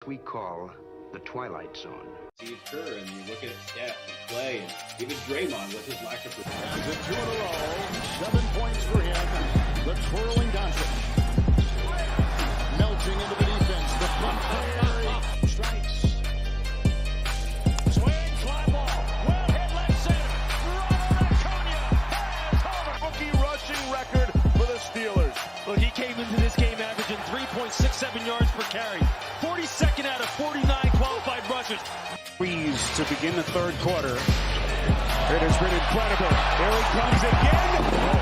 we call the Twilight Zone. Steve Kerr, and you look at Steph and Clay, and even Draymond with his lack of Has it 2 in a row. 7 points for him. The twirling Doncic. Melting into the defense. The front play strikes. Swing, fly ball. Well hit left center. Ronald Acuna has home. Rookie rushing record for the Steelers. Look, he came into this game averaging 3.67 yards per carry. 42nd out of 49 qualified rushers. Freeze to begin the third quarter. It has been incredible. Here he comes again. Oh,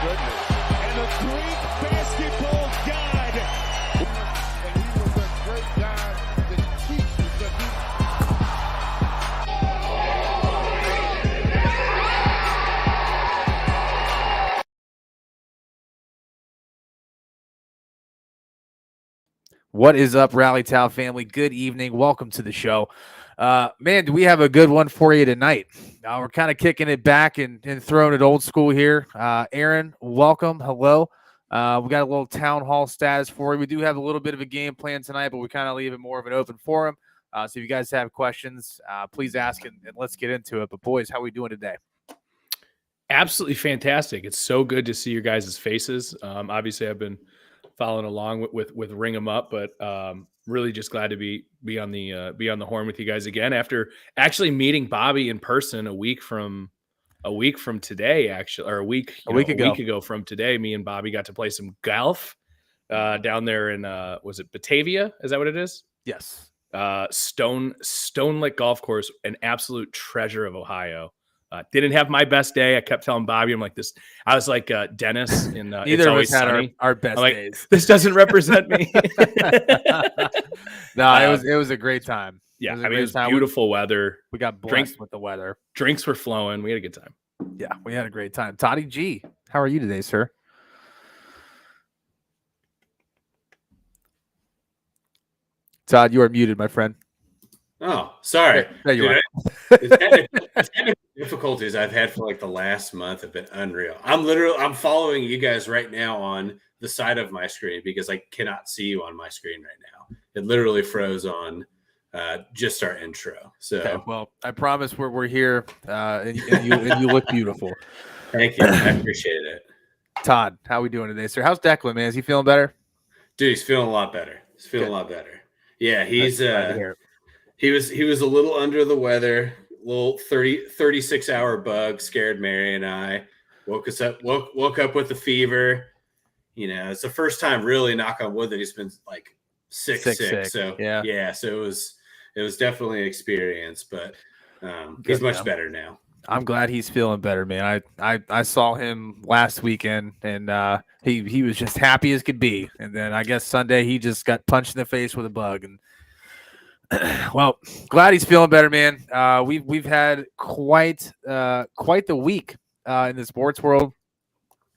goodness. And the Greek basketball god. And he was a great guy that teaches the What is up, Rally Town family? Good evening. Welcome to the show. Man, do we have a good one for you tonight? We're kind of kicking it back and throwing it old school here. Aaron, welcome. Hello. We got a little town hall status for you. We do have a little bit of a game plan tonight, but we kind of leave it more of an open forum. So if you guys have questions, please ask and let's get into it. But boys, how are we doing today? Absolutely fantastic. It's so good to see your guys' faces. Obviously, I've been following along with Ring 'em Up, but really just glad to be on the horn with you guys again after actually meeting Bobby in person a week from today, actually, or a week ago from today. Me and Bobby got to play some golf down there in was it Batavia? Is that what it is? Yes. Stone Lick Golf Course, an absolute treasure of Ohio. Didn't have my best day. I kept telling Bobby, I'm like this. I was like Dennis in Neither It's of Always us had Sunny. our best Like, days. this doesn't represent me. No, it was a great time. Yeah, it was beautiful weather. We got blessed with the weather. Drinks were flowing. We had a good time. Yeah, we had a great time. Toddy G, how are you today, sir? Todd, you are muted, my friend. Oh, sorry. There you are. The technical difficulties I've had for like the last month have been unreal. I'm following you guys right now on the side of my screen because I cannot see you on my screen right now. It literally froze on just our intro. So, okay, well, I promise we're here, and you look beautiful. Thank you. I appreciate it. Todd, how we doing today, sir? How's Declan, man? Is he feeling better? Dude, he's feeling a lot better. A lot better. Yeah, he's he was a little under the weather, little 36 hour bug, scared Mary and I. Woke up with a fever. You know, it's the first time really, knock on wood, that he's been like sick. So yeah, so it was definitely an experience, but he's much better now. I'm glad he's feeling better, man. I saw him last weekend, and he was just happy as could be. And then I guess Sunday he just got punched in the face with a bug. And well, glad he's feeling better, man. We've had quite the week in the sports world.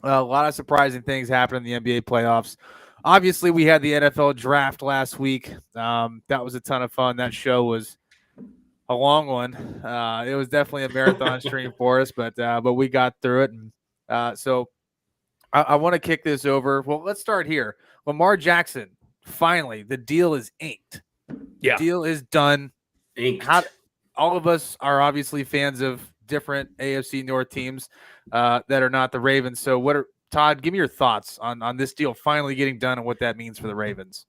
A lot of surprising things happened in the NBA playoffs. Obviously, we had the NFL draft last week. That was a ton of fun. That show was a long one. It was definitely a marathon stream for us, but we got through it. And so I want to kick this over. Well, let's start here. Lamar Jackson, finally, the deal is inked. Yeah. The deal is done. Inked. All of us are obviously fans of different AFC North teams that are not the Ravens. So Todd, give me your thoughts on this deal finally getting done and what that means for the Ravens.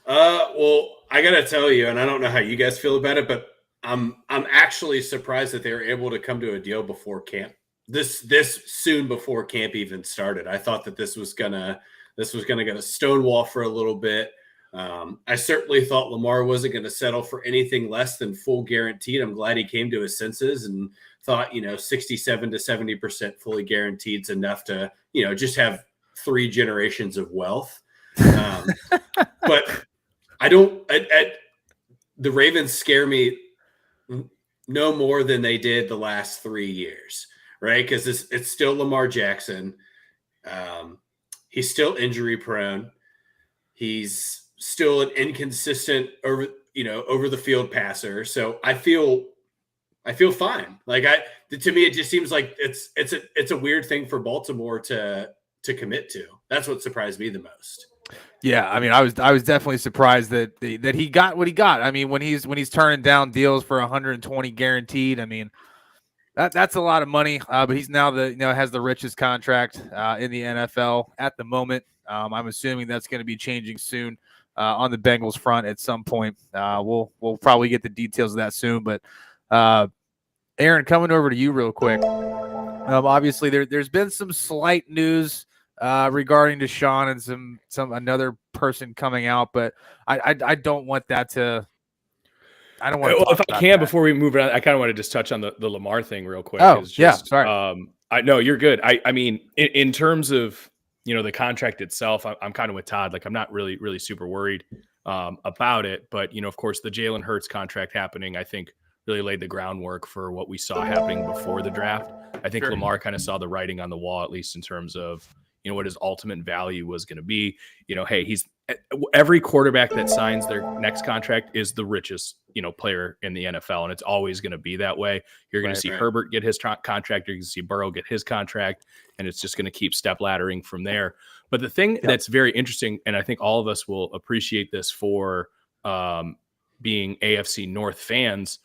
Well, I got to tell you, and I don't know how you guys feel about it, but I'm actually surprised that they were able to come to a deal before camp. This soon before camp even started. I thought that this was gonna get a stonewall for a little bit. I certainly thought Lamar wasn't going to settle for anything less than full guaranteed. I'm glad he came to his senses and thought, 67 to 70% fully guaranteed is enough to, just have 3 generations of wealth. But the Ravens scare me no more than they did the last 3 years, right? Because it's still Lamar Jackson. He's still injury prone. He's still an inconsistent over the field passer. So I feel fine. Like to me, it just seems like it's a weird thing for Baltimore to commit to. That's what surprised me the most. Yeah, I mean, I was definitely surprised that he got what he got. I mean, when he's turning down deals for 120 guaranteed, I mean, that's a lot of money. But he's now has the richest contract in the NFL at the moment. I'm assuming that's going to be changing soon on the Bengals front at some point. We'll probably get the details of that soon. But Aaron, coming over to you real quick. Obviously, there's been some slight news regarding Deshaun and some another person coming out, but I don't want that to. I don't want to. Well, if I can, that. Before we move on, I kind of want to just touch on the Lamar thing real quick. Oh, yeah. Sorry. I know you're good. I mean, in terms of the contract itself, I'm kind of with Todd. Like, I'm not really super worried about it, but of course, the Jalen Hurts contract happening, I think, really laid the groundwork for what we saw happening before the draft. I think Lamar kind of saw the writing on the wall, at least in terms of what his ultimate value was going to be. Hey, every quarterback that signs their next contract is the richest player in the NFL, and it's always going to be that way. You're going to see Herbert get his contract, you're going to see Burrow get his contract, and it's just going to keep step laddering from there. But the thing that's very interesting, and I think all of us will appreciate this for being AFC North fans,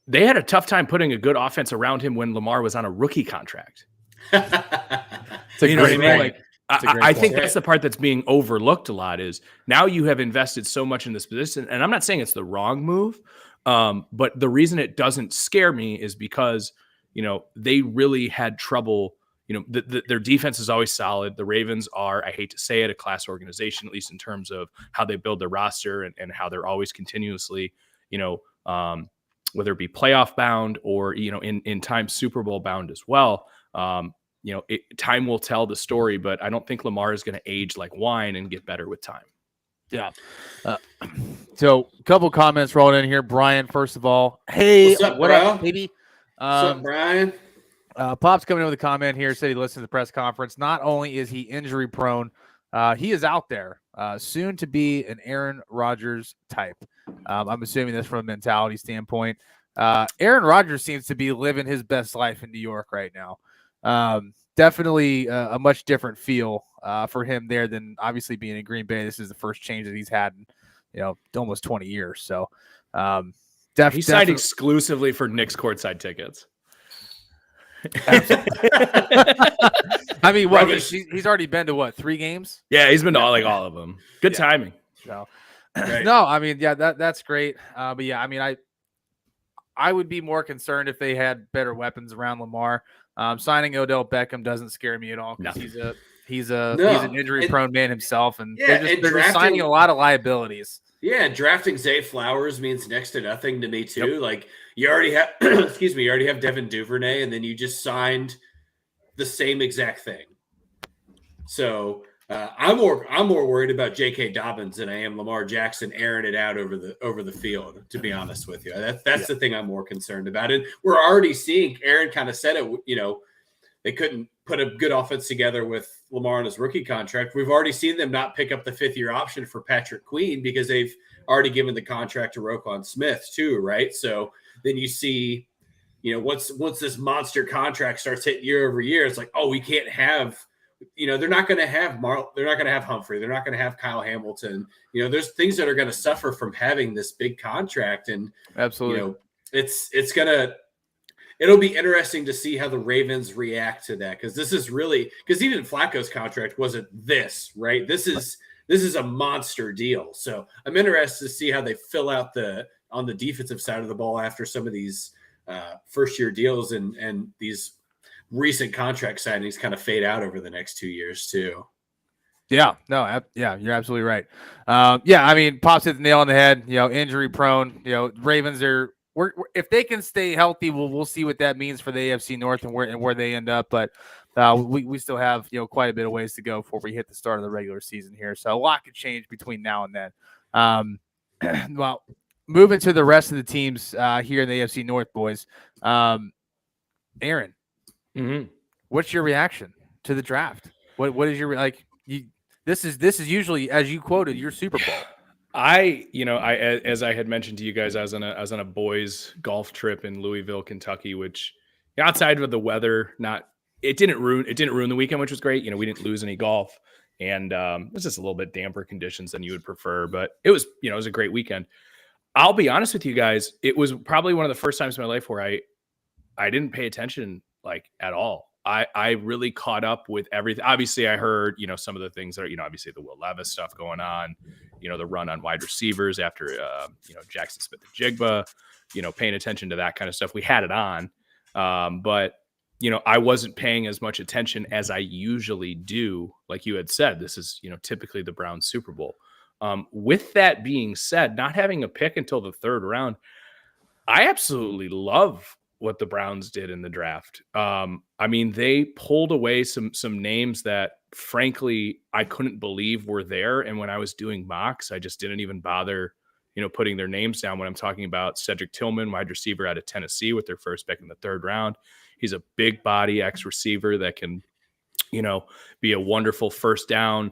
they had a tough time putting a good offense around him when Lamar was on a rookie contract. You know what I mean? I think that's the part that's being overlooked a lot is now you have invested so much in this position. And I'm not saying it's the wrong move, but the reason it doesn't scare me is because, they really had trouble. Their defense is always solid. The Ravens are, I hate to say it, a class organization, at least in terms of how they build their roster and how they're always continuously, whether it be playoff bound or, in time Super Bowl bound as well. Time will tell the story, but I don't think Lamar is going to age like wine and get better with time. Yeah. So a couple comments rolling in here. Brian, first of all, hey, what up, baby? What's up, Brian? Pop's coming in with a comment here. Said he listened to the press conference. Not only is he injury prone, he is out there. Soon to be an Aaron Rodgers type. I'm assuming that's from a mentality standpoint. Aaron Rodgers seems to be living his best life in New York right now. Definitely a much different feel for him there than obviously being in Green Bay. This is the first change that he's had in almost 20 years. So he signed exclusively for Knicks courtside tickets. I mean, he's already been to what, 3 games? Yeah, he's been to all of them. Good timing. So, no, I mean, yeah, that's great. But yeah, I mean, I would be more concerned if they had better weapons around Lamar. Signing Odell Beckham doesn't scare me at all because he's an injury prone man himself, and they're just signing a lot of liabilities. Yeah, drafting Zay Flowers means next to nothing to me too. Yep. Like you already have, you already have Devin Duvernay, and then you just signed the same exact thing. So I'm more worried about J.K. Dobbins than I am Lamar Jackson airing it out over the field. To be honest with you, that's the thing I'm more concerned about. And we're already seeing. Aaron kind of said it. They couldn't put a good offense together with Lamar on his rookie contract. We've already seen them not pick up the 5th-year option for Patrick Queen because they've already given the contract to Roquan Smith too, right? So then you see, once this monster contract starts hitting year over year, it's like, oh, we can't have. They're not going to have they're not going to have Humphrey. They're not going to have Kyle Hamilton. There's things that are going to suffer from having this big contract, and absolutely, it'll be interesting to see how the Ravens react to that because even Flacco's contract wasn't this, right? This is a monster deal. So I'm interested to see how they fill out on the defensive side of the ball after some of these first year deals and these recent contract signings kind of fade out over the next 2 years too. Yeah, no, yeah, you're absolutely right. I mean, Pops hit the nail on the head. Injury prone. Ravens are. If they can stay healthy, we'll see what that means for the AFC North and where they end up. But we still have quite a bit of ways to go before we hit the start of the regular season here. So a lot could change between now and then. Well, moving to the rest of the teams here in the AFC North, boys. Aaron. Mm-hmm. What's your reaction to the draft? What is your this is usually, as you quoted, your Super Bowl. As I had mentioned to you guys, I was on a boys golf trip in Louisville, Kentucky, which outside of the weather, it didn't ruin the weekend, which was great. We didn't lose any golf, And it was just a little bit damper conditions than you would prefer, but it was a great weekend. I'll be honest with you guys. It was probably one of the first times in my life where I didn't pay attention like at all. I really caught up with everything. Obviously, I heard, some of the things that are, obviously the Will Levis stuff going on, the run on wide receivers after, Jackson Smith-Njigba, paying attention to that kind of stuff. We had it on. But, I wasn't paying as much attention as I usually do. Like you had said, this is, typically the Browns Super Bowl. With that being said, not having a pick until the third round, I absolutely love what the Browns did in the draft. They pulled away some names that, frankly, I couldn't believe were there. And when I was doing mocks, I just didn't even bother, putting their names down. When I'm talking about Cedric Tillman, wide receiver out of Tennessee, with their first pick in the third round. He's a big body X receiver that can, be a wonderful first down,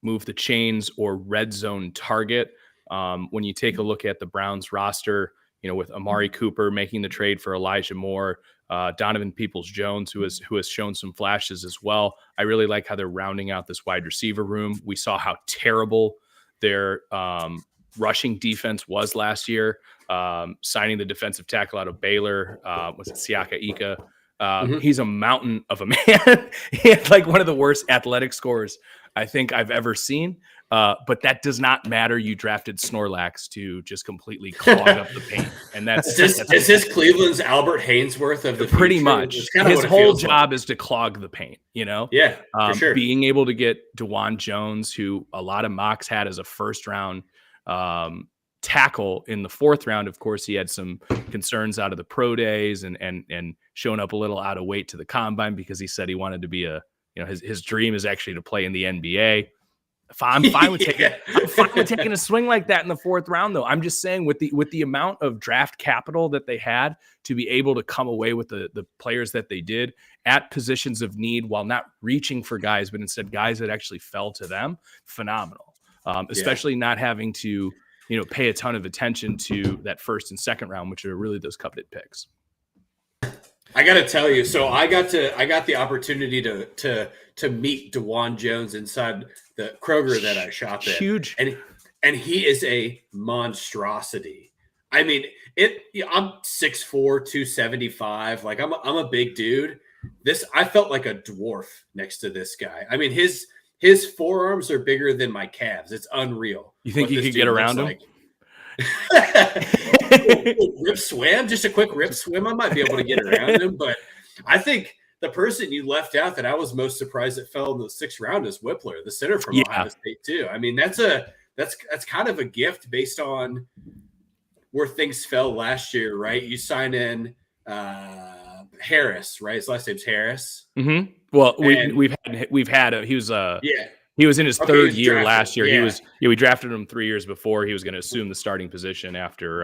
move the chains or red zone target. When you take a look at the Browns roster, with Amari Cooper making the trade for Elijah Moore, Donovan Peoples-Jones, who has shown some flashes as well. I really like how they're rounding out this wide receiver room. We saw how terrible their rushing defense was last year, signing the defensive tackle out of Baylor. Was it Siaka Ika? He's a mountain of a man. He had like one of the worst athletic scores I think I've ever seen. But that does not matter. You drafted Snorlax to just completely clog up the paint. And is this Cleveland's Albert Hainsworth of the pretty future? much. His whole job is to clog the paint, Yeah, for sure. Being able to get DeJuan Jones, who a lot of mocks had as a first round tackle in the fourth round. Of course, he had some concerns out of the pro days and showing up a little out of weight to the combine because he said he wanted to be his dream is actually to play in the NBA. I'm fine with taking a swing like that in the fourth round, though. I'm just saying with the amount of draft capital that they had to be able to come away with the players that they did at positions of need while not reaching for guys, but instead guys that actually fell to them, phenomenal. Especially not having to, pay a ton of attention to that first and second round, which are really those coveted picks. I got to tell you, so I got the opportunity to meet DeJuan Jones inside the Kroger that I shop at. Huge. And he is a monstrosity. I mean, I'm 6'4", 275. Like I'm a big dude. I felt like a dwarf next to this guy. I mean, his forearms are bigger than my calves. It's unreal. You think you could get around him? Rip swim, just a quick rip swim. I might be able to get around him, but I think the person you left out that I was most surprised that fell in the sixth round is Whippler, the center from Ohio State too. I mean, that's kind of a gift based on where things fell last year, right? You sign in Harris, right? His last name's Harris. Mm-hmm. Well, he was in his third year drafted last year. Yeah. We drafted him 3 years before. He was going to assume the starting position after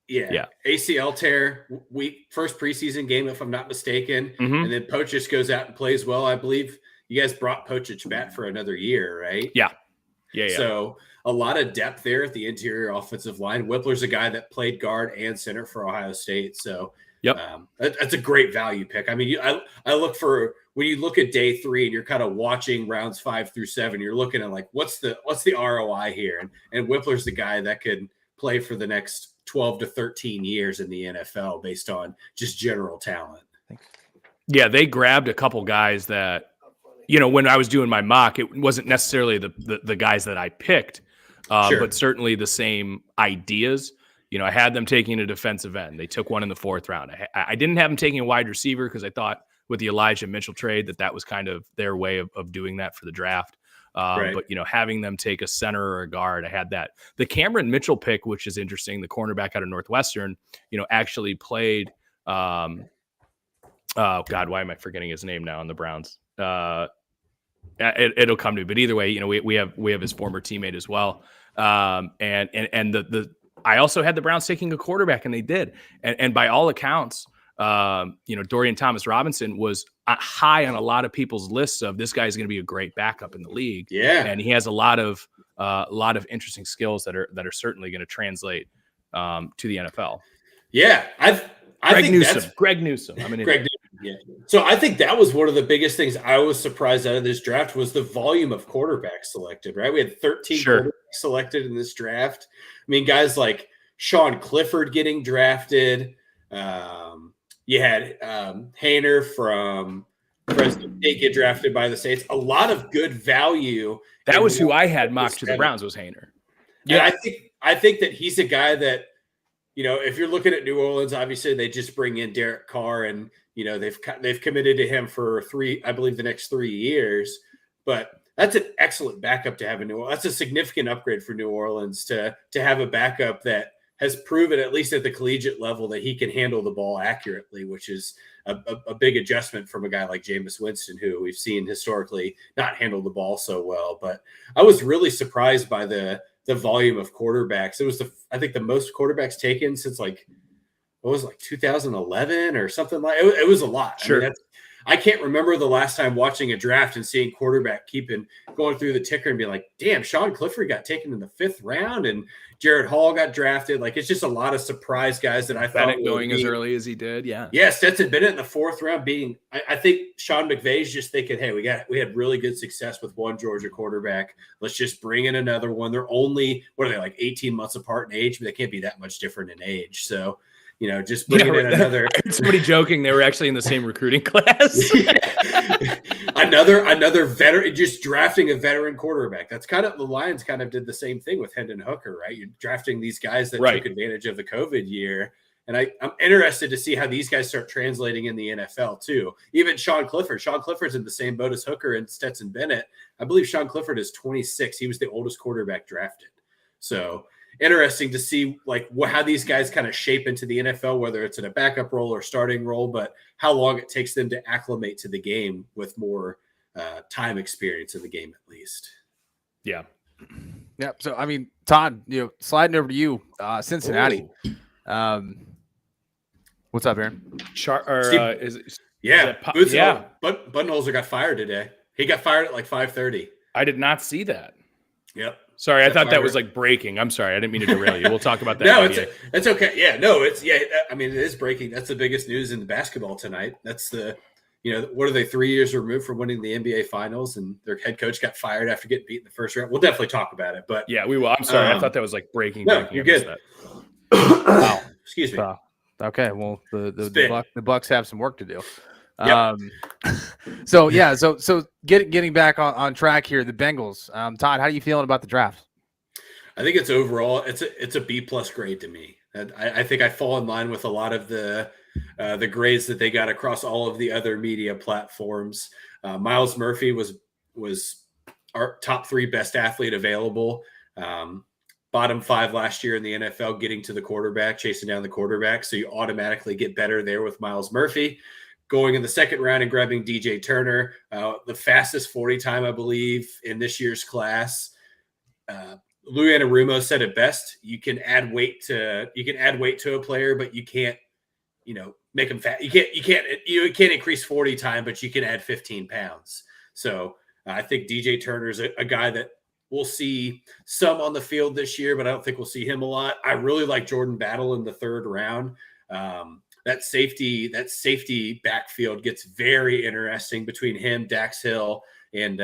ACL tear, first preseason game, if I'm not mistaken. Mm-hmm. And then Pochich goes out and plays well. I believe you guys brought Pochich back for another year, right? Yeah. So a lot of depth there at the interior offensive line. Whippler's a guy that played guard and center for Ohio State. So that's a great value pick. I mean, I look for, when you look at day 3 and you're kind of watching rounds 5 through 7, you're looking at like, what's the ROI here? And Whippler's the guy that could play for the next 12 to 13 years in the NFL based on just general talent. Yeah, they grabbed a couple guys that, when I was doing my mock, it wasn't necessarily the guys that I picked, but certainly the same ideas. I had them taking a defensive end. They took one in the fourth round. I didn't have them taking a wide receiver because I thought with the Elijah Mitchell trade that was kind of their way of doing that for the draft. Right. But, having them take a center or a guard, I had that. The Cameron Mitchell pick, which is interesting, the cornerback out of Northwestern, actually played oh, God, why am I forgetting his name now on the Browns? It'll come to me. But either way, we have his former teammate as well. And I also had the Browns taking a quarterback, and they did. And by all accounts, Dorian Thomas-Robinson was high on a lot of people's lists of this guy is going to be a great backup in the league. Yeah. And he has a lot of interesting skills that are certainly going to translate to the NFL. Yeah. I think Newsome. Greg Newsome. Greg Newsome. Yeah. So I think that was one of the biggest things I was surprised out of this draft was the volume of quarterbacks selected, right? We had 13 quarterbacks selected in this draft. I mean, guys like Sean Clifford getting drafted. You had Hayner from Fresno State get drafted by the Saints. A lot of good value. That was who I had mocked to the Browns was Hayner. Yeah, I think that he's a guy that, you know, if you're looking at New Orleans, obviously they just bring in Derek Carr, and you know they've committed to him for the next 3 years. But that's an excellent backup to have in New Orleans. That's a significant upgrade for New Orleans to have a backup that has proven, at least at the collegiate level, that he can handle the ball accurately, which is a big adjustment from a guy like Jameis Winston, who we've seen historically not handle the ball so well. But I was really surprised by the volume of quarterbacks. It was I think the most quarterbacks taken since like 2011 or something like it. It was a lot. Sure. I mean, I can't remember the last time watching a draft and seeing quarterback going through the ticker and be like, damn, Sean Clifford got taken in the 5th round and Jared Hall got drafted. Like, it's just a lot of surprise guys that I thought going as early as he did. Yeah. Yeah. Stetson Bennett in the 4th round I think Sean McVay's just thinking, hey, we had really good success with one Georgia quarterback. Let's just bring in another one. They're only, what are they, like 18 months apart in age, but they can't be that much different in age. So, you know, just bringing in another. I heard somebody joking they were actually in the same recruiting class. another veteran, just drafting a veteran quarterback. That's kind of the Lions kind of did the same thing with Hendon Hooker, right? You're drafting these guys that took advantage of the COVID year. And I'm interested to see how these guys start translating in the NFL too. Even Sean Clifford. Sean Clifford's in the same boat as Hooker and Stetson Bennett. I believe Sean Clifford is 26. He was the oldest quarterback drafted. So interesting to see like how these guys kind of shape into the NFL, whether it's in a backup role or starting role, but how long it takes them to acclimate to the game with more time experience in the game, at least. Yeah. Yeah. So, I mean, Todd, you know, sliding over to you, Cincinnati. What's up, Aaron? Budenholzer got fired today. He got fired at like 5:30. I did not see that. Yep. Sorry, I thought that was like breaking. I'm sorry. I didn't mean to derail you. We'll talk about that. No, it's okay. Yeah, no, I mean, it is breaking. That's the biggest news in the basketball tonight. That's what are they, 3 years removed from winning the NBA Finals, and their head coach got fired after getting beat in the first round. We'll definitely talk about it. But yeah, we will. I'm sorry. I thought that was like breaking. No, you're good. Wow. Excuse me. Okay. Well, the Bucks have some work to do. Yep. So getting back on track here, the Bengals. Todd, how are you feeling about the draft? I think it's a B+ grade to me. I think I fall in line with a lot of the grades that they got across all of the other media platforms. Miles Murphy was our top 3 best athlete available. Bottom 5 last year in the NFL, getting to the quarterback, chasing down the quarterback. So you automatically get better there with Miles Murphy. Going in the 2nd round and grabbing DJ Turner, the fastest 40 time, I believe, in this year's class. Lou Anarumo said it best. You can add weight to a player, but you can't, make him fat. You can't increase 40 time, but you can add 15 pounds. So I think DJ Turner is a guy that we'll see some on the field this year, but I don't think we'll see him a lot. I really like Jordan Battle in the 3rd round. That safety backfield gets very interesting between him, Dax Hill, and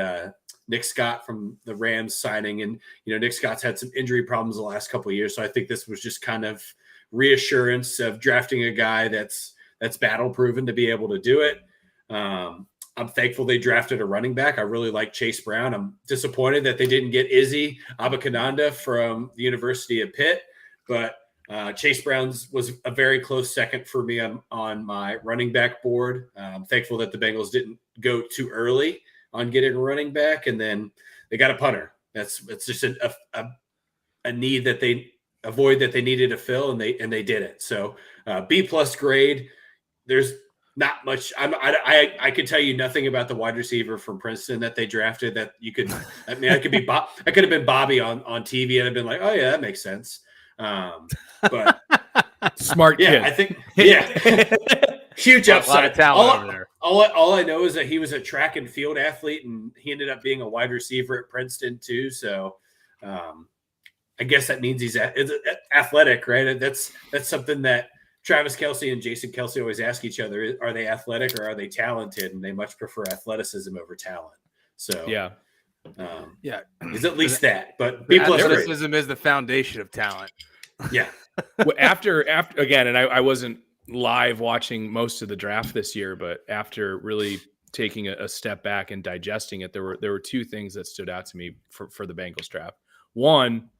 Nick Scott from the Rams signing. And, Nick Scott's had some injury problems the last couple of years. So I think this was just kind of reassurance of drafting a guy that's battle proven to be able to do it. I'm thankful they drafted a running back. I really like Chase Brown. I'm disappointed that they didn't get Izzy Abakananda from the University of Pitt, but Chase Brown's was a very close second for me on my running back board. I'm thankful that the Bengals didn't go too early on getting a running back, and then they got a punter. It's just a need that they needed to fill, and they did it. So B+ grade. There's not much. I could tell you nothing about the wide receiver from Princeton that they drafted. That you could. I mean, I could have been Bobby on TV, and I've been like, oh yeah, that makes sense. But smart kid. I think huge upside. A lot of talent over there. All I know is that he was a track and field athlete, and he ended up being a wide receiver at Princeton too. So I guess that means he's athletic, right? That's something that Travis Kelce and Jason Kelce always ask each other, are they athletic or are they talented? And they much prefer athleticism over talent. So Yeah. It's at least that. But athleticism is the foundation of talent. Yeah. Well, after again, and I wasn't live watching most of the draft this year, but after really taking a step back and digesting it, there were two things that stood out to me for the Bengals draft. One,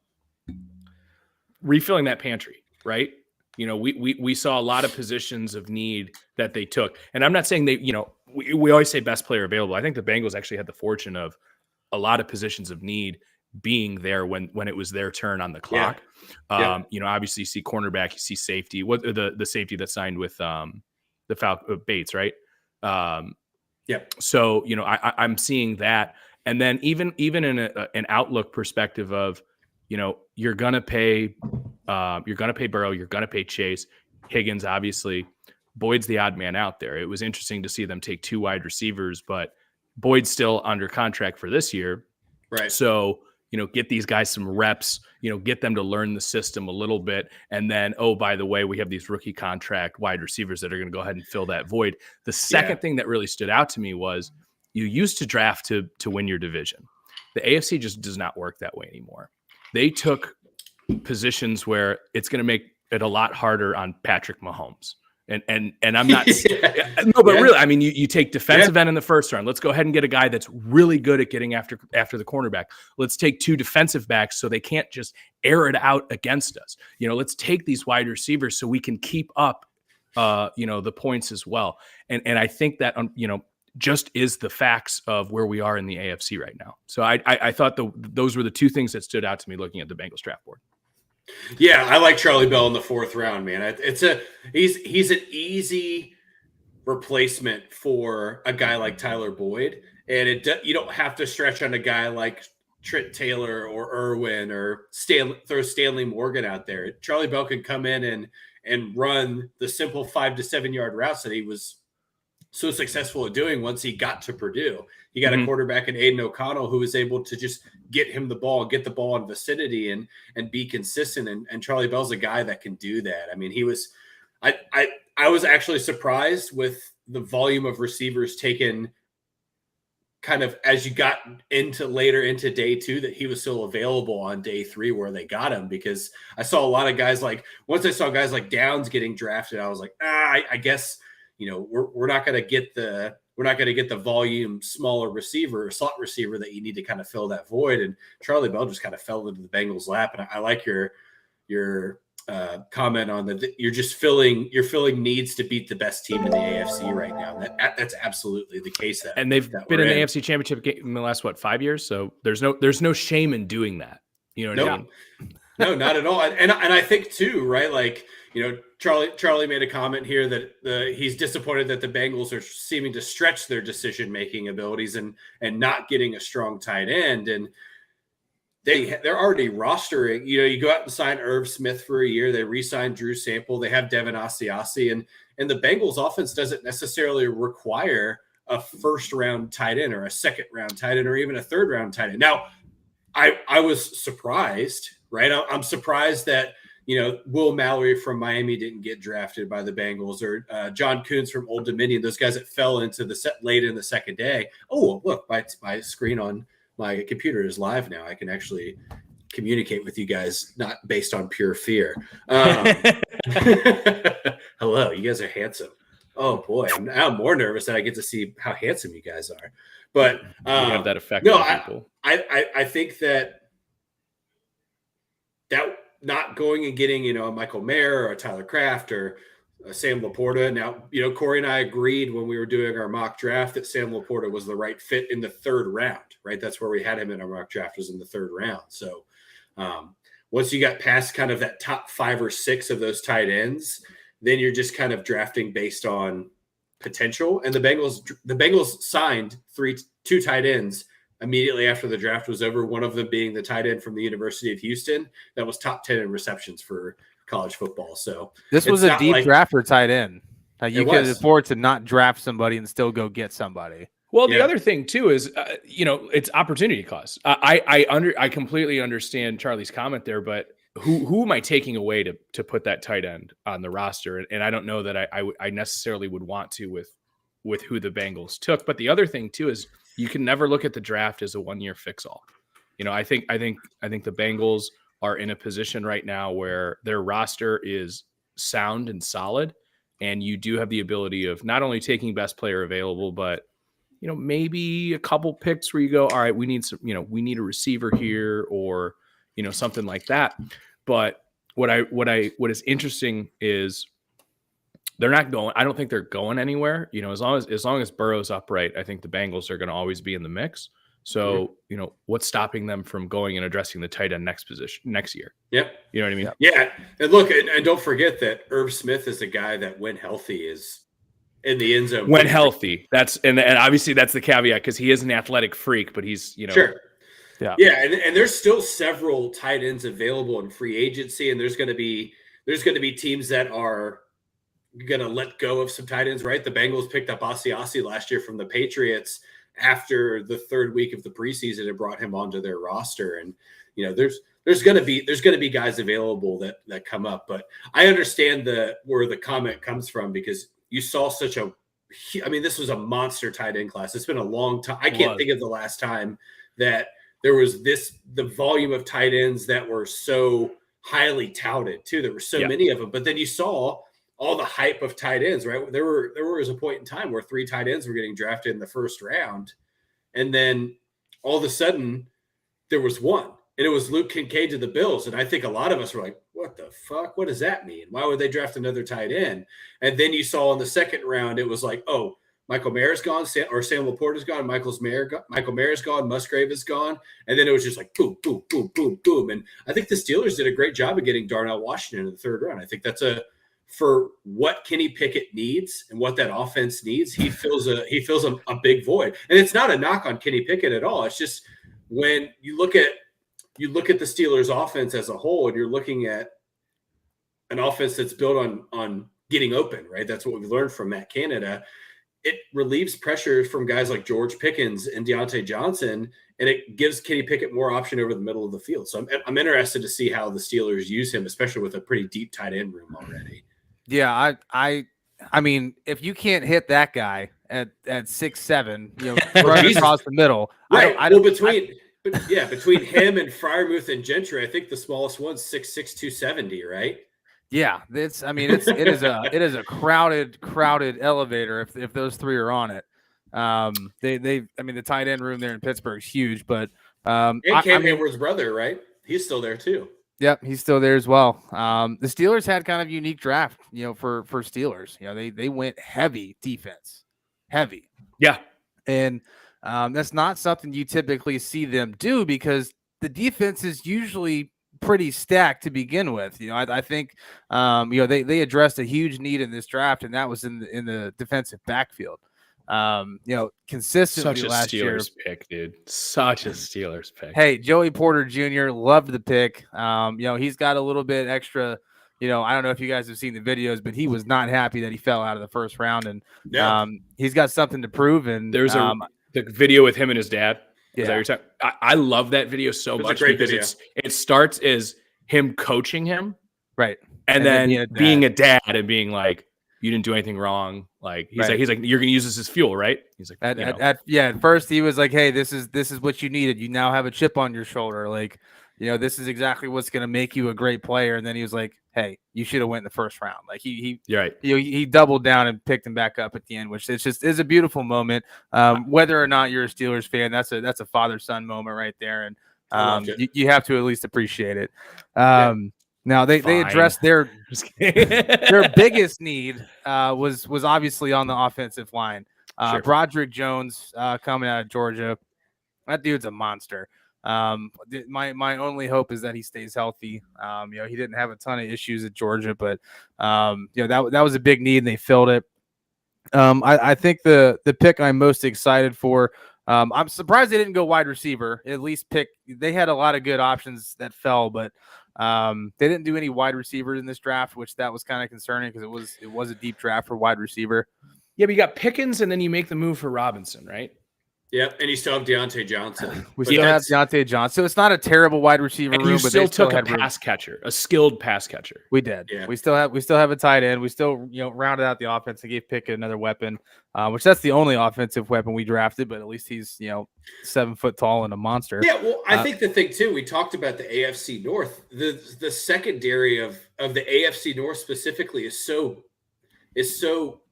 refilling that pantry, right? You know, we saw a lot of positions of need that they took. And I'm not saying they, you know, we always say best player available. I think the Bengals actually had the fortune of a lot of positions of need being there when it was their turn on the clock. Yeah. You know, obviously you see cornerback, you see safety, what the safety that signed with the Bates, right? So, you know, I'm seeing that. And then even in an outlook perspective of, you know, you're going to pay Burrow, you're going to pay Chase, Higgins, obviously. Boyd's the odd man out there. It was interesting to see them take 2 wide receivers, but Boyd's still under contract for this year. Right. So, you know, get these guys some reps, you know, get them to learn the system a little bit. And then, oh, by the way, we have these rookie contract wide receivers that are going to go ahead and fill that void. The second thing that really stood out to me was you used to draft to win your division. The AFC just does not work that way anymore. They took positions where it's going to make it a lot harder on Patrick Mahomes. And I'm not really, I mean, you take defensive end in the first round. Let's go ahead and get a guy that's really good at getting after the cornerback. Let's take 2 defensive backs so they can't just air it out against us. You know, let's take these wide receivers so we can keep up, you know, the points as well. And I think that, you know, just is the facts of where we are in the AFC right now. So I thought those were the 2 things that stood out to me looking at the Bengals draft board. Yeah, I like Charlie Bell in the 4th round, man. He's an easy replacement for a guy like Tyler Boyd, and you don't have to stretch on a guy like Trent Taylor or Irwin or throw Stanley Morgan out there. Charlie Bell can come in and run the simple 5 to 7 yard routes that he was so successful at doing once he got to Purdue. He got a quarterback in Aiden O'Connell who was able to just get him the ball, get the ball in vicinity and be consistent. And Charlie Bell's a guy that can do that. I mean, I was actually surprised with the volume of receivers taken kind of as you got later into day 2 that he was still available on day 3 where they got him, because I saw a lot of guys once I saw guys like Downs getting drafted, I was like, I guess, you know, we're not going to get the volume smaller receiver or slot receiver that you need to kind of fill that void. And Charlie Bell just kind of fell into the Bengals' lap. And I like your comment on that. You're filling needs to beat the best team in the AFC right now. That's absolutely the case. And they've been in the AFC Championship game in the last 5 years. So there's no shame in doing that. You know what I mean? No, not at all. And I think too, right? Like, you know, Charlie made a comment here that he's disappointed that the Bengals are seeming to stretch their decision-making abilities and not getting a strong tight end. And they're already rostering, you know, you go out and sign Irv Smith for a year. They re-signed Drew Sample. They have Devin Asiasi, and the Bengals offense doesn't necessarily require a 1st-round tight end or a 2nd-round tight end or even a 3rd-round tight end. Now, I was surprised, right? I'm surprised that, you know, Will Mallory from Miami didn't get drafted by the Bengals, or John Kuntz from Old Dominion, those guys that fell into the set late in the second day. Oh, look, my screen on my computer is live now. I can actually communicate with you guys, not based on pure fear. Hello, you guys are handsome. Oh boy, I'm more nervous that I get to see how handsome you guys are. But you have that effect on people. I think that not going and getting, you know, a Michael Mayer or a Tyler Kraft or a Sam Laporta. Now, you know, Corey and I agreed when we were doing our mock draft that Sam Laporta was the right fit in the 3rd round, right? That's where we had him in our mock draft, was in the 3rd round. So once you got past kind of that top 5 or 6 of those tight ends, then you're just kind of drafting based on potential. And the Bengals signed 2 tight ends immediately after the draft was over, one of them being the tight end from the University of Houston that was top 10 in receptions for college football. So this was a deep draft for tight end. You could afford to not draft somebody and still go get somebody. Well, the other thing too is, you know, it's opportunity cost. I completely understand Charlie's comment there, but who am I taking away to put that tight end on the roster? And I don't know that I necessarily would want to with who the Bengals took. But the other thing too is you can never look at the draft as a 1-year fix all. I think the Bengals are in a position right now where their roster is sound and solid, and you do have the ability of not only taking best player available, but maybe a couple picks where you go, all right, we need a receiver here, or something like that. But what is interesting is they're not going. I don't think they're going anywhere. As long as Burrow's upright, I think the Bengals are going to always be in the mix. So, what's stopping them from going and addressing the tight end next year? Yep. You know what I mean? Yeah. And look, and don't forget that Irv Smith is a guy that, when healthy, is in the end zone. When healthy. And obviously that's the caveat, because he is an athletic freak, but he's, Sure. Yeah. Yeah. And there's still several tight ends available in free agency. And there's going to be teams that are going to let go of some tight ends, right? The Bengals picked up Asiasi last year from the Patriots after the third week of the preseason and brought him onto their roster. And, there's going to be guys available that come up, but I understand where the comment comes from, because you saw this was a monster tight end class. It's been a long time. I can't think of the last time that there was the volume of tight ends that were so highly touted too. There were so many of them, but then you saw all the hype of tight ends, right? There was a point in time where 3 tight ends were getting drafted in the first round. And then all of a sudden there was one, and it was Luke Kincaid to the Bills. And I think a lot of us were like, what the fuck? What does that mean? Why would they draft another tight end? And then you saw in the second round, it was like, oh, Michael Mayer's gone, or Sam Laporta's gone, Michael Mayer's gone, Musgrave is gone. And then it was just like boom, boom, boom, boom, boom. And I think the Steelers did a great job of getting Darnell Washington in the third round. I think that's for what Kenny Pickett needs and what that offense needs, he fills a big void. And it's not a knock on Kenny Pickett at all. It's just when you look at the Steelers offense as a whole, and you're looking at an offense that's built on getting open, right? That's what we've learned from Matt Canada. It relieves pressure from guys like George Pickens and Deontay Johnson, and it gives Kenny Pickett more option over the middle of the field. So I'm interested to see how the Steelers use him, especially with a pretty deep tight end room already. Yeah, I mean, if you can't hit that guy at 6'7", running across the middle, right? Between him and Freiermuth and Gentry, I think the smallest one's 6'6", 270, right? Yeah, it is a crowded elevator if those 3 are on it. The tight end room there in Pittsburgh is huge, but and Cam Hayward's brother, right? He's still there too. Yep, he's still there as well. The Steelers had kind of unique draft, for Steelers. They went heavy defense, heavy. Yeah, and that's not something you typically see them do, because the defense is usually pretty stacked to begin with. I think they addressed a huge need in this draft, and that was in the defensive backfield. Consistently such a last Steelers year. pick, dude. Such a Steelers pick. Hey, Joey Porter Jr. loved the pick. He's got a little bit extra. I don't know if you guys have seen the videos, but he was not happy that he fell out of the first round, and he's got something to prove. And there's the video with him and his dad. Yeah. Is that your time? I love that video so much because it starts as him coaching him, right, and then being a dad and being like, you didn't do anything wrong. Like he's like, you're gonna use this as fuel, right? He's like, at first he was like, hey, this is what you needed. You now have a chip on your shoulder. Like, this is exactly what's gonna make you a great player. And then he was like, hey, you should have went in the first round. Like you're right. He doubled down and picked him back up at the end, which is a beautiful moment. Whether or not you're a Steelers fan, that's a father-son moment right there. And you have to at least appreciate it. Now they addressed their biggest need was obviously on the offensive line. Sure. Broderick Jones coming out of Georgia, that dude's a monster. My only hope is that he stays healthy. He didn't have a ton of issues at Georgia, but that was a big need and they filled it. I think the pick I'm most excited for. I'm surprised they didn't go wide receiver. At least they had a lot of good options that fell, but they didn't do any wide receivers in this draft, which that was kind of concerning because it was a deep draft for wide receiver. Yeah, but you got Pickens and then you make the move for Robinson, right? Yep, and you still have Deontay Johnson. We still have Deontay Johnson. So it's not a terrible wide receiver And room, you but still they still took a had room. pass catcher, a skilled pass catcher. We did. Yeah. We still have a tight end. We still, rounded out the offense and gave Pickett another weapon, which that's the only offensive weapon we drafted, but at least he's, 7 foot tall and a monster. Yeah, well, I think the thing too, we talked about the AFC North. The secondary of the AFC North specifically is so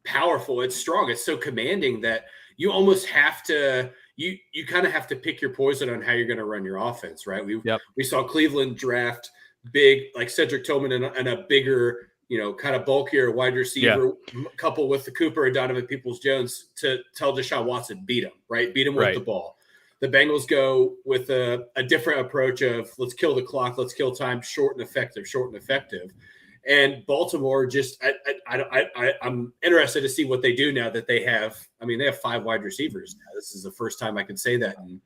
powerful. It's strong. It's so commanding that you almost have to you kind of have to pick your poison on how you're going to run your offense, right? We saw Cleveland draft big, like Cedric Tillman and a bigger, kind of bulkier wide receiver, coupled with the Cooper and Donovan Peoples-Jones to tell Deshaun Watson, beat him with the ball. The Bengals go with a different approach of let's kill the clock, let's kill time, short and effective. And Baltimore just, I'm interested to see what they do now that they have. I mean, they have 5 wide receivers now. This is the first time I can say that, and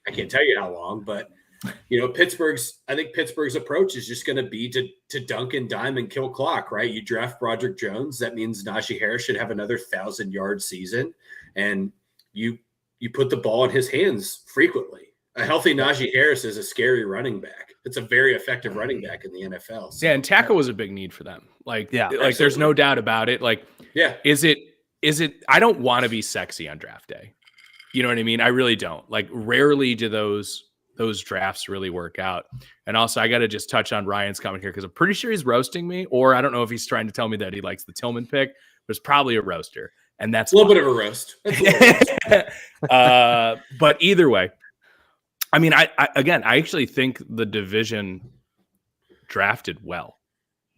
I can't tell you how long. But I think Pittsburgh's approach is just going to be to dunk and dime and kill clock, right? You draft Broderick Jones, that means Najee Harris should have another 1,000-yard season, and you put the ball in his hands frequently. A healthy Najee Harris is a scary running back. It's a very effective running back in the NFL. So. Yeah, and tackle was a big need for them. Absolutely. There's no doubt about it. Is it? I don't want to be sexy on draft day. You know what I mean? I really don't. Rarely do those drafts really work out. And also, I got to just touch on Ryan's comment here because I'm pretty sure he's roasting me, or I don't know if he's trying to tell me that he likes the Tillman pick. But it's probably a roaster, and that's a little bit of a roast. But either way. I mean, I actually think the division drafted well,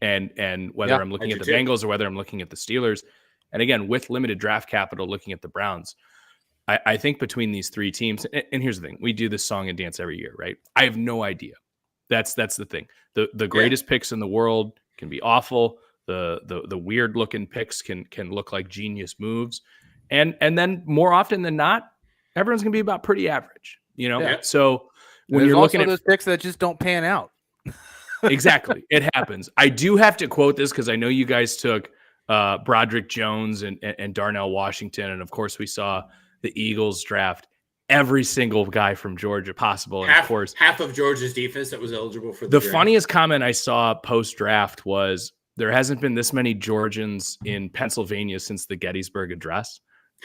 and whether I'm looking at the Bengals or whether I'm looking at the Steelers, and again with limited draft capital, looking at the Browns, I think between these 3 teams, and here's the thing: we do this song and dance every year, right? I have no idea. That's the thing. The greatest picks in the world can be awful. The weird looking picks can look like genius moves, and then more often than not, everyone's gonna be about pretty average. So when you're looking at those picks that just don't pan out. Exactly. It happens. I do have to quote this because I know you guys took Broderick Jones and Darnell Washington. And of course we saw the Eagles draft every single guy from Georgia possible. And of course, half of Georgia's defense that was eligible for the funniest comment I saw post draft was there hasn't been this many Georgians in Pennsylvania since the Gettysburg Address.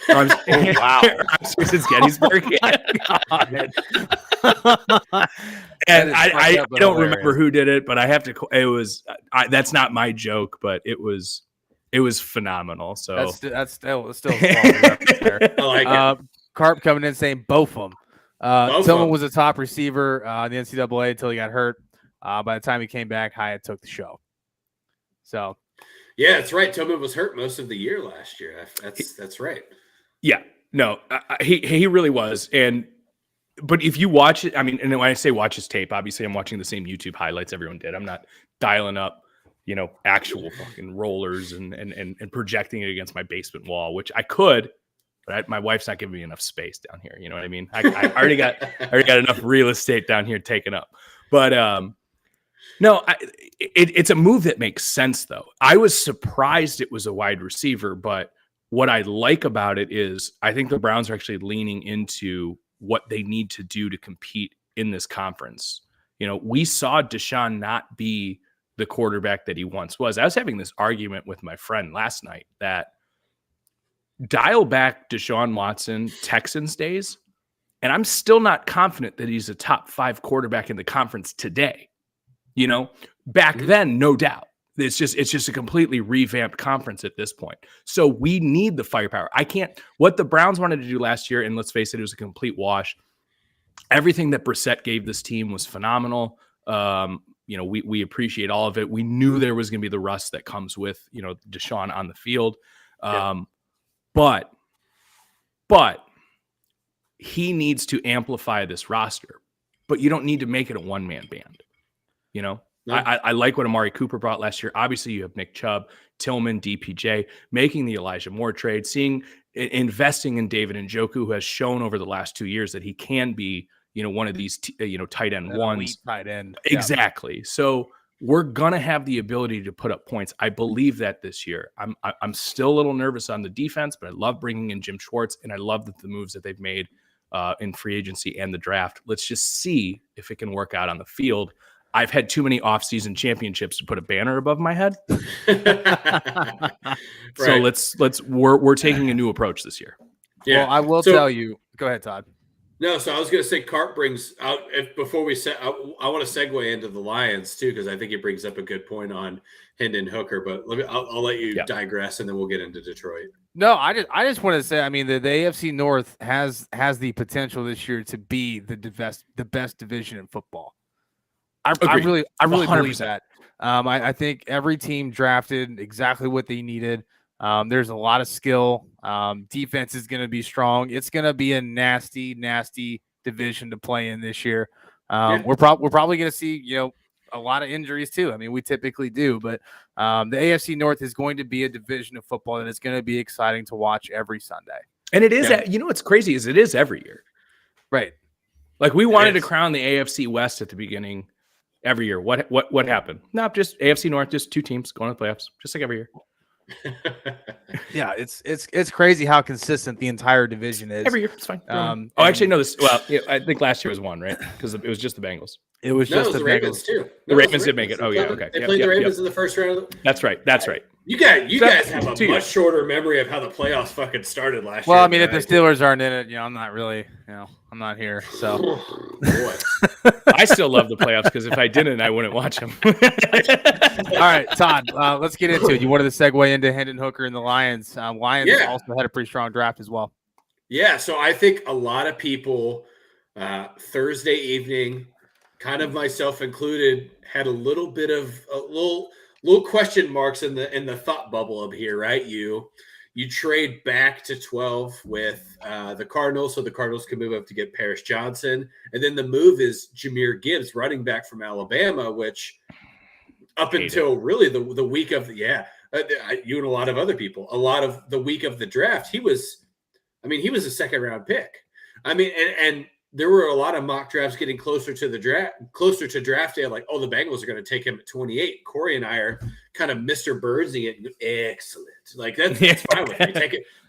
Wow. Since Gettysburg. And I don't remember who did it, but I have to. It was that's not my joke, but it was phenomenal. So that's still there. I like it. Carp coming in saying both of them. Tillman was a top receiver in the NCAA until he got hurt. By the time he came back, Hyatt took the show. So, yeah, that's right. Tillman was hurt most of the year last year. That's right. Yeah, no, he really was. But if you watch it, I mean, and when I say watch his tape, obviously I'm watching the same YouTube highlights everyone did. I'm not dialing up, actual fucking rollers and projecting it against my basement wall, which I could, but my wife's not giving me enough space down here. You know what I mean? I already got enough real estate down here taken up. But no, it's a move that makes sense though. I was surprised it was a wide receiver, but what I like about it is I think the Browns are actually leaning into what they need to do to compete in this conference. We saw Deshaun not be the quarterback that he once was. I was having this argument with my friend last night that dial back Deshaun Watson Texans days, and I'm still not confident that he's a top 5 quarterback in the conference today. Back then, no doubt. It's just a completely revamped conference at this point. So we need the firepower. What the Browns wanted to do last year, and let's face it was a complete wash. Everything that Brissett gave this team was phenomenal. We appreciate all of it. We knew there was going to be the rust that comes with, Deshaun on the field. But he needs to amplify this roster, but you don't need to make it a one-man band, No. I like what Amari Cooper brought last year. Obviously, you have Nick Chubb, Tillman, DPJ, making the Elijah Moore trade, investing in David Njoku, who has shown over the last 2 years that he can be, one of these, tight end ones. Tight end. Exactly. Yeah. So we're gonna have the ability to put up points. I believe that this year. I'm still a little nervous on the defense, but I love bringing in Jim Schwartz, and I love the moves that they've made in free agency and the draft. Let's just see if it can work out on the field. I've had too many off-season championships to put a banner above my head. So we're taking a new approach this year. Yeah. Well, I will tell you. Go ahead, Todd. No, so I was going to say Cart brings out before we set. I want to segue into the Lions too because I think it brings up a good point on Hendon Hooker. But I'll let you digress and then we'll get into Detroit. No, I just want to say, I mean, the AFC North has the potential this year to be the best division in football. I really 100%. Believe that. I think every team drafted exactly what they needed. There's a lot of skill. Defense is going to be strong. It's going to be a nasty division to play in this year. We're probably going to see, a lot of injuries too. I mean, we typically do, but the AFC North is going to be a division of football that is going to be exciting to watch every Sunday. And it is, what's crazy is it is every year. Right. Like we wanted to crown the AFC West at the beginning every year. What happened? No, just AFC North, just two teams going to the playoffs, just like every year. Yeah, it's crazy how consistent the entire division is. Every year, it's fine. Actually, no. I think last year was one, right? Because it was just the Bengals. It was just the Ravens too. The Ravens did make it. Oh yeah, okay. They played the Ravens in the first round. That's right. You guys have a much shorter memory of how the playoffs fucking started last year. Well, I mean, if the Steelers aren't in it, I'm not really, I'm not here. So, boy. I still love the playoffs because if I didn't, I wouldn't watch them. All right, Todd, let's get into it. You wanted to segue into Hendon Hooker and the Lions. Lions also had a pretty strong draft as well. Yeah, so I think a lot of people Thursday evening, kind of myself included, had a little bit of little question marks in the thought bubble up here, right? You trade back to 12 with the Cardinals, so the Cardinals can move up to get Paris Johnson, and then the move is Jahmyr Gibbs, running back from Alabama, which up until really the week of you and a lot of other people, a lot of the week of the draft, he was a second round pick. I mean, and there were a lot of mock drafts getting closer to draft day. Like, the Bengals are going to take him at 28. Corey and I are kind of Mr. Birdsing it. Excellent. Like that's fine with me.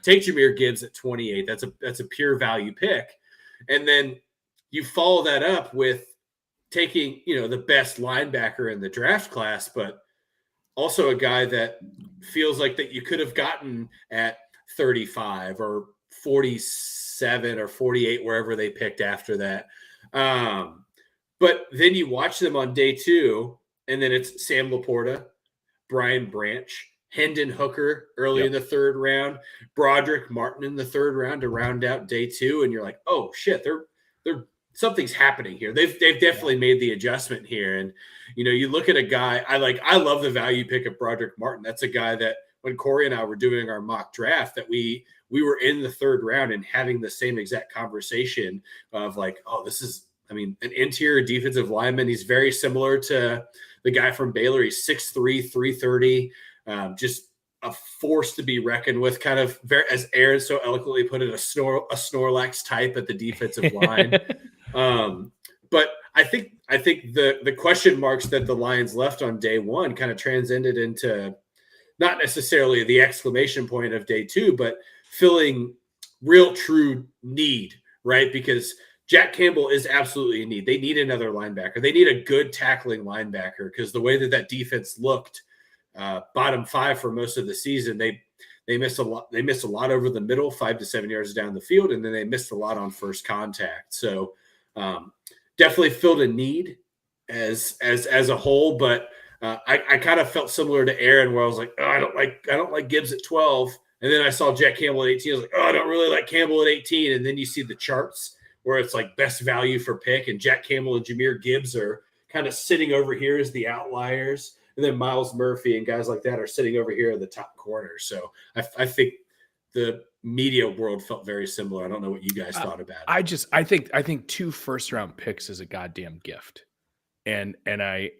Take Jahmyr Gibbs at 28. That's a pure value pick. And then you follow that up with taking, the best linebacker in the draft class, but also a guy that feels like that you could have gotten at 35 or 47 or 48, wherever they picked after that. But then you watch them on day 2, and then it's Sam Laporta, Brian Branch, Hendon Hooker early in the 3rd round, Broderick Martin in the 3rd round to round out day 2. And you're like, oh shit, they're something's happening here. They've definitely made the adjustment here. And, you look at a guy, I love the value pick of Broderick Martin. That's a guy that when Corey and I were doing our mock draft that we were in the 3rd round and having the same exact conversation of like, this is, an interior defensive lineman. He's very similar to the guy from Baylor. He's 6'3", 330, just a force to be reckoned with, kind of very, as Aaron so eloquently put it, a Snorlax type at the defensive line. But I think the question marks that the Lions left on day 1 kind of transcended into not necessarily the exclamation point of day 2, but filling real true need, right? Because Jack Campbell is absolutely in need. They need another linebacker. They need a good tackling linebacker because the way that defense looked, bottom 5 for most of the season, they missed a lot. They missed a lot over the middle, 5 to 7 yards down the field, and then they missed a lot on first contact. So definitely filled a need as a whole. But I kind of felt similar to Aaron, where I was like, I don't like Gibbs at 12. And then I saw Jack Campbell at 18. I was like, I don't really like Campbell at 18. And then you see the charts where it's like best value for pick, and Jack Campbell and Jahmyr Gibbs are kind of sitting over here as the outliers. And then Miles Murphy and guys like that are sitting over here in the top corner. So I think the media world felt very similar. I don't know what you guys thought about it. I think 2 first-round picks is a goddamn gift. And the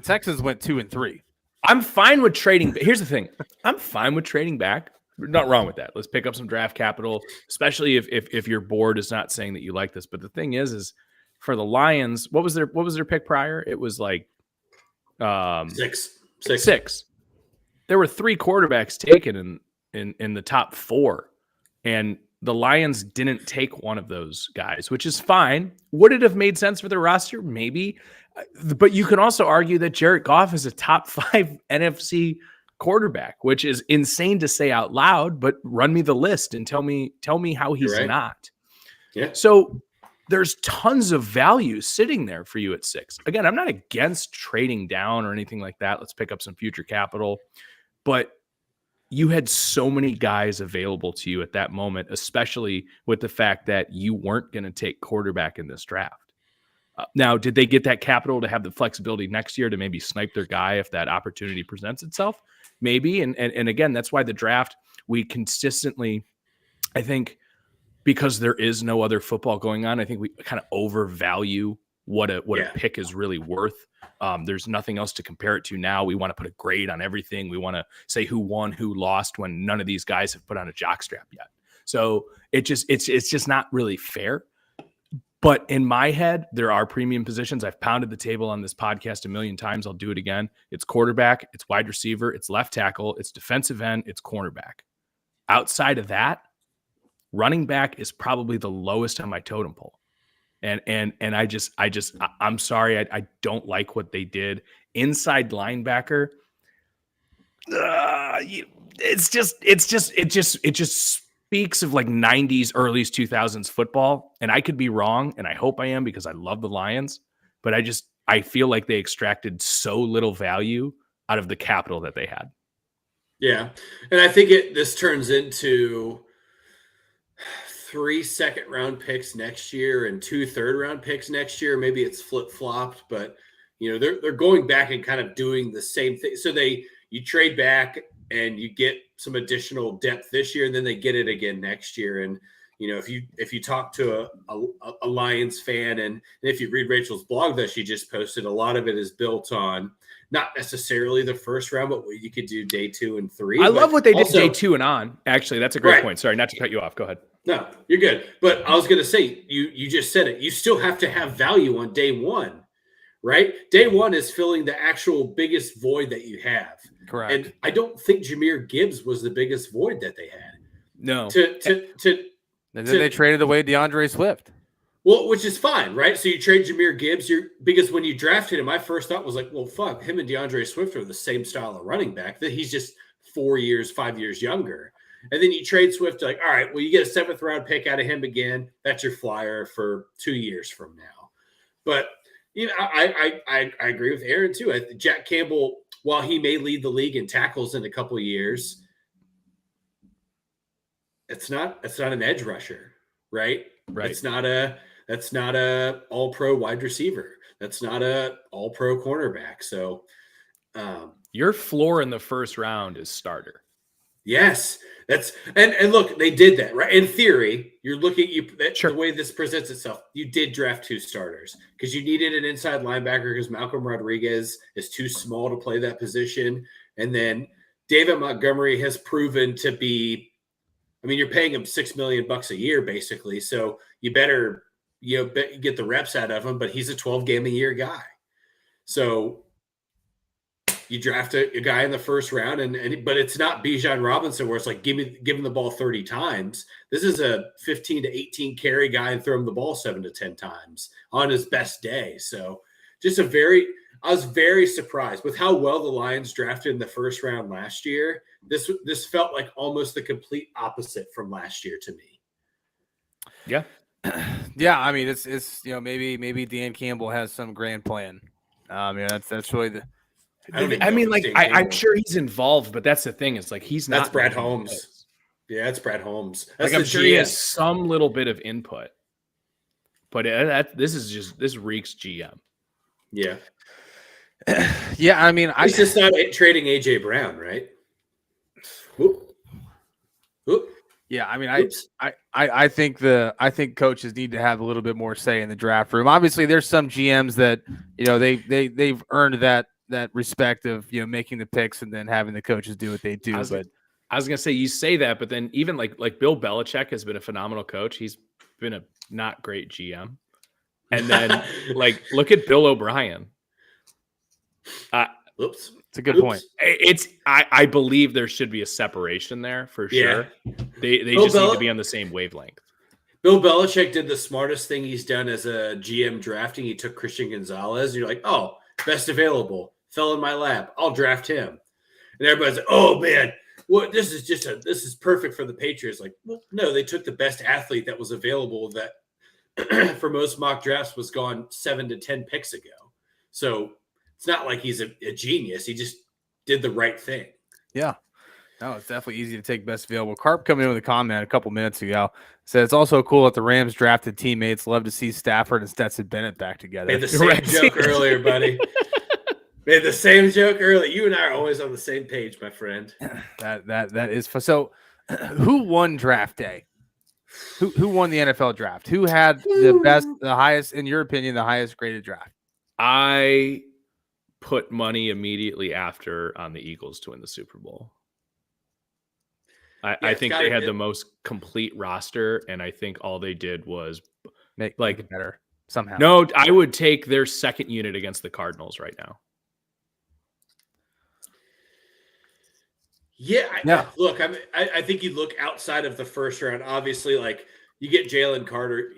Texans went 2 and 3. I'm fine with trading. Here's the thing. I'm fine with trading back. Not wrong with that. Let's pick up some draft capital, especially if your board is not saying that you like this. But the thing is for the Lions, what was their pick prior? It was like 6. There were 3 quarterbacks taken in the top 4, and the Lions didn't take one of those guys, which is fine. Would it have made sense for the roster? Maybe. But you can also argue that Jared Goff is a top 5 NFC quarterback, which is insane to say out loud, but run me the list and tell me how he's not. Yeah. So there's tons of value sitting there for you at 6. Again, I'm not against trading down or anything like that. Let's pick up some future capital. But you had so many guys available to you at that moment, especially with the fact that you weren't going to take quarterback in this draft. Now, did they get that capital to have the flexibility next year to maybe snipe their guy if that opportunity presents itself? Maybe. And again, that's why the draft, we consistently, I think, because there is no other football going on, I think we kind of overvalue what a pick is really worth. There's nothing else to compare it to now. We want to put a grade on everything. We want to say who won, who lost, when none of these guys have put on a jockstrap yet. So it's just not really fair. But in my head, there are premium positions. I've pounded the table on this podcast a million times. I'll do it again. It's quarterback, it's wide receiver, it's left tackle, it's defensive end, it's cornerback. Outside of that, running back is probably the lowest on my totem pole. And I'm sorry. I don't like what they did. Inside linebacker. It just speaks of like 90s, early 2000s football. And I could be wrong. And I hope I am, because I love the Lions, but I feel like they extracted so little value out of the capital that they had. Yeah. And I think this turns into 3 second-round picks next year and 2 third-round picks next year. Maybe it's flip-flopped, but they're going back and kind of doing the same thing. So you trade back and you get some additional depth this year, and then they get it again next year. And if you talk to a Lions fan, and if you read Rachel's blog that she just posted, a lot of it is built on not necessarily the first round, but what you could do day 2 and 3. I love what they did day 2 and on. Actually, that's a great point. Sorry, not to cut you off. Go ahead. No, you're good. But I was going to say, you just said it. You still have to have value on day 1, right? Day 1 is filling the actual biggest void that you have. Correct. And I don't think Jahmyr Gibbs was the biggest void that they had. No. And then they traded away DeAndre Swift. Well, which is fine, right? So you trade Jahmyr Gibbs, because when you drafted him, my first thought was like, well, fuck, him and DeAndre Swift are the same style of running back. That he's just 5 years younger. And then you trade Swift, like, all right, well, you get a 7th round pick out of him again. That's your flyer for 2 years from now. But I agree with Aaron too. Jack Campbell, while he may lead the league in tackles in a couple of years, it's not an edge rusher, right? Right. That's not a all-pro wide receiver. That's not a all-pro cornerback. So your floor in the first round is starter. Yes, and look, they did that, right? In theory, you're looking Sure. The way this presents itself. You did draft 2 starters because you needed an inside linebacker because Malcolm Rodriguez is too small to play that position, and then David Montgomery has proven to be. I mean, you're paying him $6 million a year basically, so you better get the reps out of him. But he's a 12-game-a-year guy, so. You draft a guy in the first round, but it's not Bijan Robinson where it's like give him the ball 30 times. This is a 15 to 18 carry guy and throw him the ball 7 to 10 times on his best day. So I was very surprised with how well the Lions drafted in the first round last year. This felt like almost the complete opposite from last year to me. Yeah. Yeah. I mean, it's maybe Dan Campbell has some grand plan. That's really the. I'm sure he's involved, but that's the thing. It's like he's not. That's Brad Holmes. Yeah, it's Brad Holmes. That's I'm sure he has some little bit of input, but this reeks GM. Yeah. Yeah, I mean, he's just not trading AJ Brown, right? Whoop. Yeah, I mean, I think coaches need to have a little bit more say in the draft room. Obviously, there's some GMs that they've earned that respect of making the picks and then having the coaches do what they do. I was gonna say, you say that, but then even like Bill Belichick has been a phenomenal coach. He's been a not great GM, and then look at Bill O'Brien. Oops, it's a good point. I believe there should be a separation there for sure. They just need to be on the same wavelength. Bill Belichick did the smartest thing he's done as a GM drafting. He took Christian Gonzalez. You're like, oh, best available. Fell in my lap. I'll draft him. And everybody's like, oh, man, this is perfect for the Patriots. Like, well, no, they took the best athlete that was available that for most mock drafts was gone 7 to 10 picks ago. So it's not like he's a genius. He just did the right thing. Yeah. No, it's definitely easy to take best available. Carp coming in with a comment a couple minutes ago said it's also cool that the Rams drafted teammates. Love to see Stafford and Stetson Bennett back together. Made the same joke earlier, buddy. Made the same joke earlier. You and I are always on the same page, my friend. That is fun. So, who won draft day? Who won the NFL draft? Who had the highest, in your opinion, the highest graded draft? I put money immediately after on the Eagles to win the Super Bowl. I think they had the most complete roster, and I think all they did was make it better somehow. No, I would take their second unit against the Cardinals right now. Yeah. Look, I think you look outside of the first round. Obviously, like you get Jalen Carter,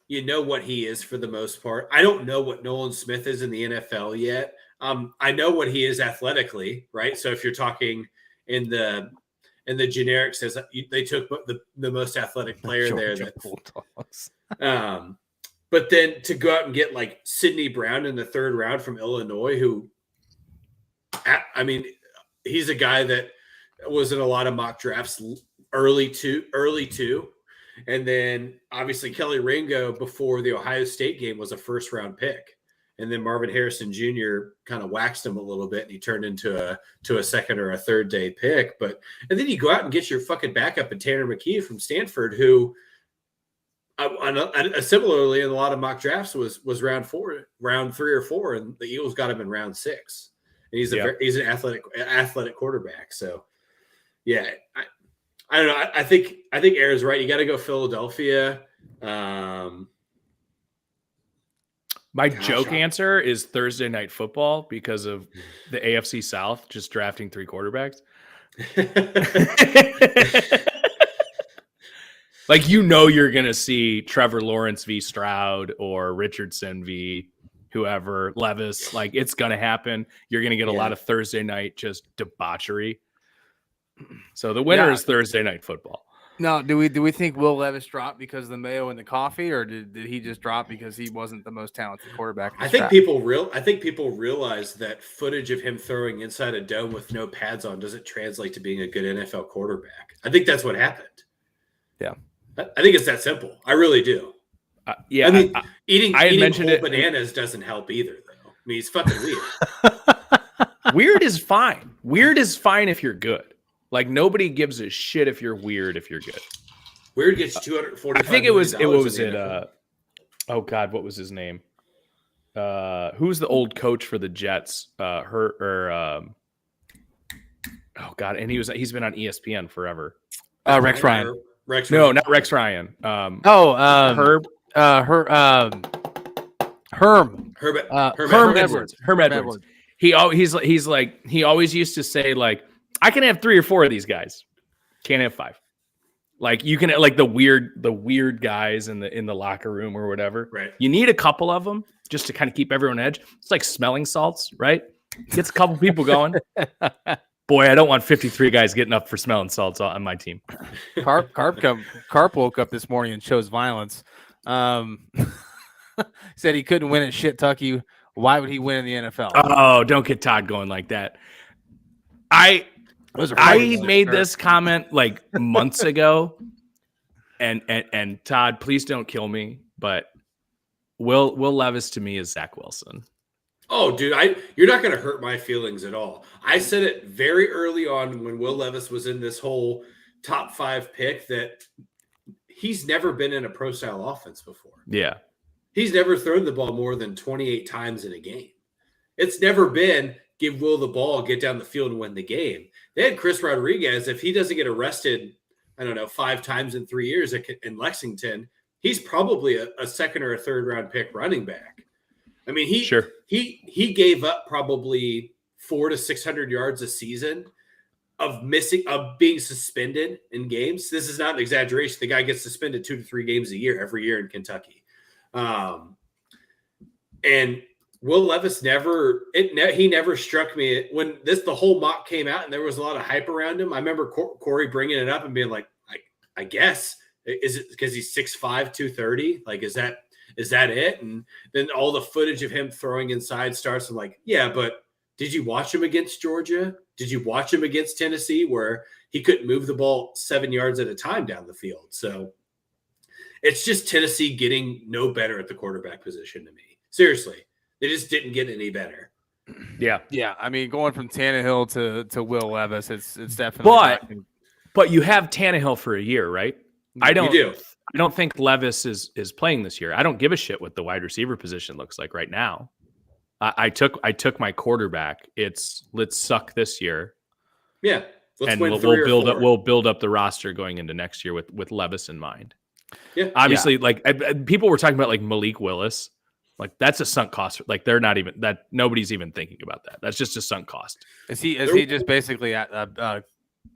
you know what he is for the most part. I don't know what Nolan Smith is in the NFL yet. I know what he is athletically, right? So if you're talking in the generic says they took the most athletic player there. But then to go out and get like Sidney Brown in the third round from Illinois, who, I mean, he's a guy that was in a lot of mock drafts early too. And then obviously Kelly Ringo before the Ohio State game was a first round pick. And then Marvin Harrison Jr. kind of waxed him a little bit, and he turned into a second or a third day pick. And then you go out and get your fucking backup in Tanner McKee from Stanford, who similarly in a lot of mock drafts was round 3 or 4, and the Eagles got him in round 6. And he's an athletic quarterback. So yeah, I don't know. I think Aaron's right. You got to go Philadelphia. My joke answer is Thursday Night Football because of the AFC South just drafting 3 quarterbacks. Like, you're going to see Trevor Lawrence v. Stroud or Richardson v. whoever, Levis. Like, it's going to happen. You're going to get a lot of Thursday night just debauchery. So the winner is Thursday Night Football. No, do we think Will Levis dropped because of the mayo and the coffee, or did he just drop because he wasn't the most talented quarterback? I think people realize that footage of him throwing inside a dome with no pads on doesn't translate to being a good NFL quarterback. I think that's what happened. Yeah, I think it's that simple. I really do. I mean, eating whole bananas doesn't help either, though. I mean, it's fucking weird. Weird is fine. Weird is fine if you're good. Like, nobody gives a shit if you're weird if you're good. Weird gets $245 I think it was oh God, what was his name? Who's the old coach for the Jets? Oh God, and he's been on ESPN forever. Rex Ryan. No, not Rex Ryan. Herb. Herm Edwards. Herm Edwards. He always used to say, like, I can have 3 or 4 of these guys. Can't have 5. Like, you can, like, the weird guys in the locker room or whatever. Right. You need a couple of them just to kind of keep everyone edge. It's like smelling salts, right? Gets a couple people going. Boy, I don't want 53 guys getting up for smelling salts on my team. Carp woke up this morning and chose violence. Said he couldn't win at Shit-Tucky. Why would he win in the NFL? Oh, don't get Todd going like that. I made this comment like months ago, and Todd, please don't kill me, but Will Levis to me is Zach Wilson. Oh, dude, you're not going to hurt my feelings at all. I said it very early on when Will Levis was in this whole top 5 pick that he's never been in a pro-style offense before. Yeah. He's never thrown the ball more than 28 times in a game. It's never been give Will the ball, get down the field, and win the game. They had Chris Rodriguez. If he doesn't get arrested, 5 times in 3 years in Lexington, he's probably a second or a third round pick running back. I mean, he gave up probably 400 to 600 yards a season of being suspended in games. This is not an exaggeration. The guy gets suspended 2 to 3 games a year every year in Kentucky. And Will Levis he never struck me when the whole mock came out and there was a lot of hype around him. I remember Corey bringing it up and being like, I guess, is it because he's 6'5", 230? Like, is that it? And then all the footage of him throwing inside starts. I'm like, yeah, but did you watch him against Georgia? Did you watch him against Tennessee where he couldn't move the ball 7 yards at a time down the field? So it's just Tennessee getting no better at the quarterback position to me. Seriously, they just didn't get any better. Yeah. I mean, going from Tannehill to Will Levis, it's definitely. But you have Tannehill for a year, right? I do. I don't think Levis is playing this year. I don't give a shit what the wide receiver position looks like right now. I took my quarterback. Let's suck this year. Yeah, and we'll build up the roster going into next year with Levis in mind. Yeah, obviously, like people were talking about like Malik Willis. Like that's a sunk cost. Like they're not even that. Nobody's even thinking about that. That's just a sunk cost. Is he just basically a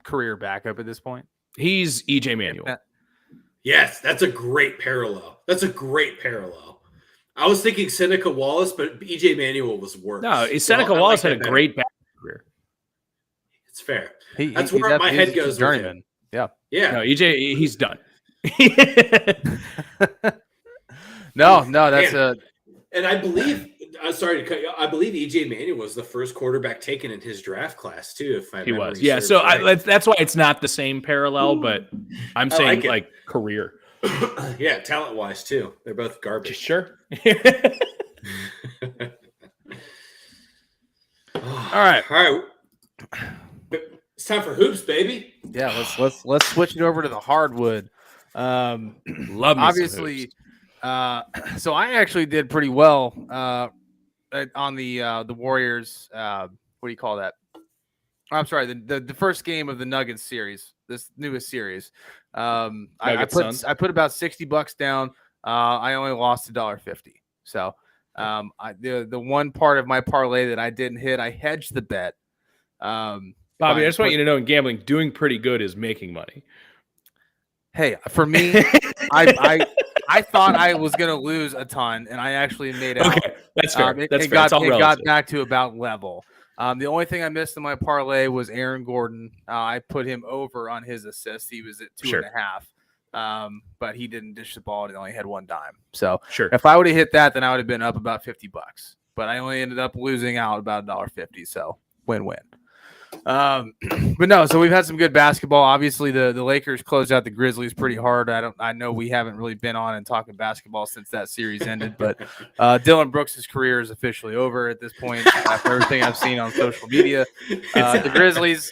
career backup at this point? He's EJ Manuel. Yes, that's a great parallel. I was thinking Seneca Wallace, but EJ Manuel was worse. No, Seneca Wallace had a great back career. It's fair. That's where my head goes. Journeyman. Yeah. No, EJ, he's done. no, that's And I believe, I'm sorry to cut you off, I believe EJ Manuel was the first quarterback taken in his draft class too. He was, yeah. So that's why it's not the same parallel, but I'm saying like career. Yeah, talent wise too. They're both garbage. Sure. All right. It's time for hoops, baby. Yeah, let's switch it over to the hardwood. Love me obviously. So I actually did pretty well on the Warriors. What do you call that? I'm sorry, the first game of the Nuggets series, this newest series. I put about $60 down. I only lost $1.50. So the one part of my parlay that I didn't hit, I hedged the bet. Bobby, I just want you to know in gambling, doing pretty good is making money. Hey, for me, I thought I was going to lose a ton, and I actually made out. Okay, that's fair. It got back to about level. The only thing I missed in my parlay was Aaron Gordon. I put him over on his assist. He was at 2.5, but he didn't dish the ball and he only had one dime. So if I would have hit that, then I would have been up about $50. But I only ended up losing out about $1.50. So win-win. But no, so we've had some good basketball. Obviously, the Lakers closed out the Grizzlies pretty hard. I know we haven't really been on and talking basketball since that series ended, but Dylan Brooks' career is officially over at this point after everything I've seen on social media. The Grizzlies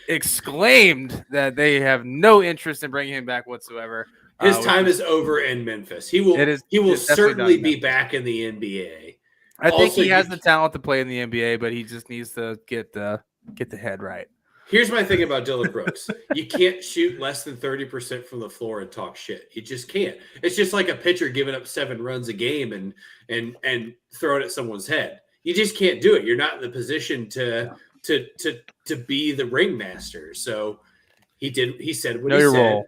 exclaimed that they have no interest in bringing him back whatsoever. His time is over in Memphis. He will certainly be back in the NBA. I think he has the talent to play in the NBA, but he just needs to get the head right. Here's my thing about Dylan Brooks. You can't shoot less than 30% from the floor and talk shit. You just can't. It's just like a pitcher giving up 7 runs a game and throwing at someone's head. You just can't do it. You're not in the position to be the ringmaster. So he said what he said. Role.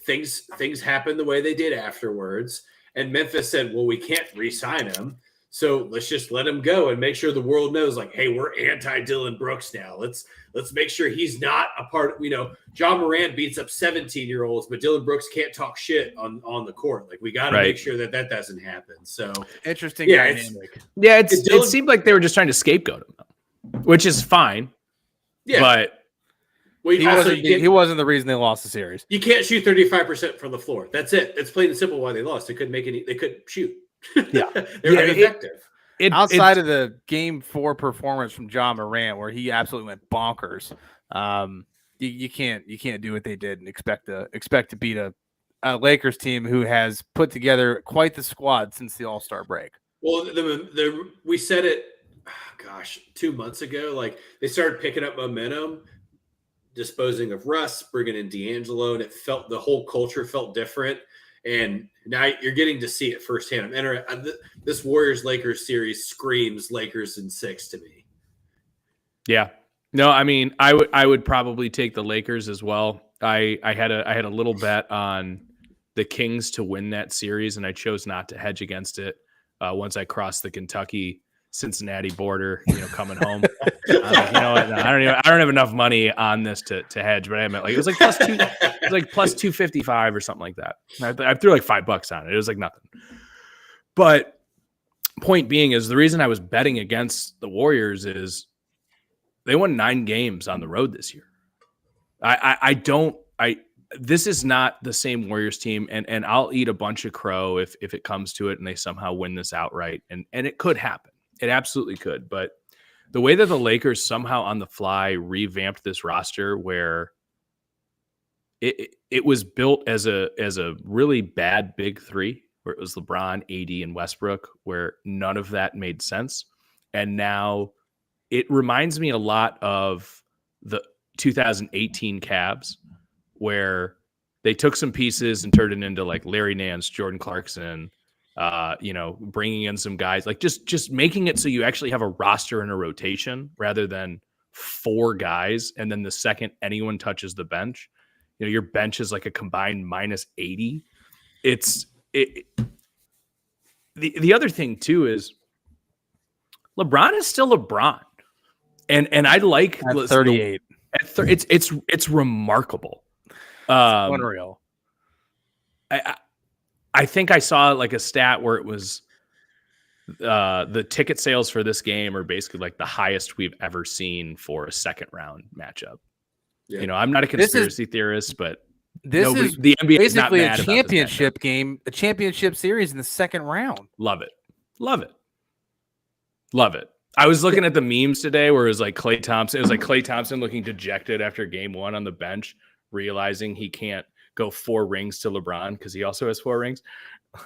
Things happened the way they did afterwards. And Memphis said, well, we can't re-sign him. So let's just let him go and make sure the world knows, like, hey, we're anti-Dylan Brooks now. Let's make sure he's not a part of, John Morant beats up 17-year-olds, but Dylan Brooks can't talk shit on the court. Like, we got to make sure that doesn't happen. So interesting dynamic. It seemed like they were just trying to scapegoat him, which is fine. Yeah. But he wasn't the reason they lost the series. You can't shoot 35% from the floor. That's it. It's plain and simple why they lost. They couldn't shoot. Yeah, they're ineffective. Outside of the Game 4 performance from John Morant, where he absolutely went bonkers, you can't do what they did and expect to beat a Lakers team who has put together quite the squad since the All-Star break. Well, we said it, 2 months ago. Like, they started picking up momentum, disposing of Russ, bringing in D'Angelo, and the whole culture felt different. And now you're getting to see it firsthand. This Warriors-Lakers series screams Lakers in 6 to me. Yeah. No, I mean, I would probably take the Lakers as well. I had a little bet on the Kings to win that series, and I chose not to hedge against it once I crossed the Kentucky-Cincinnati border, coming home. I was like, you know what? No, I don't have enough money on this to hedge, but I meant it was like plus 255 or something like that. I threw like $5 on it. It was like nothing. But point being is the reason I was betting against the Warriors is they won 9 games on the road this year. This is not the same Warriors team, and I'll eat a bunch of crow if it comes to it and they somehow win this outright. And it could happen. It absolutely could. But the way that the Lakers somehow on the fly revamped this roster where it was built as a really bad big three, where it was LeBron, AD, and Westbrook, where none of that made sense. And now it reminds me a lot of the 2018 Cavs, where they took some pieces and turned it into like Larry Nance, Jordan Clarkson, bringing in some guys, like just making it so you actually have a roster and a rotation rather than 4 guys. And then the second anyone touches the bench, your bench is like a combined minus 80. The other thing too is LeBron is still LeBron. And I like at 38. It's remarkable. Unreal. I think I saw like a stat where it was the ticket sales for this game are basically like the highest we've ever seen for a second round matchup. Yeah. I'm not a conspiracy theorist, but the NBA is basically a championship game, a championship series in the second round. Love it. I was looking at the memes today where it was like Klay Thompson. It was like Klay Thompson looking dejected after game 1 on the bench, realizing he can't go 4 rings to LeBron because he also has 4 rings. Oh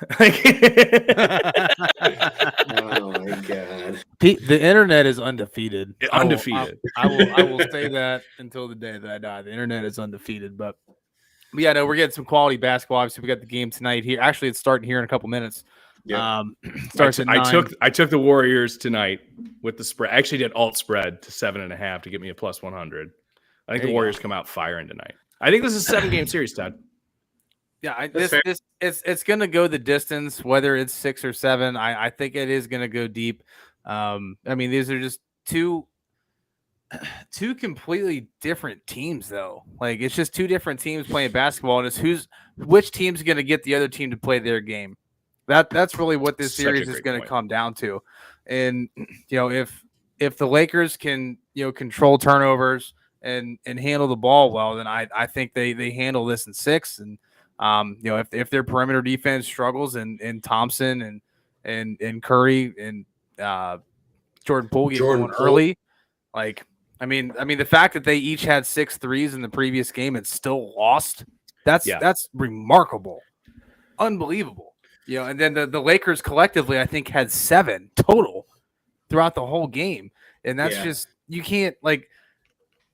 my God. The internet is undefeated. Undefeated. I will say that until the day that I die. The internet is undefeated. But yeah, no, we're getting some quality basketball. Obviously, we got the game tonight here. Actually, it's starting here in a couple minutes. Yeah. Starts at 9. I took the Warriors tonight with the spread. I actually did alt spread to 7.5 to get me a plus 100. I think the Warriors come out firing tonight. I think this is a 7-game series, Todd. Yeah, it's going to go the distance, whether it's 6 or 7. I think it is going to go deep. I mean, these are just two completely different teams, though. Like, it's just 2 different teams playing basketball, and it's which team's going to get the other team to play their game. That's really what this series is going to come down to. And if the Lakers can control turnovers and handle the ball well, then I think they handle this in 6. And if their perimeter defense struggles and Thompson and Curry and Jordan Poole get going early, like I mean the fact that they each had 6 threes in the previous game and still lost, that's remarkable, unbelievable. And then the Lakers collectively, I think, had 7 total throughout the whole game, and that's just you can't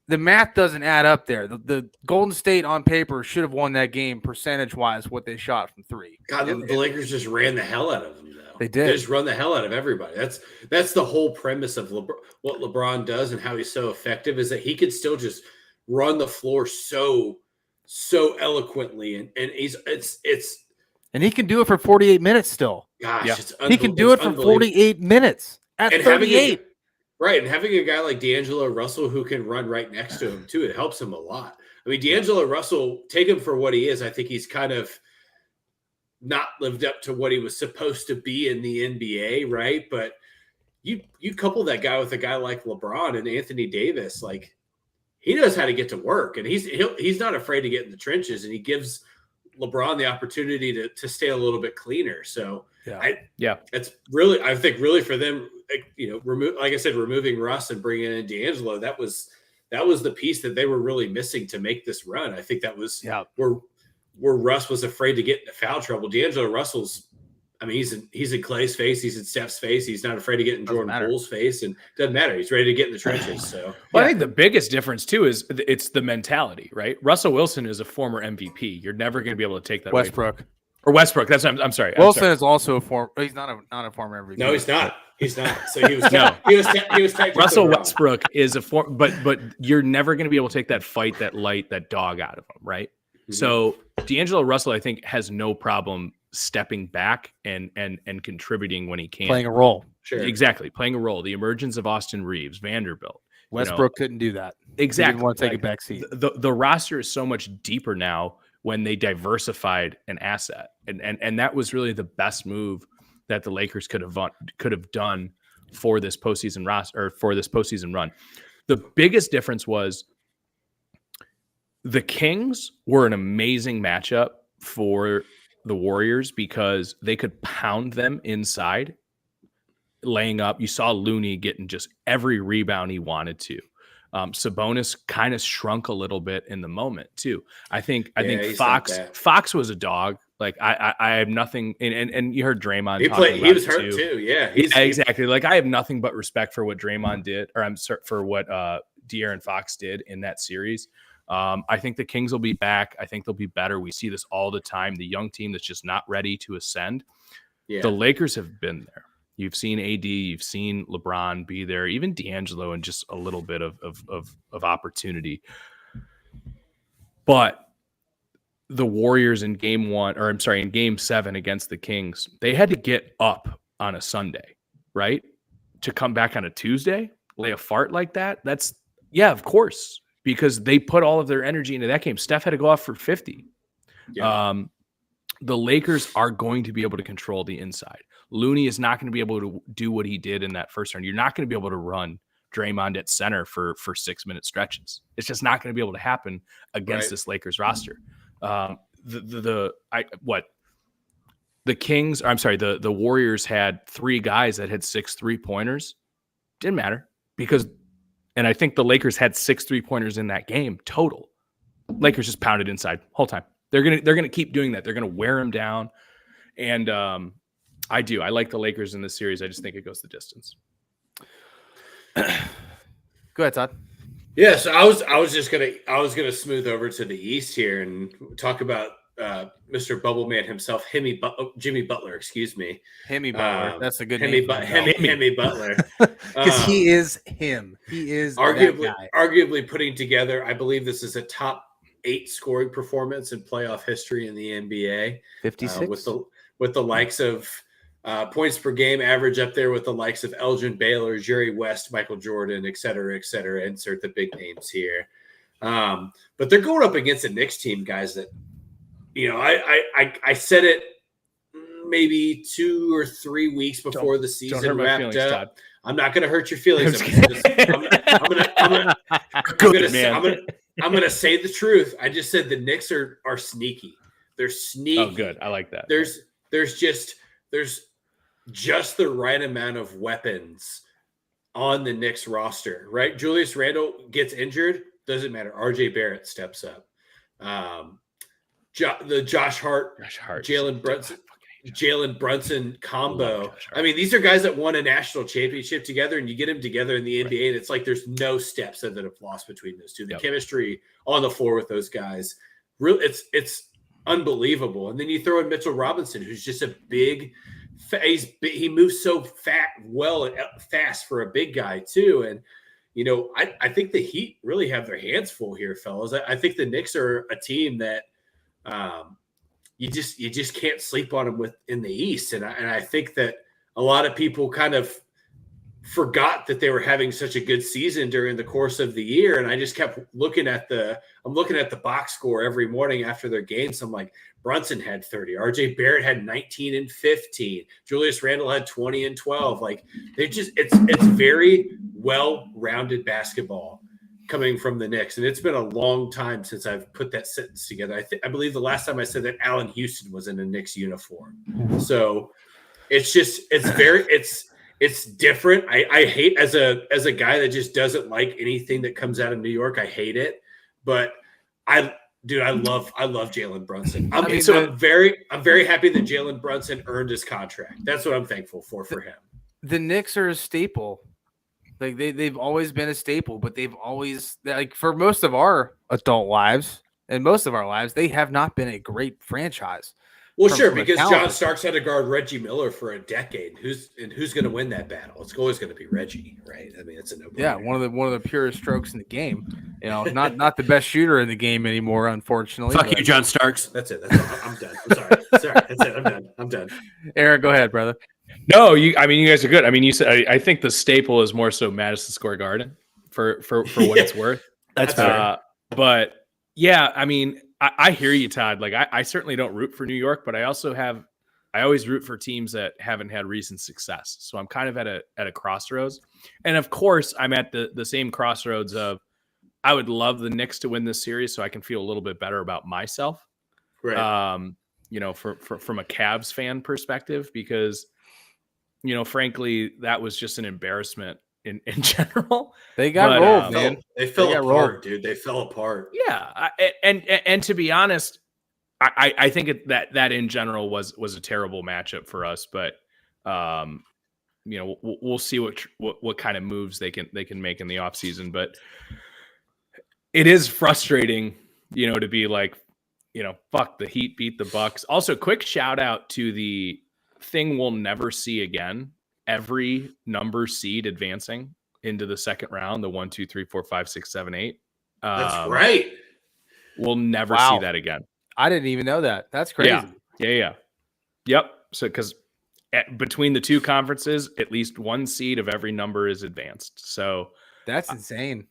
the math doesn't add up there. The Golden State on paper should have won that game percentage-wise what they shot from 3. God, the Lakers just ran the hell out of them, though. They did. They just run the hell out of everybody. That's the whole premise of what LeBron does and how he's so effective is that he can still just run the floor so eloquently, and and he can do it for 48 minutes still. Gosh, he can do it for 48 minutes at 38. Right, and having a guy like D'Angelo Russell who can run right next to him, too, it helps him a lot. I mean, D'Angelo Russell, take him for what he is. I think he's kind of not lived up to what he was supposed to be in the NBA, right? But you couple that guy with a guy like LeBron and Anthony Davis, like, he knows how to get to work, and he's not afraid to get in the trenches, and he gives LeBron the opportunity to stay a little bit cleaner. So it's really, I think really for them, removing Russ and bringing in D'Angelo, that was the piece that they were really missing to make this run. I think that was where Russ was afraid to get into foul trouble. D'Angelo Russell's, I mean, he's in Clay's face, he's in Steph's face, he's not afraid to get in Jordan Poole's face, and it doesn't matter. He's ready to get in the trenches. So I think the biggest difference too is it's the mentality, right? Russell Wilson is a former MVP. You're never going to be able to take that Westbrook. Or Westbrook. That's what I'm sorry. Wilson is also a former. He's not a former MVP. No, he's not. He's not. So he was. No. He was technically Russell wrong. Westbrook is a form, but you're never going to be able to take that fight, that dog out of him, right? Mm-hmm. So D'Angelo Russell, I think, has no problem stepping back and contributing when he can, playing a role. Sure, exactly, playing a role. The emergence of Austin Reeves, Vanderbilt, Westbrook couldn't do that. Exactly, he didn't want to take a back seat. The roster is so much deeper now when they diversified an asset, and that was really the best move that the Lakers could have done for this postseason roster, or for this postseason run. The biggest difference was the Kings were an amazing matchup for the Warriors because they could pound them inside, laying up. You saw Looney getting just every rebound he wanted to. Sabonis kind of shrunk a little bit in the moment too. I think Fox was a dog. Like I have nothing, and you heard Draymond. He was hurt too. Yeah, exactly. Like I have nothing but respect for what Draymond did, or I'm sorry, for what De'Aaron Fox did in that series. I think the Kings will be back. I think they'll be better. We see this all the time. The young team that's just not ready to ascend. Yeah. The Lakers have been there. You've seen AD, you've seen LeBron be there, even D'Angelo, and just a little bit of opportunity. But the Warriors in game 7 against the Kings, they had to get up on a Sunday, right? To come back on a Tuesday, lay a fart like that. That's, yeah, of course, because they put all of their energy into that game. Steph had to go off for 50. Yeah. The Lakers are going to be able to control the inside. Looney is not going to be able to do what he did in that first round. You're not going to be able to run Draymond at center for 6-minute stretches. It's just not going to be able to happen against this Lakers roster. The Warriors had 3 guys that had 6 3-pointers. Didn't matter and I think the Lakers had 6 3-pointers in that game total. Lakers just pounded inside whole time. They're gonna keep doing that. They're gonna wear them down, and I like the Lakers in this series. I just think it goes the distance. Go ahead, Todd. Yeah, so I was gonna smooth over to the East here and talk about Mr. Bubbleman himself, Jimmy Butler. Excuse me, Hemi Butler. That's a good name. Hemi Butler, because he is him. He is arguably putting together. I believe this is a top 8 scoring performance in playoff history in the NBA. 56 with the likes of points per game average up there with the likes of Elgin Baylor, Jerry West, Michael Jordan, et cetera, et cetera. Insert the big names here. But they're going up against a Knicks team, guys, that, I said it maybe 2 or 3 weeks before the season wrapped up. Todd. I'm not going to hurt your feelings. I'm going to say the truth. I just said the Knicks are sneaky. They're sneaky. Oh, good. I like that. There's just the right amount of weapons on the Knicks roster, right? Julius Randle gets injured. Doesn't matter. RJ Barrett steps up. The Josh Hart, Jalen Brunson combo. I mean, these are guys that won a national championship together, and you get them together in the NBA, and it's like there's no steps that have lost between those two. The chemistry on the floor with those guys, really, it's unbelievable. And then you throw in Mitchell Robinson, who's just a big. He moves so fast for a big guy too, and I think the Heat really have their hands full here, fellas. I think the Knicks are a team that. You just can't sleep on them in the East. And I think that a lot of people kind of forgot that they were having such a good season during the course of the year. And I just kept looking at the box score every morning after their games. I'm like, Brunson had 30, RJ Barrett had 19 and 15, Julius Randle had 20 and 12. Like it's very well-rounded basketball coming from the Knicks, and it's been a long time since I've put that sentence together. I believe the last time I said that Allen Houston was in a Knicks uniform. So it's different. I hate as a guy that just doesn't like anything that comes out of New York. I hate it, but I love Jalen Brunson. I'm very happy that Jalen Brunson earned his contract. That's what I'm thankful for him. The Knicks are a staple. Like they've always been a staple, but they've always, like, for most of our adult lives and most of our lives, they have not been a great franchise. Well, from- sure, from a because talent John perspective. Starks had to guard Reggie Miller for a decade. Who's going to win that battle? It's always going to be Reggie, right? I mean, it's a no-brainer. Yeah, one of the purest strokes in the game. You know, not the best shooter in the game anymore, unfortunately. Fuck but- you, John Starks. That's it. That's all. I'm done. I'm sorry. Sorry. That's it. I'm done. I'm done. Aaron, go ahead, brother. No, you guys are good. I mean, you said I think the staple is more so Madison Square Garden for what it's worth. That's fair. But yeah, I mean, I hear you, Todd. Like I certainly don't root for New York, but I always root for teams that haven't had recent success. So I'm kind of at a crossroads. And of course, I'm at the same crossroads of I would love the Knicks to win this series so I can feel a little bit better about myself. Right. You know, from a Cavs fan perspective, because, you know, frankly, that was just an embarrassment in general. They got But, rolled, man. They fell got apart, rolled. dude. They fell apart. Yeah. And to be honest, I think that in general was a terrible matchup for us, but you know, we'll see what kind of moves they can make in the offseason. But it is frustrating, you know, to be like, you know, fuck, the Heat beat the Bucks. Also, quick shout out to the thing we'll never see again. Every number seed advancing into the second round, the 1, 2, 3, 4, 5, 6, 7, 8. That's right. We'll never Wow. see that again. I didn't even know that. That's crazy. Yeah. Yep. So because between the two conferences, at least one seed of every number is advanced. So That's insane.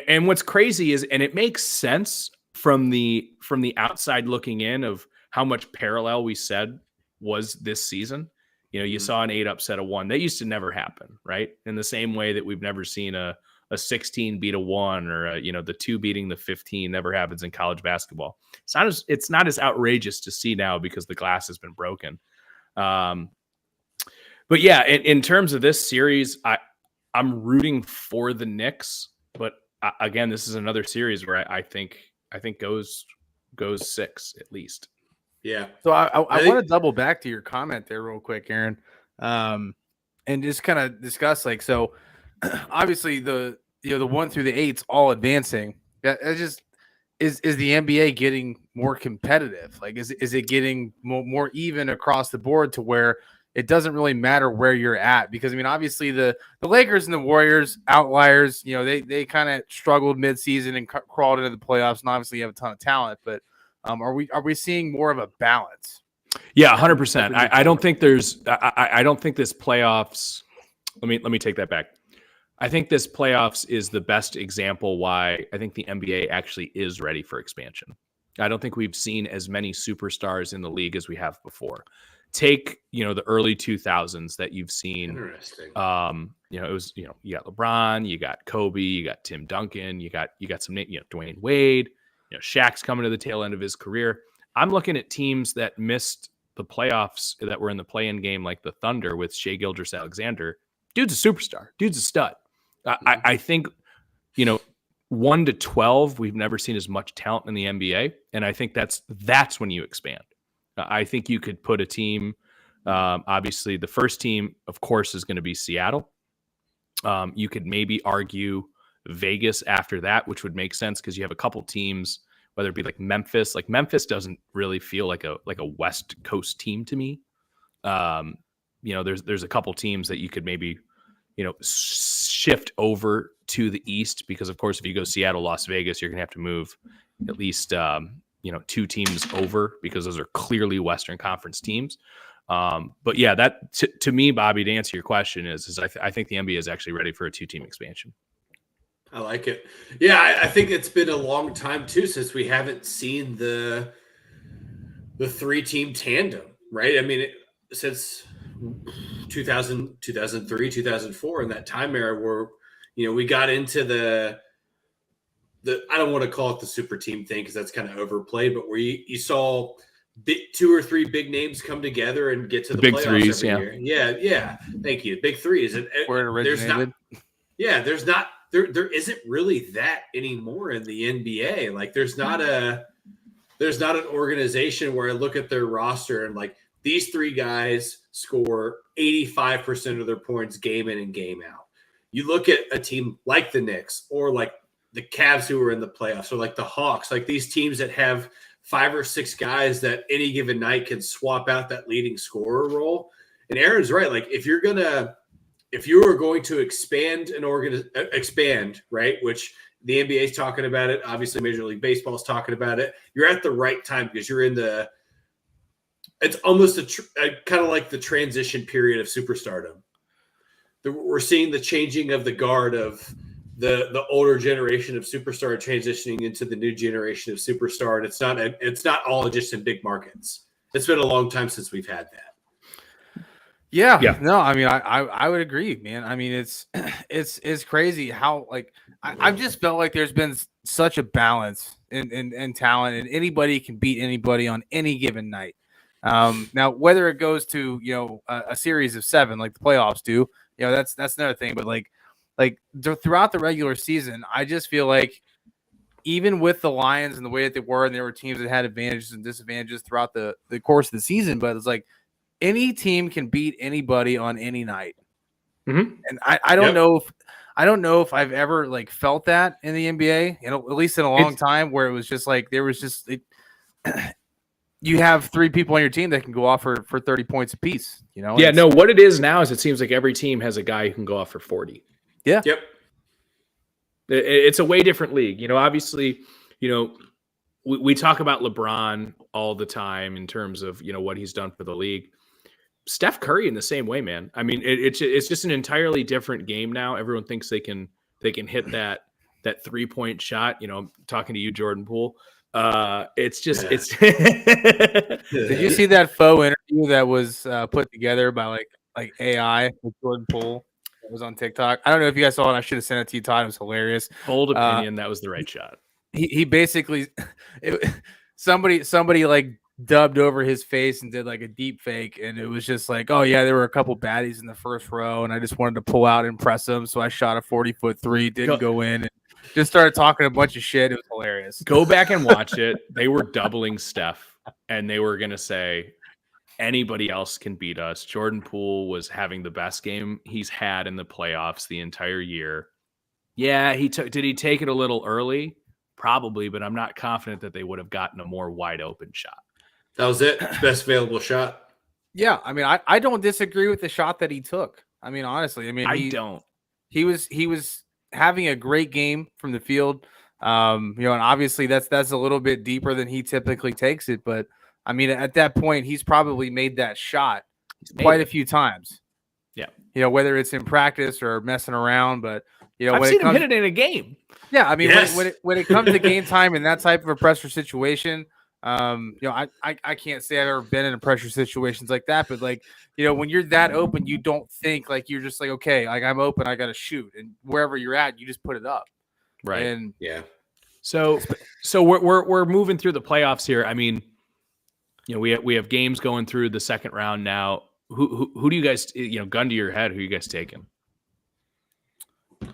and what's crazy is, and it makes sense from the outside looking in of how much parallel we said was this season. You know, you saw an 8 upset of 1. That used to never happen, right? In the same way that we've never seen a 16 beat a 1 or you know, the 2 beating the 15 never happens in college basketball. It's not as outrageous to see now because the glass has been broken. But yeah, in terms of this series, I'm rooting for the Knicks, but again, this is another series where I think goes 6 at least. Yeah. So I want to double back to your comment there real quick, Aaron, and just kind of discuss like, so obviously the 1 through the 8's all advancing. It just is the NBA getting more competitive? Like, is it getting more even across the board to where it doesn't really matter where you're at? Because I mean, obviously the Lakers and the Warriors, outliers, you know, they kind of struggled midseason and crawled into the playoffs, and obviously you have a ton of talent, but are we seeing more of a balance? Yeah, 100%. I don't think there's. I don't think this playoffs. Let me take that back. I think this playoffs is the best example why I think the NBA actually is ready for expansion. I don't think we've seen as many superstars in the league as we have before. Take, you know, the early 2000s that you've seen. Interesting. You know, it was, you know, you got LeBron, you got Kobe, you got Tim Duncan, you got some, you know, Dwayne Wade. You know, Shaq's coming to the tail end of his career. I'm looking at teams that missed the playoffs that were in the play-in game, like the Thunder with Shai Gilgeous-Alexander. Dude's a superstar. Dude's a stud. I think, you know, 1 to 12, we've never seen as much talent in the NBA, and I think that's when you expand. I think you could put a team. Obviously, the first team, of course, is going to be Seattle. You could maybe argue Vegas after that, which would make sense because you have a couple teams, whether it be like Memphis. Like Memphis doesn't really feel like a West Coast team to me. You know, there's a couple teams that you could maybe, you know, shift over to the East because, of course, if you go Seattle, Las Vegas, you're going to have to move at least, you know, 2 teams over because those are clearly Western Conference teams. But yeah, that to me, Bobby, to answer your question is I think the NBA is actually ready for a 2-team expansion. I like it. Yeah, I think it's been a long time too since we haven't seen the 3-team tandem, right? I mean, since 2000, 2003, 2004, in that time era where, you know, we got into the I don't want to call it the super team thing because that's kind of overplayed, but where you saw 2 or 3 big names come together and get to the big playoffs threes, every year. Yeah. Thank you. Big threes. Where it originated. There isn't really that anymore in the NBA. Like there's not an organization where I look at their roster and like these 3 guys score 85% of their points game in and game out. You look at a team like the Knicks or like the Cavs who are in the playoffs or like the Hawks, like these teams that have 5 or 6 guys that any given night can swap out that leading scorer role. And Aaron's right. Like if you are going to expand expand, right, which the NBA is talking about it, obviously Major League Baseball is talking about it, you're at the right time because you're in it's almost kind of like the transition period of superstardom. We're seeing the changing of the guard of the older generation of superstar transitioning into the new generation of superstar. And it's not all just in big markets. It's been a long time since we've had that. Yeah. No, I mean, I would agree, man. I mean, it's crazy how like I've just felt like there's been such a balance in talent, and anybody can beat anybody on any given night. Now, whether it goes to a series of 7 like the playoffs do, that's another thing. But like throughout the regular season, I just feel like even with the Lions and the way that they were, and there were teams that had advantages and disadvantages throughout the course of the season, but it's like any team can beat anybody on any night. Mm-hmm. And I don't know if I've ever like felt that in the NBA, at least in a long time, where it was just like there was just you have 3 people on your team that can go off for 30 points apiece. Yeah, no, what it is now is it seems like every team has a guy who can go off for 40. Yeah. Yep. It's a way different league. Obviously, we talk about LeBron all the time in terms of, what he's done for the league. Steph Curry in the same way, man. I mean, it's just an entirely different game now. Everyone thinks they can hit that 3-point shot. I'm talking to you, Jordan Poole. It's just it's. Did you see that faux interview that was put together by like AI with Jordan Poole? It was on TikTok. I don't know if you guys saw it. I should have sent it to you, Todd. It was hilarious. Bold opinion. That was the right shot. He basically somebody like dubbed over his face and did like a deep fake, and it was just like, oh yeah, there were a couple baddies in the first row, and I just wanted to pull out and impress them, so I shot a 40-foot three, didn't go in, and just started talking a bunch of shit. It was hilarious. Go back and watch it. They were doubling Steph, and they were gonna say anybody else can beat us. Jordan Poole was having the best game he's had in the playoffs the entire year. Yeah, did he take it a little early? Probably, but I'm not confident that they would have gotten a more wide open shot. That was it. Best available shot. Yeah, I mean, I don't disagree with the shot that he took. I mean, honestly, I don't. He was having a great game from the field. And obviously that's a little bit deeper than he typically takes it, but I mean, at that point, he's probably made that shot quite a few times. Yeah. Whether it's in practice or messing around, but I've seen him hit it in a game. Yeah, I mean, yes. when it comes to game time in that type of a pressure situation, I can't say I've ever been in a pressure situations like that, but like, when you're that open, you don't think like you're just like, okay, like I'm open, I got to shoot, and wherever you're at, you just put it up. Right. And yeah. So we're moving through the playoffs here. I mean, we have games going through the second round now. Who do you guys, gun to your head, who you guys taking?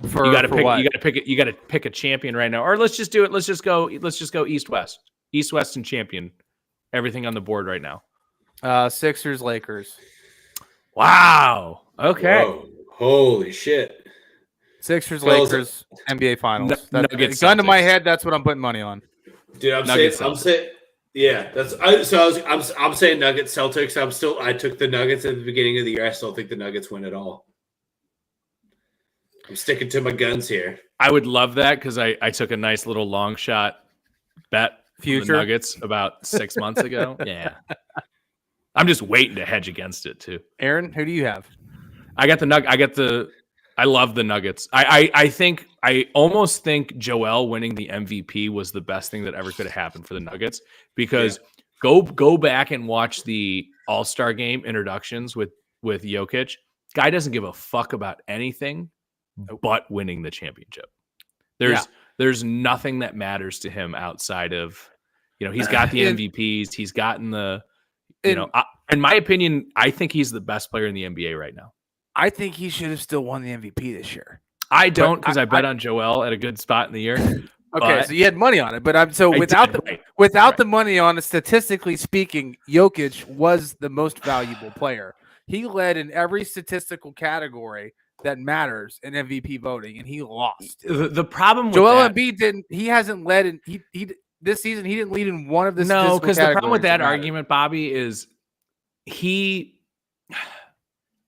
You got to pick a champion right now, or let's just do it. Let's just go East West and champion. Everything on the board right now. Sixers, Lakers. Wow. Okay. Whoa. Holy shit. Sixers, Lakers, NBA Finals. Gun to my head. That's what I'm putting money on. Dude, I'm saying, yeah. I'm saying Nuggets, Celtics. I took the Nuggets at the beginning of the year. I still think the Nuggets win it all. I'm sticking to my guns here. I would love that because I took a nice little long shot bet future the Nuggets about 6 months ago. Yeah. I'm just waiting to hedge against it too. Aaron, who do you have? I love the Nuggets. I almost think Joel winning the MVP was the best thing that ever could have happened for the Nuggets, because go back and watch the All-Star game introductions with Jokic. Guy doesn't give a fuck about anything but winning the championship. There's nothing that matters to him outside of, he's got the MVPs. He's gotten the, in my opinion, I think he's the best player in the NBA right now. I think he should have still won the MVP this year. I don't, because I bet on Joel at a good spot in the year. Okay, so you had money on it, but without the money on it, statistically speaking, Jokic was the most valuable player. He led in every statistical category that matters in MVP voting, and he lost. The problem with Joel Embiid didn't. He hasn't led in. this season. He didn't lead in one of the No, because the problem with that categories argument, Bobby, is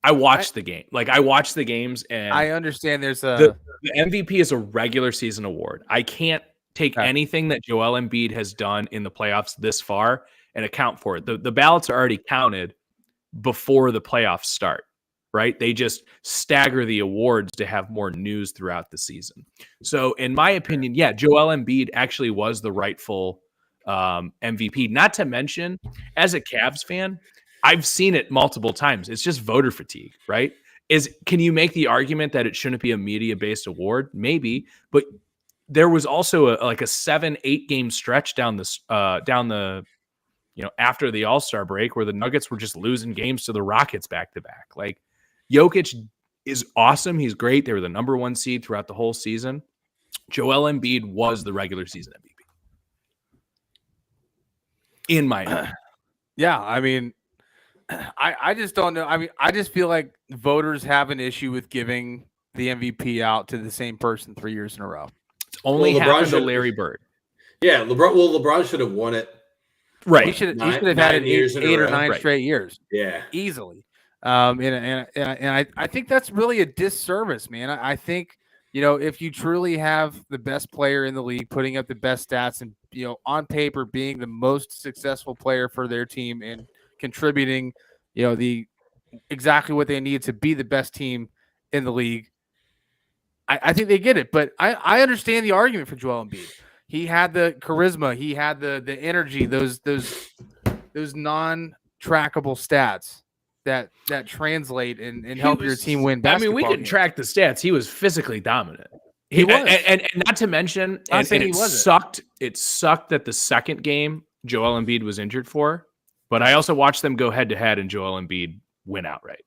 I watched the game. Like, I watched the games, and I understand there's the MVP is a regular season award. I can't take Okay. anything that Joel Embiid has done in the playoffs this far and account for it. The ballots are already counted before the playoffs start, right? They just stagger the awards to have more news throughout the season. So in my opinion, yeah, Joel Embiid actually was the rightful MVP. Not to mention, as a Cavs fan, I've seen it multiple times. It's just voter fatigue, right? Can you make the argument that it shouldn't be a media-based award? Maybe, but there was also a 7-8 game stretch down the after the All-Star break where the Nuggets were just losing games to the Rockets back to back. Like, Jokic is awesome. He's great. They were the number 1 seed throughout the whole season. Joel Embiid was the regular season MVP. In my opinion. Yeah, I mean, I just don't know. I mean, I just feel like voters have an issue with giving the MVP out to the same person 3 years in a row. It's only happened to Larry Bird. Yeah, LeBron should have won it. Right. He should have had it 8 or 9 right. straight years. Yeah. Easily. And I think that's really a disservice, man. I think, if you truly have the best player in the league putting up the best stats and, on paper being the most successful player for their team and contributing, exactly what they need to be the best team in the league, I think they get it. But I understand the argument for Joel Embiid. He had the charisma, he had the energy, those non-trackable stats that translate and help your team win basketball. I mean, we can track the stats. He was physically dominant. He was. And not to mention, it sucked that the second game Joel Embiid was injured for, but I also watched them go head-to-head and Joel Embiid win outright.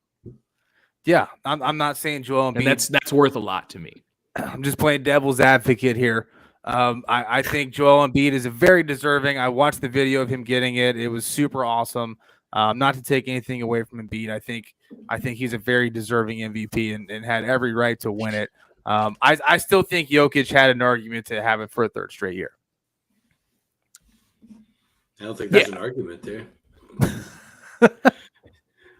Yeah, I'm not saying Joel Embiid. And that's worth a lot to me. I'm just playing devil's advocate here. I think Joel Embiid is a very deserving. I watched the video of him getting it. It was super awesome. Not to take anything away from Embiid. I think he's a very deserving MVP and had every right to win it. I still think Jokic had an argument to have it for a third straight year. I don't think there's an argument there.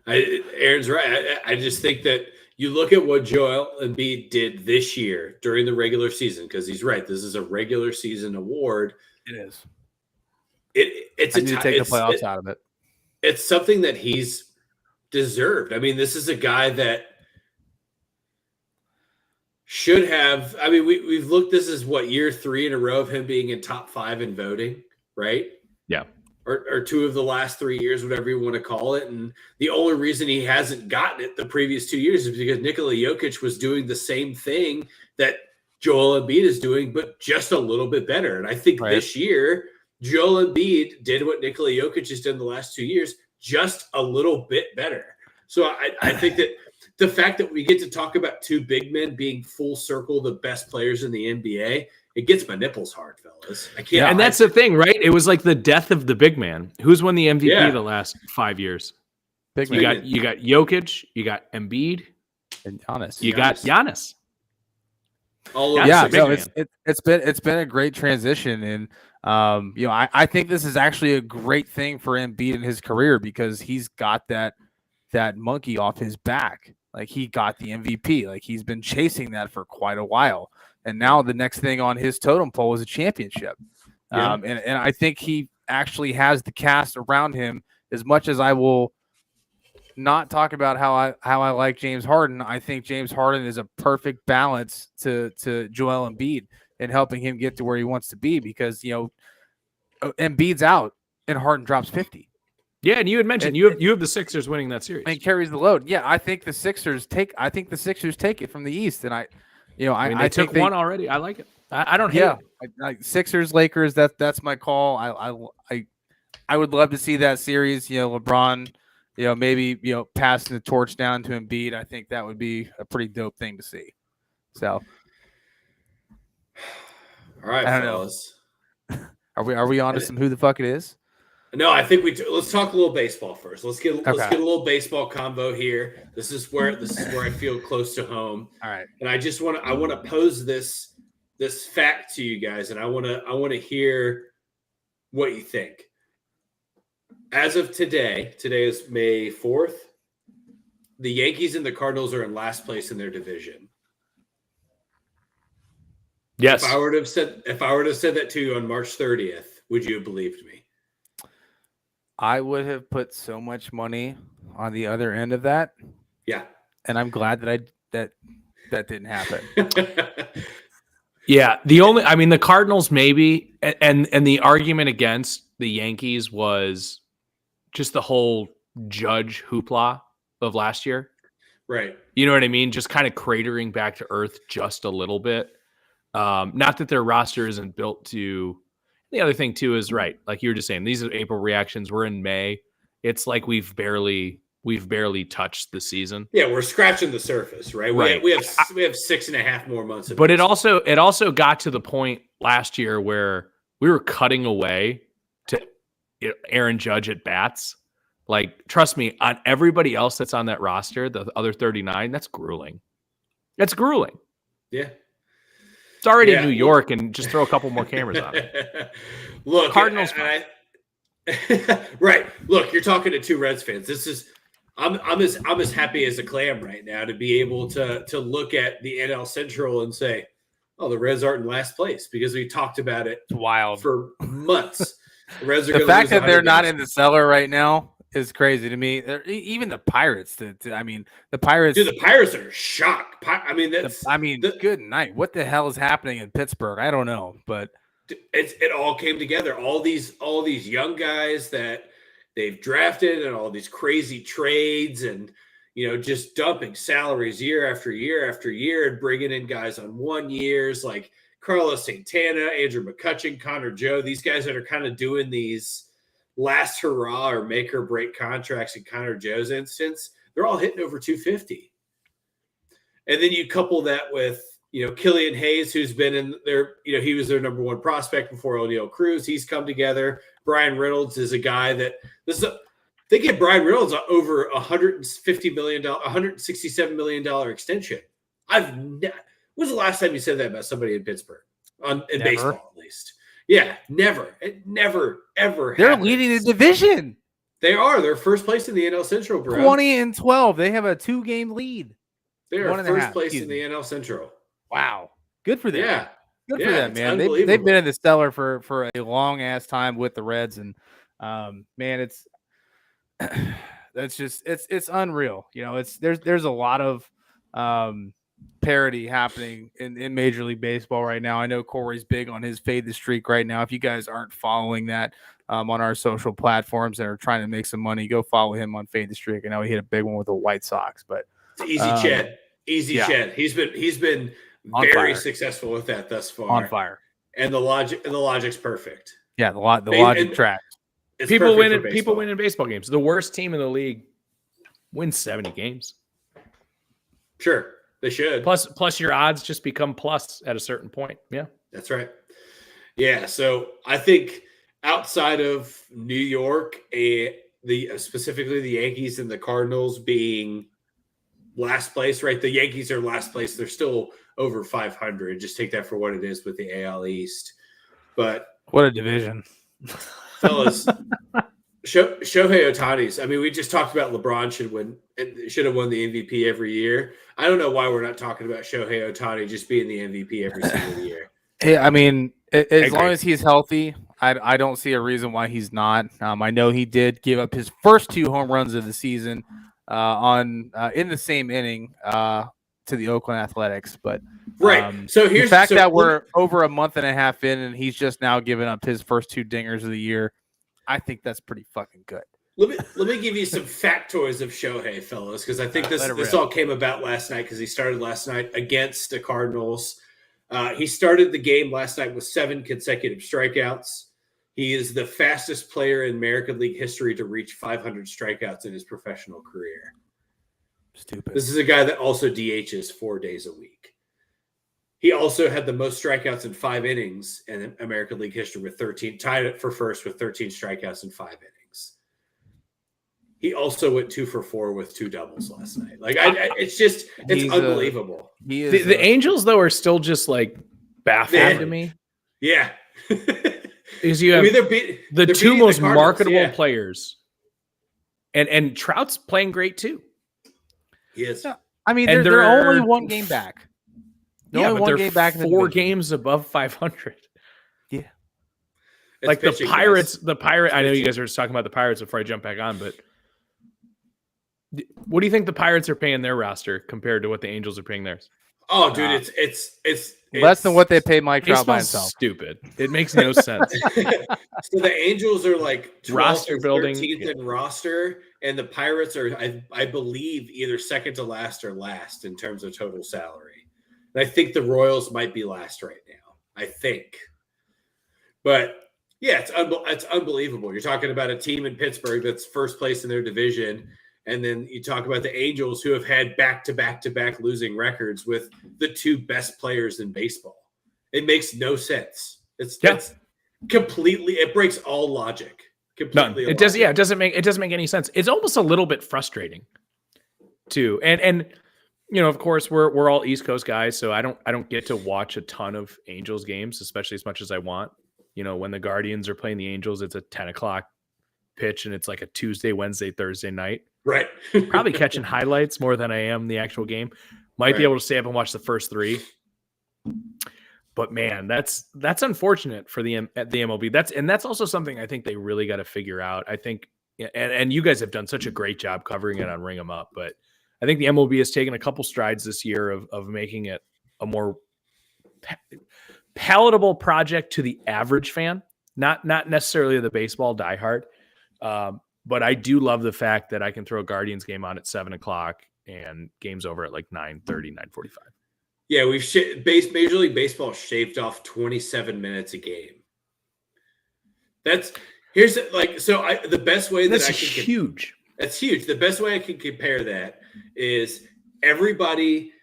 Aaron's right. I just think that you look at what Joel Embiid did this year during the regular season, because he's right. This is a regular season award. It is. It's I need to take the playoffs out of it. It's something that he's deserved. I mean, this is a guy that should have. I mean, we've looked. This is what, year 3 in a row of him being in top 5 in voting, right? Yeah. Or 2 of the last 3 years, whatever you want to call it. And the only reason he hasn't gotten it the previous 2 years is because Nikola Jokic was doing the same thing that Joel Embiid is doing, but just a little bit better. And I think this year, Joel Embiid did what Nikola Jokic has done the last 2 years, just a little bit better. So I think that the fact that we get to talk about 2 big men being full circle the best players in the NBA, it gets my nipples hard, fellas. I can't. And that's the thing, right? It was like the death of the big man. Who's won the MVP the last 5 years? You got Jokic, you got Embiid, and Giannis. You got Giannis. It's been a great transition, and I think this is actually a great thing for Embiid in his career because he's got that monkey off his back. Like, he got the MVP. Like, he's been chasing that for quite a while. And now the next thing on his totem pole is a championship. And I think he actually has the cast around him. As much as I will not talk about how I like James Harden, I think James Harden is a perfect balance to Joel Embiid and helping him get to where he wants to be because, Embiid's out and Harden drops 50. Yeah, and you had mentioned you have the Sixers winning that series. And carries the load. Yeah, I think the Sixers take it from the East, and I took one already. I like it. I don't hate it. Sixers, Lakers. That's my call. I would love to see that series. LeBron. Maybe passing the torch down to Embiid. I think that would be a pretty dope thing to see. So, all right, fellas. Are we on to some who the fuck it is? No, I think let's talk a little baseball first. Let's get a little baseball combo here. This is where I feel close to home. All right. And I want to pose this fact to you guys, and I want to hear what you think. As of today is May 4th. The Yankees and the Cardinals are in last place in their division. Yes. If I were to have said that to you on March 30th, would you have believed me? I would have put so much money on the other end of that. Yeah. And I'm glad that didn't happen. Yeah. The Cardinals maybe, and the argument against the Yankees was just the whole Judge hoopla of last year. Right. You know what I mean? Just kind of cratering back to earth just a little bit. Not that their roster isn't built to. The other thing too is right, like you were just saying, these are April reactions. We're in May. It's like we've barely touched the season. Yeah, we're scratching the surface, right? Right. We have 6.5 more months of But it also got to the point last year where we were cutting away to Aaron Judge at bats. Like, trust me, on everybody else that's on that roster, the other 39, that's grueling. That's grueling. Yeah. It's already in New York, and just throw a couple more cameras on it. Look, Cardinals. Right. Look, you're talking to two Reds fans. I'm as happy as a clam right now to be able to look at the NL Central and say, oh, the Reds aren't in last place, because we talked about it for months. The Reds are the fact that they're not in the cellar right now is crazy to me. Even the Pirates. The Pirates. Dude, the Pirates are shocked. Good night. What the hell is happening in Pittsburgh? I don't know, but it all came together. All these young guys that they've drafted, and all these crazy trades, and just dumping salaries year after year after year, and bringing in guys on 1 years like Carlos Santana, Andrew McCutchen, Connor Joe. These guys that are kind of doing these last hurrah or make or break contracts. In Connor Joe's instance, they're all hitting over 250. And then you couple that with, Killian Hayes, who's been in there, he was their number one prospect before O'Neal Cruz. He's come together. Brian Reynolds is a guy that they get Brian Reynolds over $150 million, $167 million extension. When was the last time you said that about somebody in Pittsburgh in baseball, at least? Yeah, never. It never, ever They're happens. leading the division. They are. They're first place in the NL Central, bro. 20-12. They have a 2-game lead. They are first place in the NL Central. Wow. Good for them. Yeah. Good for them, man. They've been in the stellar for a long ass time with the Reds, and man, it's unreal. There's a lot of parody happening in Major League Baseball right now. I know Corey's big on his Fade the Streak right now. If you guys aren't following that on our social platforms and are trying to make some money, go follow him on Fade the Streak. I know he hit a big one with the White Sox, but it's easy Ched. He's been very successful with that thus far. On fire. And the logic's perfect. Yeah, the logic tracks. People win in baseball games. The worst team in the league wins 70 games. Sure, they should. Plus your odds just become plus at a certain point. Yeah. That's right. Yeah, so I think outside of New York, specifically the Yankees and the Cardinals being last place, right? The Yankees are last place. They're still over 500. Just take that for what it is with the AL East. But what a division. Fellas, Shohei Ohtani's. I mean, we just talked about LeBron should have won the MVP every year. I don't know why we're not talking about Shohei Ohtani just being the MVP every single year. Yeah, I mean, as long as he's healthy, I don't see a reason why he's not. I know he did give up his first 2 home runs of the season in the same inning to the Oakland Athletics, but right. So here's the fact that we're over a month and a half in, and he's just now giving up his first 2 dingers of the year. I think that's pretty fucking good. Let me give you some factoids of Shohei, fellas, because I think this all came about last night because he started last night against the Cardinals. He started the game last night with 7 consecutive strikeouts. He is the fastest player in American League history to reach 500 strikeouts in his professional career. Stupid. This is a guy that also DHs 4 days a week. He also had the most strikeouts in 5 innings in American League history with 13, tied it for first with 13 strikeouts in 5 innings. He also went 2 for 4 with 2 doubles last night. Like it's unbelievable. The Angels though are still just like baffling to me. Yeah. Is you have the two most marketable players, and Trout's playing great too. He is. Yeah. I mean, they're only one game back. They're only one game back. 4 games above 500. Yeah. It's like pitching, the Pirates. guys. The Pirate. I know you guys are just talking about the Pirates before I jump back on, but what do you think the Pirates are paying their roster compared to what the Angels are paying theirs? Oh, dude, it's less than what they pay Mike Trout by himself. Stupid. It makes no sense. So the Angels are like 12th roster or building 13th in roster, and the Pirates are, I believe, either second to last or last in terms of total salary. And I think the Royals might be last right now. I think, but yeah, it's unbelievable. You're talking about a team in Pittsburgh that's first place in their division. And then you talk about the Angels, who have had back-to-back losing records with the 2 best players in baseball. It makes no sense. It's completely. It breaks all logic. Completely. None. It does. Yeah, it doesn't make any sense. It's almost a little bit frustrating, too. And of course, we're all East Coast guys, so I don't get to watch a ton of Angels games, especially as much as I want. When the Guardians are playing the Angels, it's a 10:00 pitch, and it's like a Tuesday, Wednesday, Thursday night. Right. Probably catching highlights more than I am the actual game. Might be able to stay up and watch the first 3. But man, that's unfortunate for the MLB. That's also something I think they really got to figure out. I think, and you guys have done such a great job covering it on Ring 'Em Up, but I think the MLB has taken a couple strides this year of making it a more palatable project to the average fan, not necessarily the baseball diehard. But I do love the fact that I can throw a Guardians game on at 7:00 and game's over at like 9:30, 9:45. Yeah, Major League Baseball shaved off 27 minutes a game. The best way that's huge. That's huge. The best way I can compare that is everybody.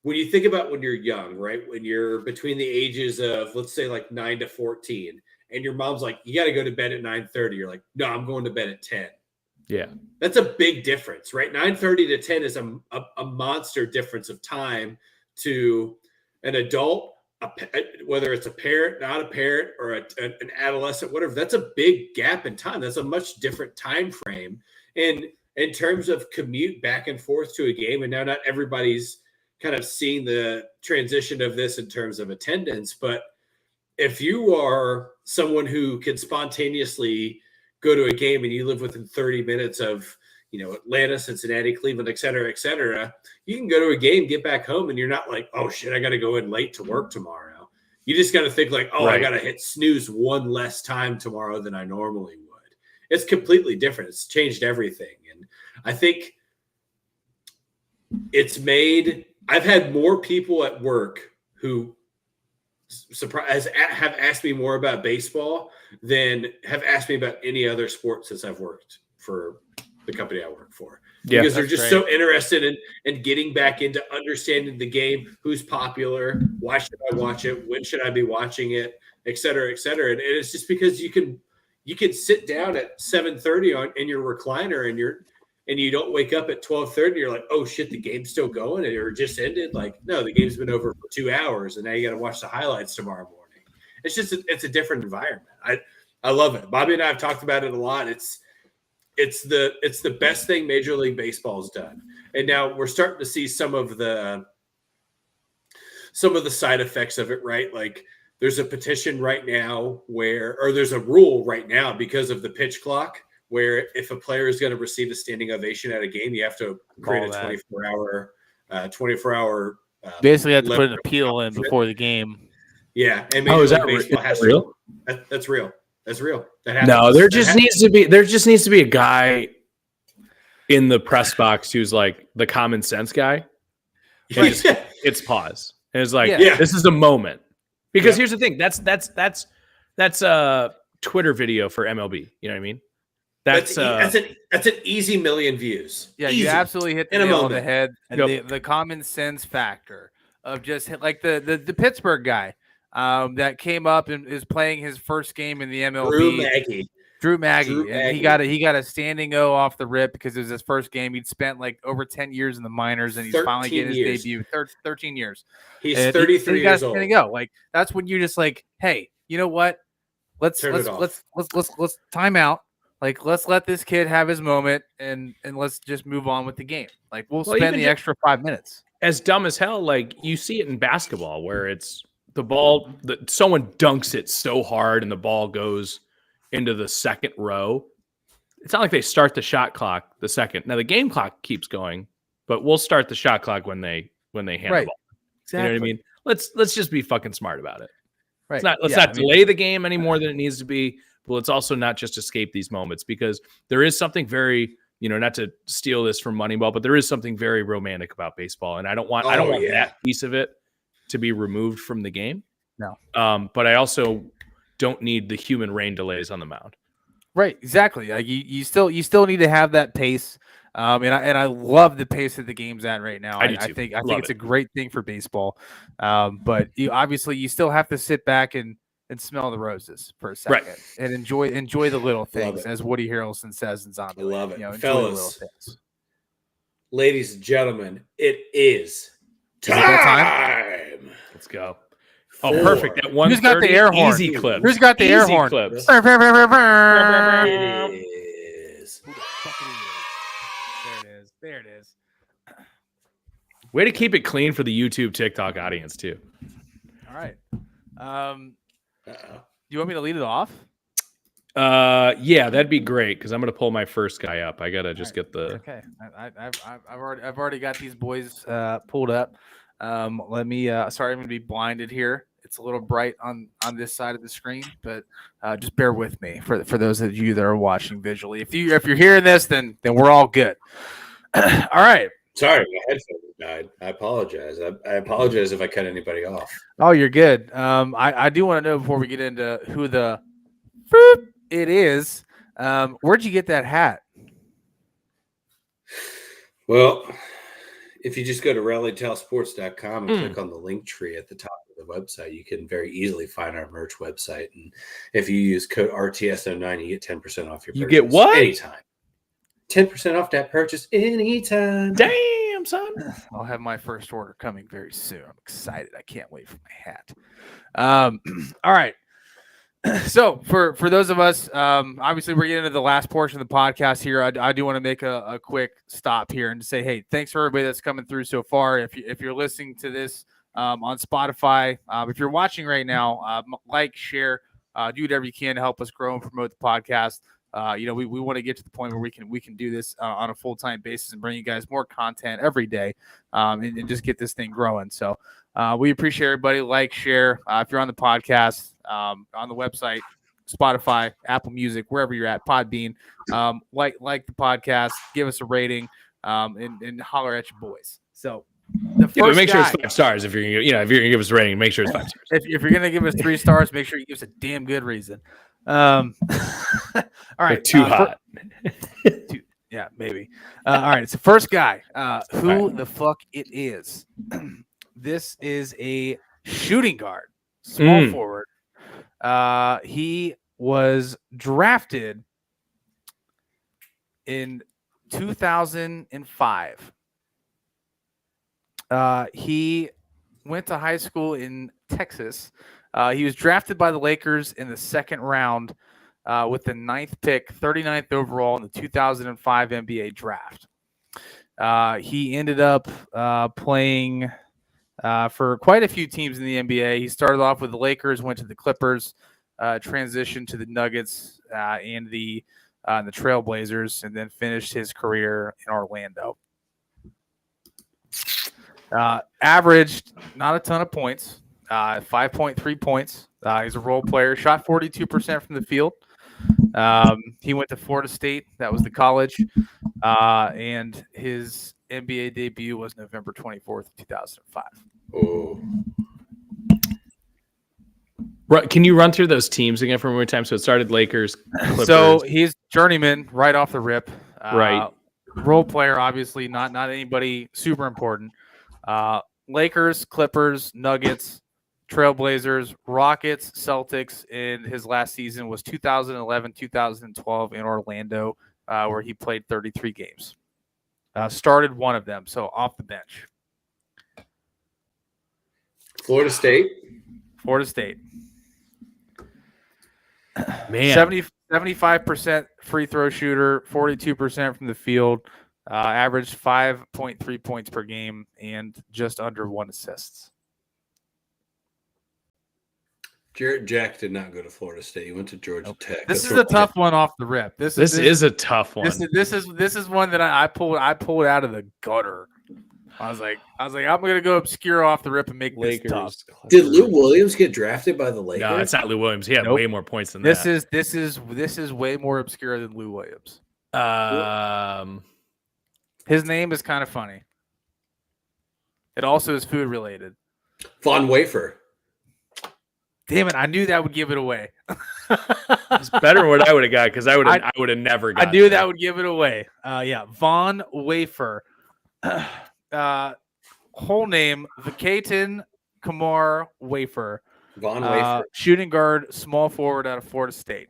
When you think about when you're young, right? When you're between the ages of, let's say, like 9 to 14. And your mom's like, you got to go to bed at 9:30. You're like, no, I'm going to bed at 10. Yeah. That's a big difference, right? 9:30 to 10 is a monster difference of time to an adult, whether it's a parent, not a parent, or an adolescent, whatever. That's a big gap in time. That's a much different time frame. And in terms of commute back and forth to a game, and now not everybody's kind of seeing the transition of this in terms of attendance, but if you are someone who can spontaneously go to a game and you live within 30 minutes of, Atlanta, Cincinnati, Cleveland, et cetera, you can go to a game, get back home, and you're not like, oh shit, I got to go in late to work tomorrow. You just got to think like, oh, right. I got to hit snooze one less time tomorrow than I normally would. It's completely different. It's changed everything. And I think I've had more people at work who have asked me more about baseball than have asked me about any other sport since I've worked for the company I work for. Yeah, because they're just so interested in getting back into understanding the game, who's popular, why should I watch it, when should I be watching it, et cetera, et cetera. And it's just because you can sit down at 7:30 in your recliner and you don't wake up at 12:30. You're like, oh shit, the game's still going or just ended. Like, no, the game's been over for 2 hours, and now you got to watch the highlights tomorrow morning. It's just it's a different environment. I love it. Bobby and I have talked about it a lot. It's the best thing Major League Baseball has done, and now we're starting to see some of the side effects of it. Right, like there's a petition right now there's a rule right now because of the pitch clock, where if a player is going to receive a standing ovation at a game, you have to create a 24-hour. Basically, you have to put an appeal in before the game. Yeah, and is that real? That's real. That's real. That happens. No, there just needs to be a guy in the press box who's like the common sense guy. It's pause. And it's like, this is a moment. Because here's the thing. That's a Twitter video for MLB. You know what I mean? That's an easy million views. Yeah, easy. You absolutely hit the nail on the head. And the common sense factor of just like the Pittsburgh guy that came up and is playing his first game in the MLB. Drew Maggi. And he got a standing O off the rip because it was his first game. He'd spent like over 10 years in the minors, and he's finally getting his debut. 13 years. He's 33 years old. Go. Like, that's when you're just like, hey, you know what? let's Turn it off. let's time out. Like, let's let this kid have his moment, and let's just move on with the game. Like, we'll spend the extra 5 minutes. As dumb as hell, like you see it in basketball where it's the ball that someone dunks it so hard and the ball goes into the second row. It's not like they start the shot clock the second. Now the game clock keeps going, but we'll start the shot clock when they hand the ball. Exactly. You know what I mean? Let's just be fucking smart about it. Right. Let's not delay the game any more than it needs to be, but let's also not just escape these moments, because there is something very, not to steal this from Moneyball, but there is something very romantic about baseball, and I don't want that piece of it to be removed from the game. No. But I also don't need the human rain delays on the mound. Right, exactly. Like you still need to have that pace. And I love the pace that the game's at right now. I do too. I think it's a great thing for baseball. But you still have to sit back and smell the roses for a second, and enjoy the little things, as Woody Harrelson says in Zombie. I love it, enjoy fellas. The little things. Ladies and gentlemen, it is time. Let's go. Oh, perfect. That one. Who's got the air horn? Easy clip. Who's got the air horn? Clips. It is. There it is. Way to keep it clean for the YouTube, TikTok audience too. All right. You want me to lead it off? Yeah, that'd be great, because I'm gonna pull my first guy up. I gotta just get the. Okay. I've already got these boys pulled up. Let me. Sorry, I'm gonna be blinded here. It's a little bright on this side of the screen, but just bear with me for those of you that are watching visually. If you're hearing this, then we're all good. All right. Sorry, my headphones died. I apologize. I apologize if I cut anybody off. Oh, you're good. I do want to know before we get into who it is. Where'd you get that hat? Well, if you just go to rallytalesports.com and click on the link tree at the top of the website, you can very easily find our merch website. And if you use code RTS09, you get 10% off your purchase. You get what? Anytime. 10% off that purchase anytime. Damn, son. I'll have my first order coming very soon. I'm excited. I can't wait for my hat. All right. So for those of us, obviously we're getting into the last portion of the podcast here. I do want to make a quick stop here and say, hey, thanks for everybody that's coming through so far. If you're listening to this on Spotify, if you're watching right now, like, share, do whatever you can to help us grow and promote the podcast. We want to get to the point where we can do this on a full-time basis and bring you guys more content every day, and just get this thing growing. So we appreciate everybody. Like, share. If you're on the podcast, on the website, Spotify, Apple Music, wherever you're at, Podbean, like the podcast, give us a rating, and holler at your boys. So the first make sure guy, it's 5 stars. If you're gonna give us a rating, make sure it's 5 stars. If you're gonna give us 3 stars, make sure you give us a damn good reason. All right, too hot. Yeah, maybe. All right, so first guy, who the fuck it is? This is a shooting guard, small forward. He was drafted in 2005. He went to high school in Texas. He was drafted by the Lakers in the 2nd round with the 9th pick, 39th overall in the 2005 NBA draft. He ended up playing for quite a few teams in the NBA. He started off with the Lakers, went to the Clippers, transitioned to the Nuggets and the Trailblazers, and then finished his career in Orlando. Averaged not a ton of points. 5.3 points. He's a role player. Shot 42% from the field. He went to Florida State. That was the college. And his NBA debut was November 24th, 2005. Oh. Right, can you run through those teams again for one more time? So it started Lakers, Clippers. So he's journeyman right off the rip. Right. Role player, obviously, not anybody super important. Lakers, Clippers, Nuggets, Trailblazers, Rockets, Celtics, and his last season was 2011-2012 in Orlando, where he played 33 games. Started one of them, so off the bench. Florida State. Florida State. Man, 75% free throw shooter, 42% from the field, averaged 5.3 points per game, and just under 1 assist. Jarrett Jack did not go to Florida State. He went to Georgia Tech. This is a tough one off the rip. this is a tough one. This is one that I pulled out of the gutter. I was like, I'm gonna go obscure off the rip and make this tough. Did Lou Williams get drafted by the Lakers? No, it's not Lou Williams. He had way more points than this that. This is way more obscure than Lou Williams. His name is kind of funny. It also is food related. Von Wafer. Damn it! I knew that would give it away. It's better than what I would have got because I would have never got. I knew that would give it away. Yeah, Von Wafer. Whole name: Vakatin Kamar Wafer. Von Wafer. Shooting guard, small forward out of Florida State.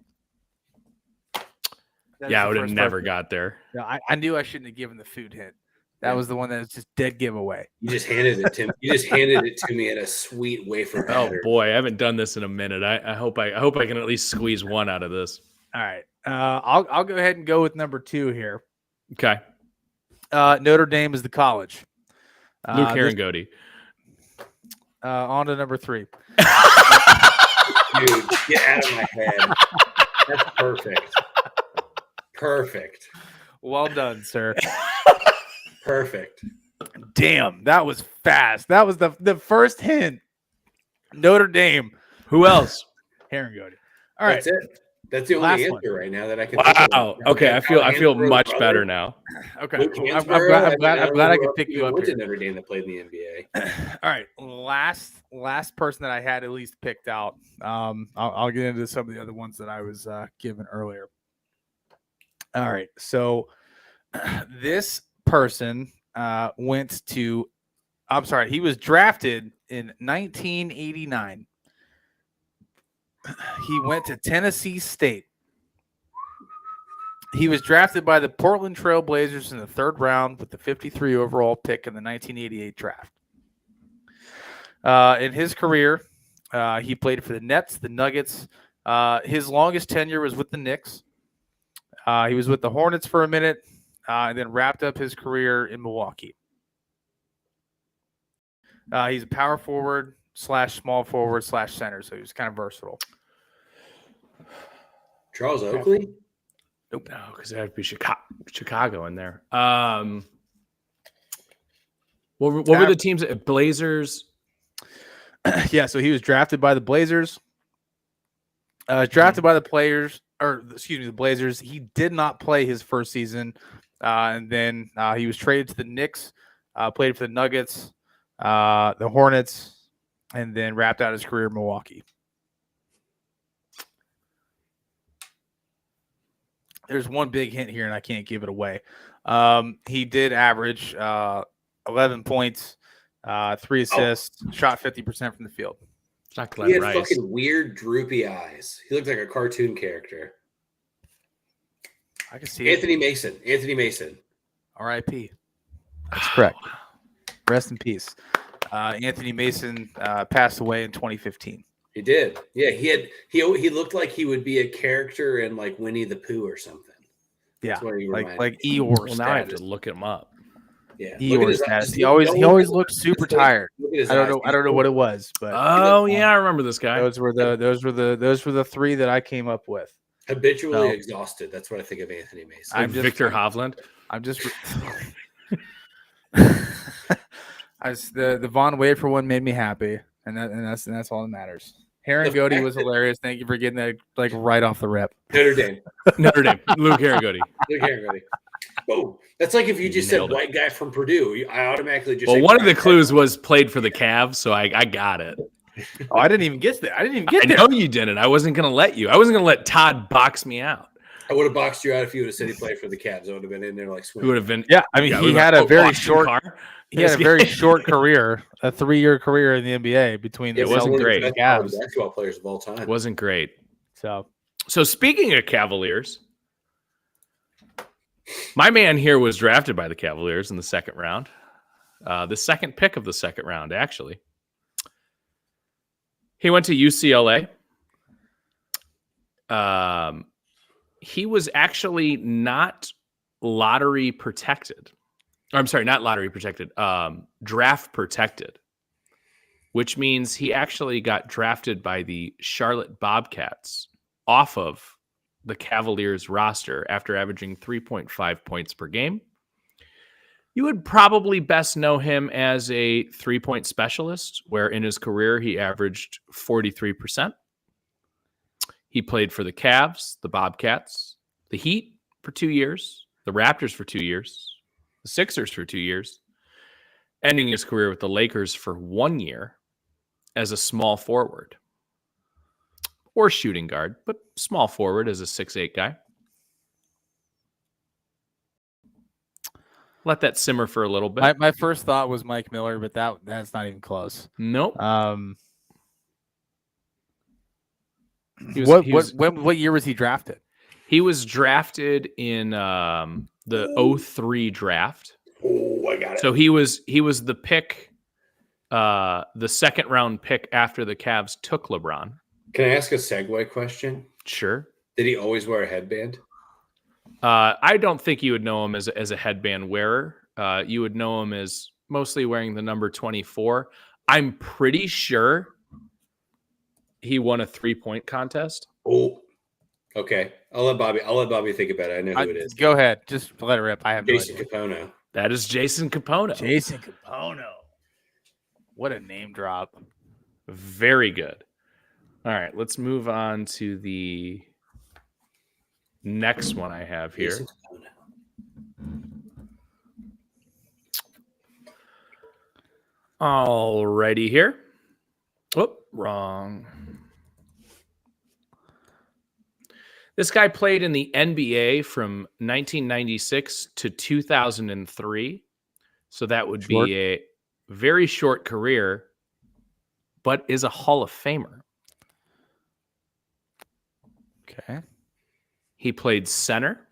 I would have never got there. Yeah, I knew I shouldn't have given the food hint. That was the one that was just dead giveaway. You just handed it to me. You just handed it to me in a sweet wafer batter. Oh boy, I haven't done this in a minute. I hope I can at least squeeze one out of this. All right. I'll go ahead and go with number 2 here. Okay. Notre Dame is the college. Luke Herringody. On to number 3. Dude, get out of my head. That's perfect. Perfect. Well done, sir. Perfect. Damn, that was fast. That was the first hint. Notre Dame. Who else? Herringody. All right. That's it. That's the only Last answer one. right now that I can. Wow. Okay, I feel much better now. Okay. Luke I'm Hansborough, glad I could pick you up went here. to Notre Dame that played in the NBA. All right. Last person that I had at least picked out. I'll get into some of the other ones that I was given earlier. All right. So this person he was drafted in 1989. He went to Tennessee State. He was drafted by the Portland Trail Blazers in the 3rd round with the 53 overall pick in the 1988 draft. In his career, he played for the Nets, the Nuggets. His longest tenure was with the Knicks. He was with the Hornets for a minute, and then wrapped up his career in Milwaukee. He's a power forward / small forward / center, so he's kind of versatile. Charles Oakley? Nope. No, because there had to be Chicago in there. What were the teams? Blazers. Yeah, so he was drafted by the Blazers. Drafted by the the Blazers. He did not play his first season, and then he was traded to the Knicks. Played for the Nuggets, the Hornets, and then wrapped out his career in Milwaukee. There's one big hint here, and I can't give it away. He did average 11 points, 3 assists, shot 50% from the field. It's not Glenn He had Rice. fucking weird, droopy eyes. He looked like a cartoon character. I can see Anthony Mason. R.I.P. That's correct. Rest in peace. Anthony Mason passed away in 2015. He did. Yeah, he looked like he would be a character in like Winnie the Pooh or something. Yeah, That's what he reminded like me. Eeyore Well, now I have status. to look him up. Yeah, Eeyore status. He always looked super tired. I don't know what it was, but Oh yeah, I remember this guy. those were the 3 that I came up with. Habitually No. exhausted. That's what I think of Anthony Mason. Like Victor Hovland. I'm just the Von Wafer one made me happy, and that's all that matters. Herringody was hilarious. Thank you for getting that like right off the rip. Notre Dame. Notre Dame. Luke Herringody. Luke Herringody. Whoa. That's like if you just said white guy from Purdue. I automatically just Well, say one of the black clues was played for the Cavs, so I got it. Oh, I didn't even get that. I didn't even get I there. know you didn't. I wasn't going to let you. I wasn't going to let Todd box me out. guy. I would have boxed you out if you would have said he played for the Cavs. I would have been in there like Who swimming. would have been? Yeah, I mean, he had a very short. He had a very Yes. short career, a 3-year career in the NBA between the It wasn't Celtics great. and the One of the Cavs. best basketball players of all time. It wasn't great. So So speaking of Cavaliers, my man here was drafted by the Cavaliers in the 2nd round. The 2nd pick of the 2nd round, actually. He went to UCLA. He was actually not lottery protected. I'm sorry, not lottery protected, draft protected, which means he actually got drafted by the Charlotte Bobcats off of the Cavaliers roster after averaging 3.5 points per game. You would probably best know him as a 3-point specialist, where in his career he averaged 43%. He played for the Cavs, the Bobcats, the Heat for 2 years, the Raptors for 2 years, the Sixers for 2 years, ending his career with the Lakers for 1 year as a small forward or shooting guard, but small forward as a 6'8" guy. Let that simmer for a little bit. My first thought was Mike Miller, but that's not even close. Nope. What year was he drafted? He was drafted in the 03 draft. Oh, I got it. So he was the pick, the second round pick after the Cavs took LeBron. Can I ask a segue question? Sure. Did he always wear a headband? I don't think you would know him as a headband wearer. You would know him as mostly wearing the number 24. I'm pretty sure he won a 3-point contest. Oh, okay. I'll let Bobby think about it. I know who it is. Go ahead. Just let it rip. I have Jason no idea. Capono. That is Jason Capono. Jason Capono. What a name drop. Very good. All right, let's move on to the next one I have here. Jason Capono. Alrighty here. Oh, wrong. This guy played in the NBA from 1996 to 2003. So that would be a very short career, but is a Hall of Famer. Okay. He played center.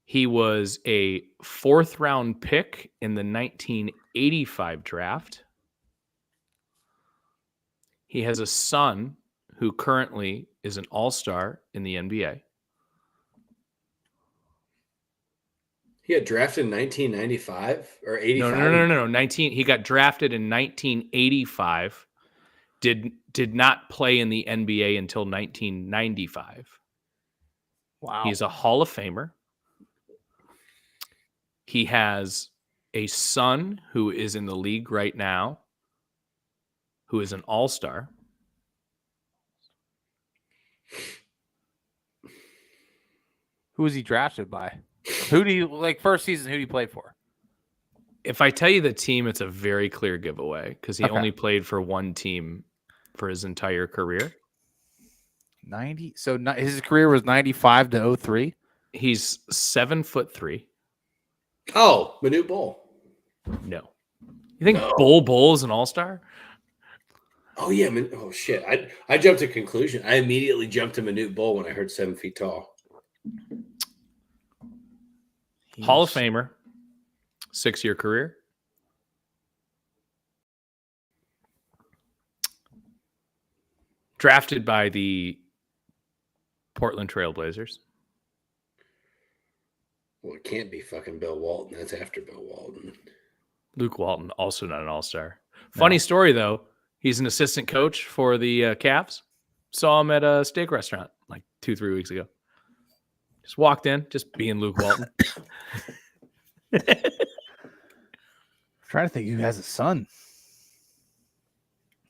He was a 4th-round pick in the 1985 draft. He has a son who currently is an all-star in the NBA. He got drafted in 1995 or 85? No. 19. He got drafted in 1985. Did not play in the NBA until 1995. Wow. He's a Hall of Famer. He has a son who is in the league right now, who is an all-star. Who was he drafted by? Who do you like first season? Who do you play for? If I tell you the team, it's a very clear giveaway because he only played for one team for his entire career. 90. So his career was 95 to 03. He's 7'3". Oh, Manute Bol. No. You think Bol is an all-star? Oh, yeah. Oh, shit. I jumped to conclusion. I immediately jumped to Manute Bol when I heard 7 feet tall. Hall of Famer. 6-year career. Drafted by the Portland Trail Blazers. Well, it can't be fucking Bill Walton. That's after Bill Walton. Luke Walton, also not an all-star. Funny story, though. He's an assistant coach for the Cavs. Saw him at a steak restaurant like 2-3 weeks ago. Just walked in, just being Luke Walton. Trying to think who has a son.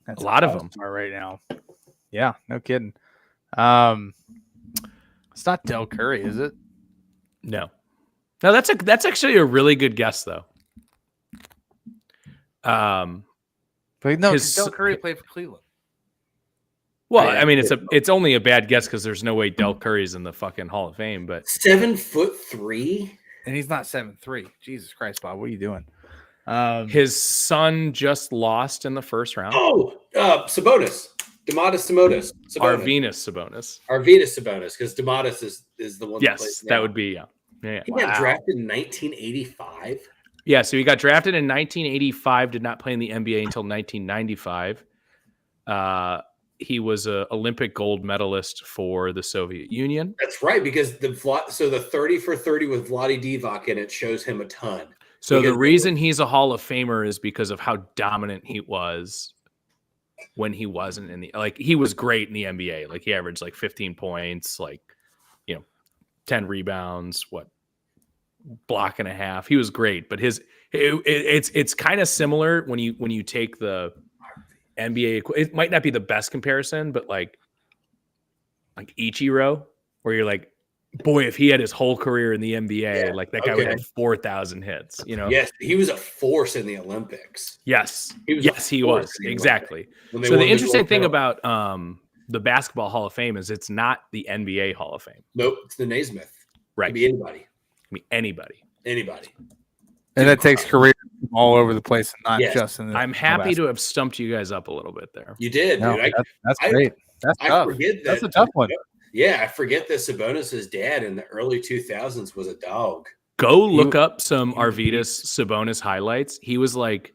That's a lot of them are right now. Yeah, no kidding. It's not Del Curry, is it? No, that's actually a really good guess, though. But no, Del Curry played for Cleveland. Well, I mean, it's only a bad guess because there's no way Del Curry's in the fucking Hall of Fame. But 7'3", and he's not 7'3". Jesus Christ, Bob, what are you doing? His son just lost in the first round. Oh, Sabonis. Domantas Sabonis. Arvydas Sabonis. Arvydas Sabonis, because Domantas is the one. Yes, that would be yeah. He got drafted in 1985. Yeah, so he got drafted in 1985. Did not play in the NBA until 1995. he was a Olympic gold medalist for the Soviet Union. That's right, because the 30 for 30 with Vlade Divac in it shows him a ton. So Because the reason he's a Hall of Famer is because of how dominant he was when he wasn't in the, like, he was great in the NBA. Like, he averaged like 15 points, like, 10 rebounds, block and a half. He was great, but it's kind of similar when you take the NBA. It might not be the best comparison, but like Ichiro, where you're like, boy, if he had his whole career in the NBA, like that guy would have 4,000 hits. Yes, he was a force in the Olympics. Yes, he was. Exactly. So the interesting thing about the Basketball Hall of Fame is it's not the NBA Hall of Fame. Nope, it's the Naismith. Right. It could be anybody. Anybody. And that takes careers all over the place, and not just in the. I'm happy to have stumped you guys up a little bit there. You did, no, dude. That's great. That's tough. That's a tough one. Yeah, I forget that Sabonis' dad in the early 2000s was a dog. Go look up some Arvydas Sabonis highlights. He was like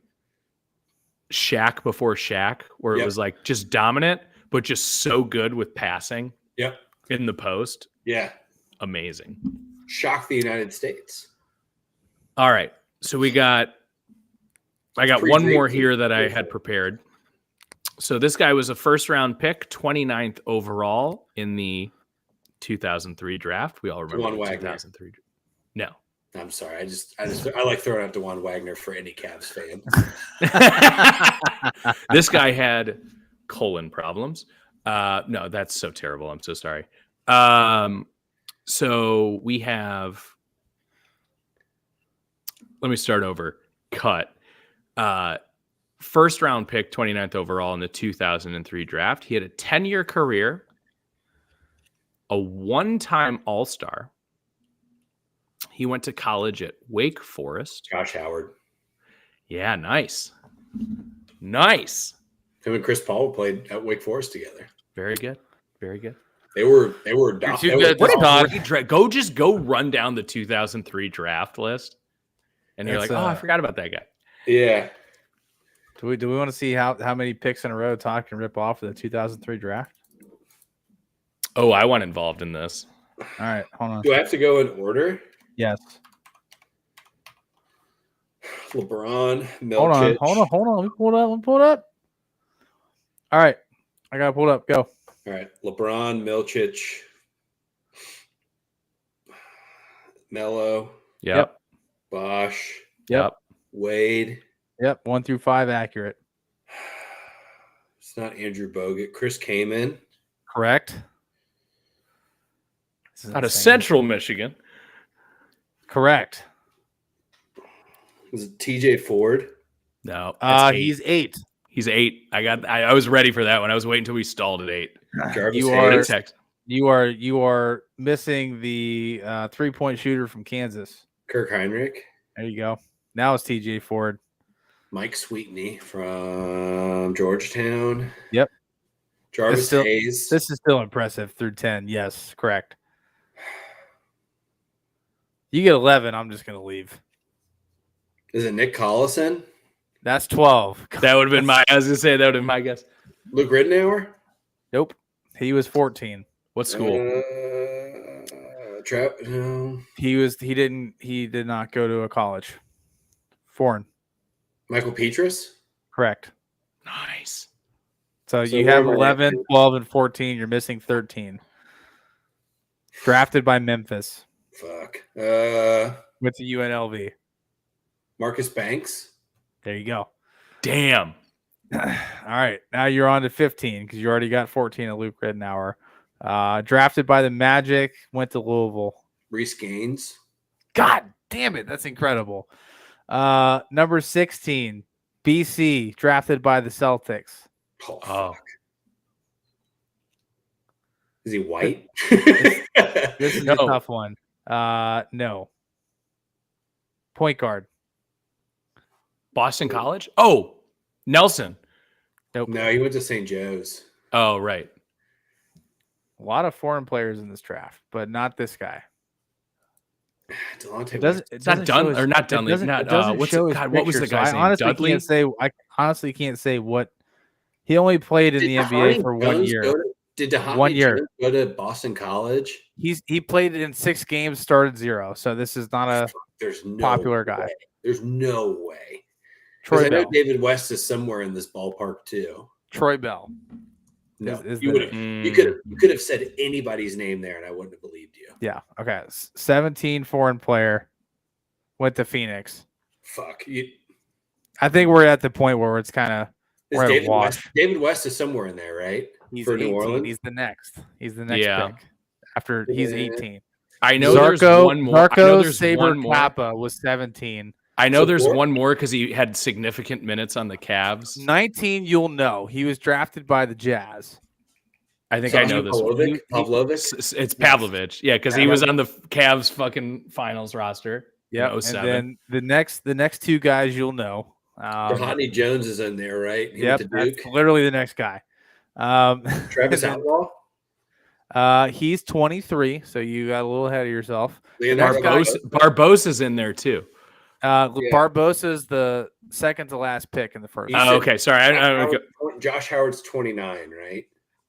Shaq before Shaq, where it was like just dominant, but just so good with passing. Yep. In the post. Yeah. Amazing. Shocked the United States. All right. So I got one more here that I had prepared. So this guy was a first-round pick, 29th overall in the 2003 draft. We all remember the 2003. No. I'm sorry. I like throwing out DeJuan Wagner for any Cavs fan. This guy had colon problems. No, that's so terrible. I'm so sorry. So we have, let me start over. Cut. First round pick, 29th overall in the 2003 draft. He had a 10-year career, a one-time All-Star. He went to college at Wake Forest. Josh Howard. Yeah, nice. Nice. Him and Chris Paul played at Wake Forest together. Very good. Very good. They were Go run down the 2003 draft list. And you're like, I forgot about that guy. Yeah. Do we want to see how many picks in a row Todd can rip off of the 2003 draft? Oh, I want involved in this. All right, hold on. Do I have to go in order? Yes. LeBron, Milicic. Hold on. Let me pull it up. All right. I got to pull it up. Go. All right. LeBron, Milicic, Melo. Yep. Bosh. Yep. Wade. Yep. 1 through 5 accurate. It's not Andrew Bogut. Chris Kaman. Correct. Out of Central Michigan. Correct. Was it TJ Ford? No. He's 8. He's 8. I was ready for that one. I was waiting until we stalled at 8. You are missing the 3-point shooter from Kansas. Kirk Heinrich. There you go. Now it's TJ Ford. Mike Sweetney from Georgetown. Yep. Jarvis Hayes. This is still impressive through 10. Yes, correct. You get 11. I'm just going to leave. Is it Nick Collison? That's 12. That would have been my. I was going to say that would have been my guess. Luke Ridnour? Nope. He was 14. What school? No. He did not go to a college. Foreign. Michael Petrus? Nice. So you have 11, 12, and 14. You're missing 13. Drafted by Memphis. Fuck. With the UNLV. Marcus Banks? There you go. Damn. All right. Now you're on to 15 because you already got 14 at Luke Ridnour. Drafted by the Magic. Went to Louisville. Reese Gaines? God damn it. That's incredible. Number 16, BC, drafted by the Celtics. Oh, fuck. Is he white? This is a tough one. No. Point guard. Boston College? Oh, Nelson. Nope. No, he went to St. Joe's. Oh, right. A lot of foreign players in this draft, but not this guy. Delonte It's not done or not Dunley. What was the guy's name? Dudley. I honestly can't say what He only played in Did the NBA Dhani for 1 Jones year. go to- Did Dhani 1 year. Jones go to Boston College? He played in 6 games, started 0. So this is not a There's no popular guy. way. There's no way. Troy Because I know Bell. David West is somewhere in this ballpark too. Troy Bell. No, is you the would have. You could have said anybody's name there, and I wouldn't have believed you. Yeah. Okay. 17 foreign player. Went to Phoenix. Fuck. I think we're at the point where it's kind of we're at a David wash. West? David West is somewhere in there, right? He's For 18. New Orleans. He's the next. He's the next pick. After he's 18. I know there's one more. I know there's Saber one more. Kappa was 17. I know there's one more because he had significant minutes on the Cavs. 19, you'll know. He was drafted by the Jazz. I think I know this one. Pavlovic? It's Pavlovich. Yeah, because he was on the Cavs fucking finals roster. Yeah, and 07. then the next 2 guys you'll know. Dhani Jones is in there, right? He Yep, went to Duke. that's literally the next guy. Travis Outlaw. He's 23, so you got a little ahead of yourself. Barbosa's in there too. Barbosa's the second to last pick in the first. Oh, okay. Sorry. Josh Howard's 29, right?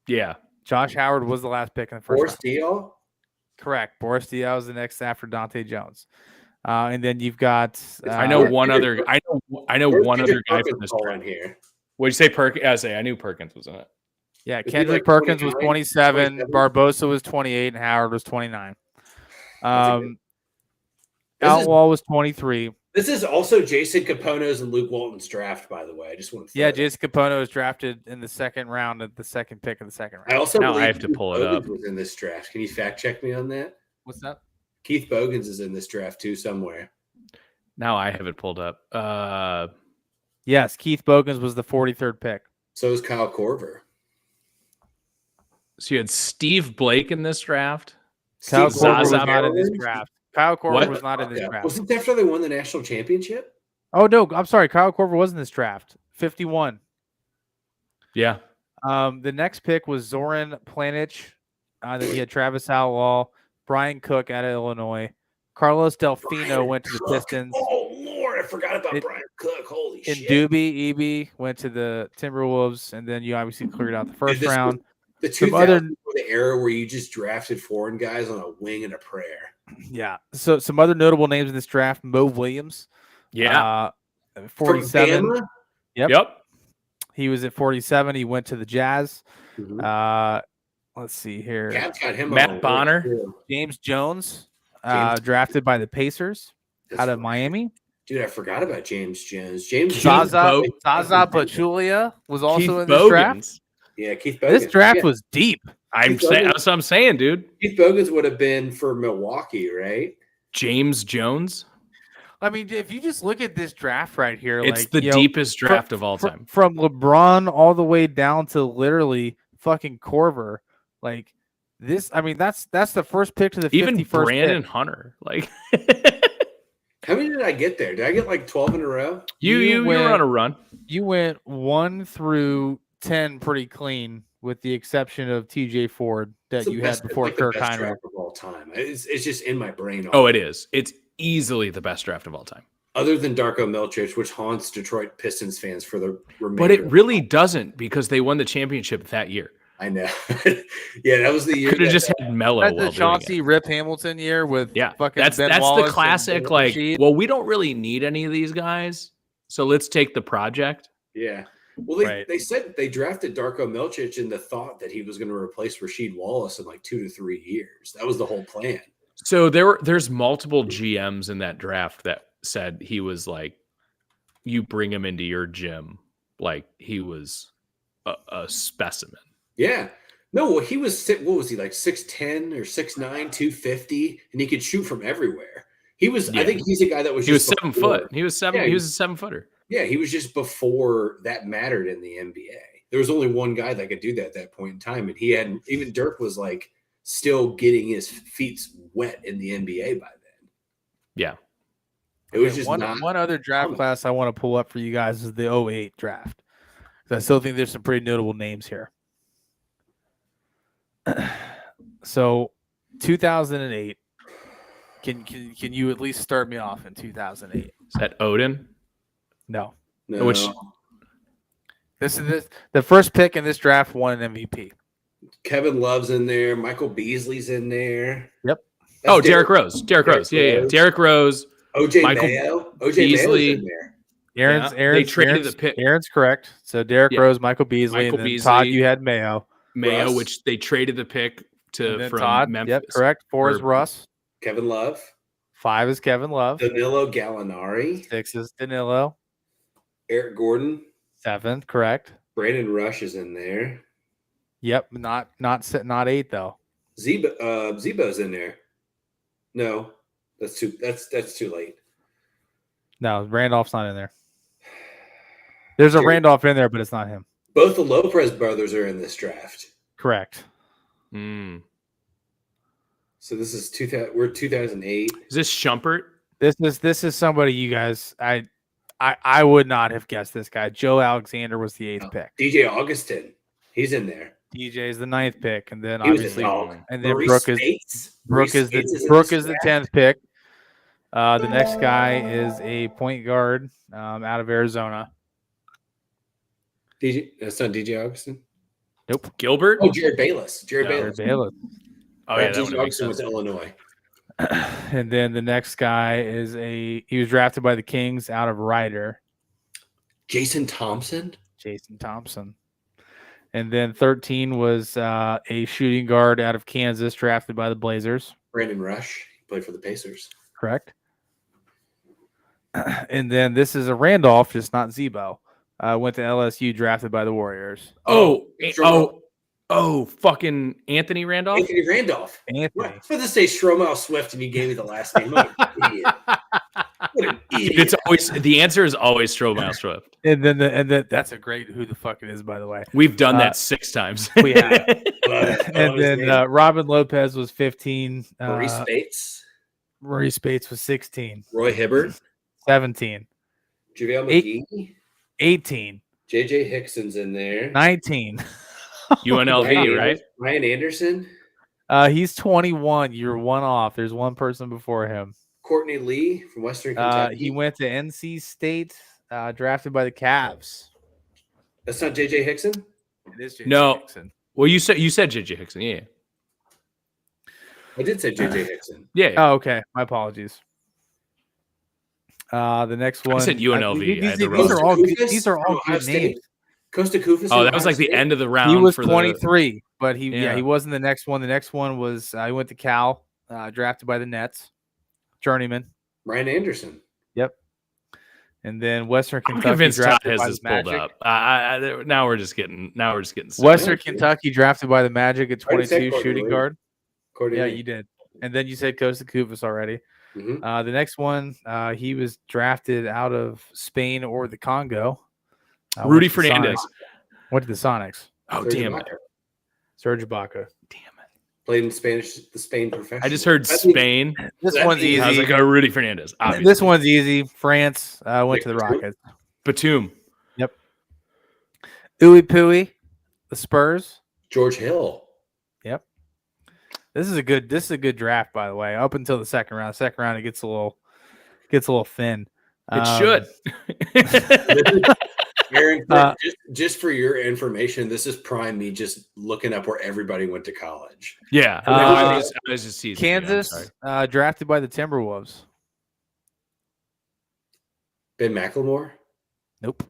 Yeah. Josh Howard was the last pick in the first. Boris Diaw? Correct. Boris Diaw is the next after Dante Jones. And then you've got I know one other I know one other guy from this draft here. What'd you say, Perkins? I knew Perkins was in it. Yeah, Kendrick Perkins was 27, Barbosa was 28, and Howard was 29. Outlaw was 23. This is also Jason Capone's and Luke Walton's draft, by the way. I just want to Jason Capono was drafted in the second round at the second pick of the second round. I also now I have to pull it up. Was in this draft. Can you fact check me on that? What's that? Keith Bogans is in this draft too somewhere. Now I have it pulled up. Yes, Keith Bogans was the 43rd pick. So is Kyle Korver. So you had Steve Blake in this draft. Kyle Korver was not in this draft. Kyle Korver was not in this draft. Was it after they won the national championship? Oh, no. I'm sorry. Kyle Korver was in this draft. 51. Yeah. The next pick was Zoran Planic. Then he had Travis Outlaw, Brian Cook out of Illinois. Carlos Delfino went to the Pistons. Oh, Lord. I forgot about Brian Cook. Holy shit. And Doobie Eby went to the Timberwolves. And then you obviously cleared out the first round. The 2000s were the era where you just drafted foreign guys on a wing and a prayer. Yeah. So some other notable names in this draft: Mo Williams. Yeah. 47. Yep. He was at 47. He went to the Jazz. Mm-hmm. Let's see here. Cavs got him. Matt Bonner. James Jones, drafted by the Pacers out of Miami. Dude, I forgot about James Jones. Zaza Pachulia was also Keith in this Bogans. draft. Yeah, Keith Bogans. This draft was deep. That's what I'm saying, dude. Keith Bogans would have been for Milwaukee, right? James Jones. I mean, if you just look at this draft right here, it's the deepest draft of all time. From LeBron all the way down to literally fucking Korver. Like this, I mean, that's the first pick to the 51st even Brandon pick. Hunter. Like, how many did I get there? Did I get like 12 in a row? You were on a run. You went 1 through 10 pretty clean, with the exception of TJ Ford that you had before Kirk Heinrich. Of all time, it's just in my brain. It is. It's easily the best draft of all time. Other than Darko Milicic, which haunts Detroit Pistons fans for the remainder. But it really doesn't, because they won the championship that year. I know. Yeah, that was the year. Could have just had Melo. That's the Chauncey Rip Hamilton year with fucking that's Ben Wallace the classic. Like, well, we don't really need any of these guys, so let's take the project. Yeah. Well, they said they drafted Darko Milicic in the thought that he was going to replace Rasheed Wallace in like 2 to 3 years. That was the whole plan. So there's multiple GMs in that draft that said he was like, you bring him into your gym like he was a specimen. Yeah. No, well, he was, what was he, like 6'10" or 6'9", 250, and he could shoot from everywhere. He was, I think he's a guy that was He was 7 foot. He was 7. Yeah, he was a 7-footer. Yeah, he was just before that mattered in the NBA. There was only one guy that could do that at that point in time, and he hadn't, even Dirk was like still getting his feet wet in the NBA by then. Yeah. It was just one other draft class I want to pull up for you guys is the 08 draft. I still think there's some pretty notable names here. So 2008, can you at least start me off in 2008? Is that Odin? No. Which The first pick in this draft won an MVP. Kevin Love's in there. Michael Beasley's in there. Yep. Oh, Derrick Rose. Derrick Rose. Yeah. Derrick Rose. OJ Michael Mayo. OJ Beasley. Mayo's in there. They traded the pick. Aaron's correct. So Derrick Rose, Michael Beasley, Michael and then Beasley, Todd, you had Mayo. Mayo, which they traded the pick from Todd, Memphis. Yep, correct. 4 is Russ. Kevin Love. 5 is Kevin Love. Danilo Gallinari. 6 is Danilo. Eric Gordon. 7, correct. Brandon Rush is in there. Yep, not 8 though. Zebo's in there. No, that's too late. No, Randolph's not in there. There's a Randolph in there, but it's not him. Both the Lopez brothers are in this draft. Correct. Mm. So this is 2008. Is this Shumpert? This is somebody you guys I would not have guessed this guy. Joe Alexander was the 8th pick. DJ Augustin, he's in there. DJ is the 9th pick, and then He was obviously, a dog. and then Maurice Brooke is the 10th pick. The next guy is a point guard out of Arizona. That's not DJ Augustin. Nope. Gilbert? Oh, Jared Bayless. Jared Bayless. Oh, yeah, DJ Augustin was Illinois. And then the next guy is he was drafted by the Kings out of Ryder. Jason Thompson. And then 13 was a shooting guard out of Kansas drafted by the Blazers. Brandon Rush. He played for the Pacers. Correct. And then this is a Randolph, just not Zebo. Went to LSU, drafted by the Warriors. Fucking Anthony Randolph? Anthony Randolph. Anthony. What? I was supposed to say Stromile Swift, and you gave me the last name. What an idiot. What an idiot. It's always the answer is always Stromile Swift. And then that's a great who the fuck it is, by the way. We've done that 6 times. We have. And then Robin Lopez was 15. Maurice Bates was 16. Roy Hibbert. 17. JaVale McGee. 18. JJ Hickson's in there. 19. UNLV, right? Ryan Anderson. He's 21. You're one off. There's one person before him. Courtney Lee from Western Kentucky. He went to NC State, drafted by the Cavs. That's not JJ Hickson? It is JJ Hickson. Well, you said JJ Hickson, yeah. I did say JJ Hickson. Yeah. Oh, okay. My apologies. The next one. I said UNLV. These are all good names. Costa Kufis. Oh, that was like the end of the round. He was 23, but he wasn't the next one. The next one was he went to Cal, drafted by the Nets. Journeyman. Ryan Anderson. Yep. And then Western Kentucky. I'm convinced Todd has this this pulled up. Now we're just getting. Western Kentucky drafted by the Magic at 22, shooting guard. Yeah, you did. And then you said Costa Kufis already. Mm-hmm. The next one, he was drafted out of Spain or the Congo. Rudy Fernandez went to the Sonics. Oh, damn it. Serge Ibaka. Damn it. Played in the Spain professional. I just heard Spain. This one's easy. I was like, Rudy Fernandez. Obviously. This one's easy. France went to the Rockets. Batum. Yep. Uwe Pui, the Spurs. George Hill. Yep. This is a good draft, by the way. Up until the second round. Second round, it gets a little thin. It should. Aaron, just for your information, this is prime me just looking up where everybody went to college. Yeah. I was just teasing. Kansas, drafted by the Timberwolves. Ben McLemore? Nope.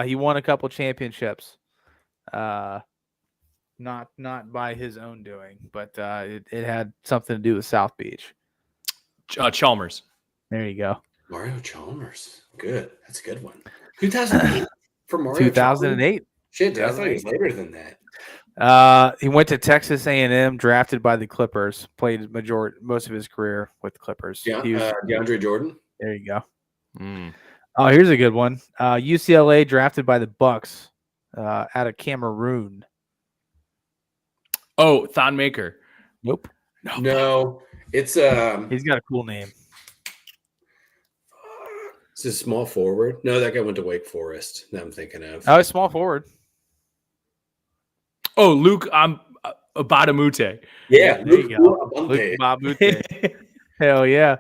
He won a couple championships. Not by his own doing, but it had something to do with South Beach. Chalmers. There you go. Mario Chalmers. Good. That's a good one. 2008 for Mario 2008. Shit, I thought he was later than that. He went to Texas A&M, drafted by the Clippers. Played most of his career with the Clippers. DeAndre Jordan. There you go. Oh, here's a good one. UCLA, drafted by the Bucks, out of Cameroon. Oh, Thon Maker. Nope. No, it's he's got a cool name. Is this small forward? No, that guy went to Wake Forest. That I'm thinking of. Oh, it's small forward. Oh, Luke Badamute. Yeah, there you go. Luke Badamute. Hell yeah.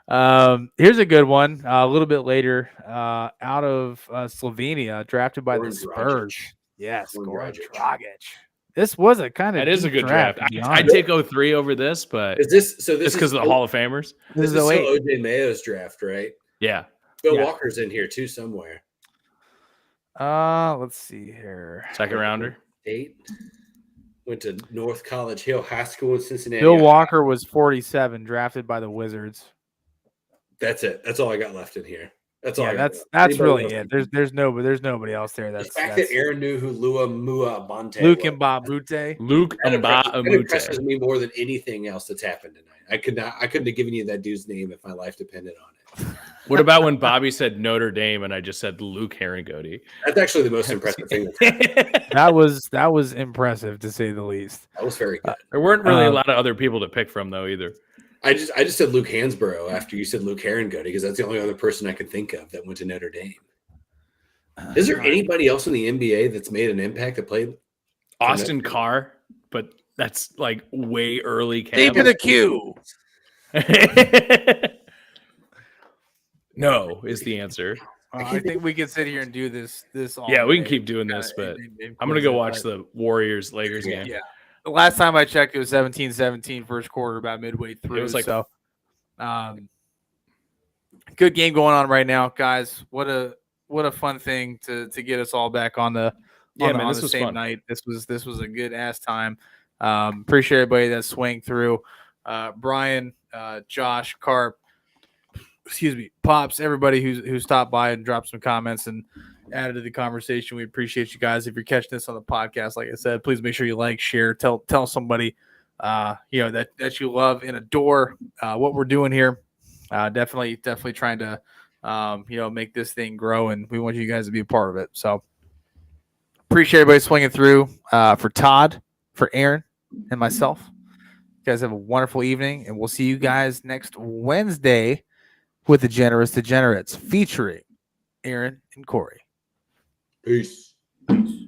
Here's a good one. A little bit later, out of Slovenia, drafted by Goran the Spurs. Dragic. Yes, Goran Goran Dragic. Dragic. This was a kind of That is a good draft. to be I'd honest. take 03 over this, but Is this so? just because of the Hall of Famers. This is the still way. OJ Mayo's draft, right? Yeah. Bill Yeah. Walker's in here too somewhere. Let's see here. Second rounder. 8. Went to North College Hill High School in Cincinnati. Bill Walker was 47, drafted by the Wizards. That's it. That's all I got left in here. That's all. Yeah, I got that's left. really Anybody it. else? There's nobody else there. The That's fact that Aaron knew who Lua Mua Bonte Luke was. Mbabute. Luke That impresses Mbamute. me more than anything else that's happened tonight. I couldn't have given you that dude's name if my life depended on it. What about when Bobby said Notre Dame and I just said Luke Herringody? That's actually the most impressive thing that's happened. That was impressive to say the least. That was very good. There weren't really a lot of other people to pick from though either. I just said Luke Hansborough after you said Luke Herringody because that's the only other person I could think of that went to Notre Dame. Is there anybody else in the NBA that's made an impact that played? Austin Carr, but that's like way early. Deep in the queue. No is the answer. I think we can sit here and do this all Yeah, we can day. keep doing this, but and I'm gonna go quiz it, watch but- the Warriors-Lakers game. Yeah. The last time I checked, it was 17-17 first quarter, about midway through. It was like- so. Good game going on right now, guys. What a fun thing to get us all back on the This was same fun. night. This was a good ass time. Appreciate everybody that swang through. Brian, Josh, Carp, Pops, everybody who stopped by and dropped some comments and added to the conversation. We appreciate you guys. If you're catching this on the podcast, like I said, please make sure you like, share, tell somebody that you love and adore what we're doing here. Definitely trying to make this thing grow, and we want you guys to be a part of it. So appreciate everybody swinging through. For Todd, for Aaron, and myself, you guys have a wonderful evening, and we'll see you guys next Wednesday with the Generous Degenerates featuring Aaron and Corey. Peace. Peace.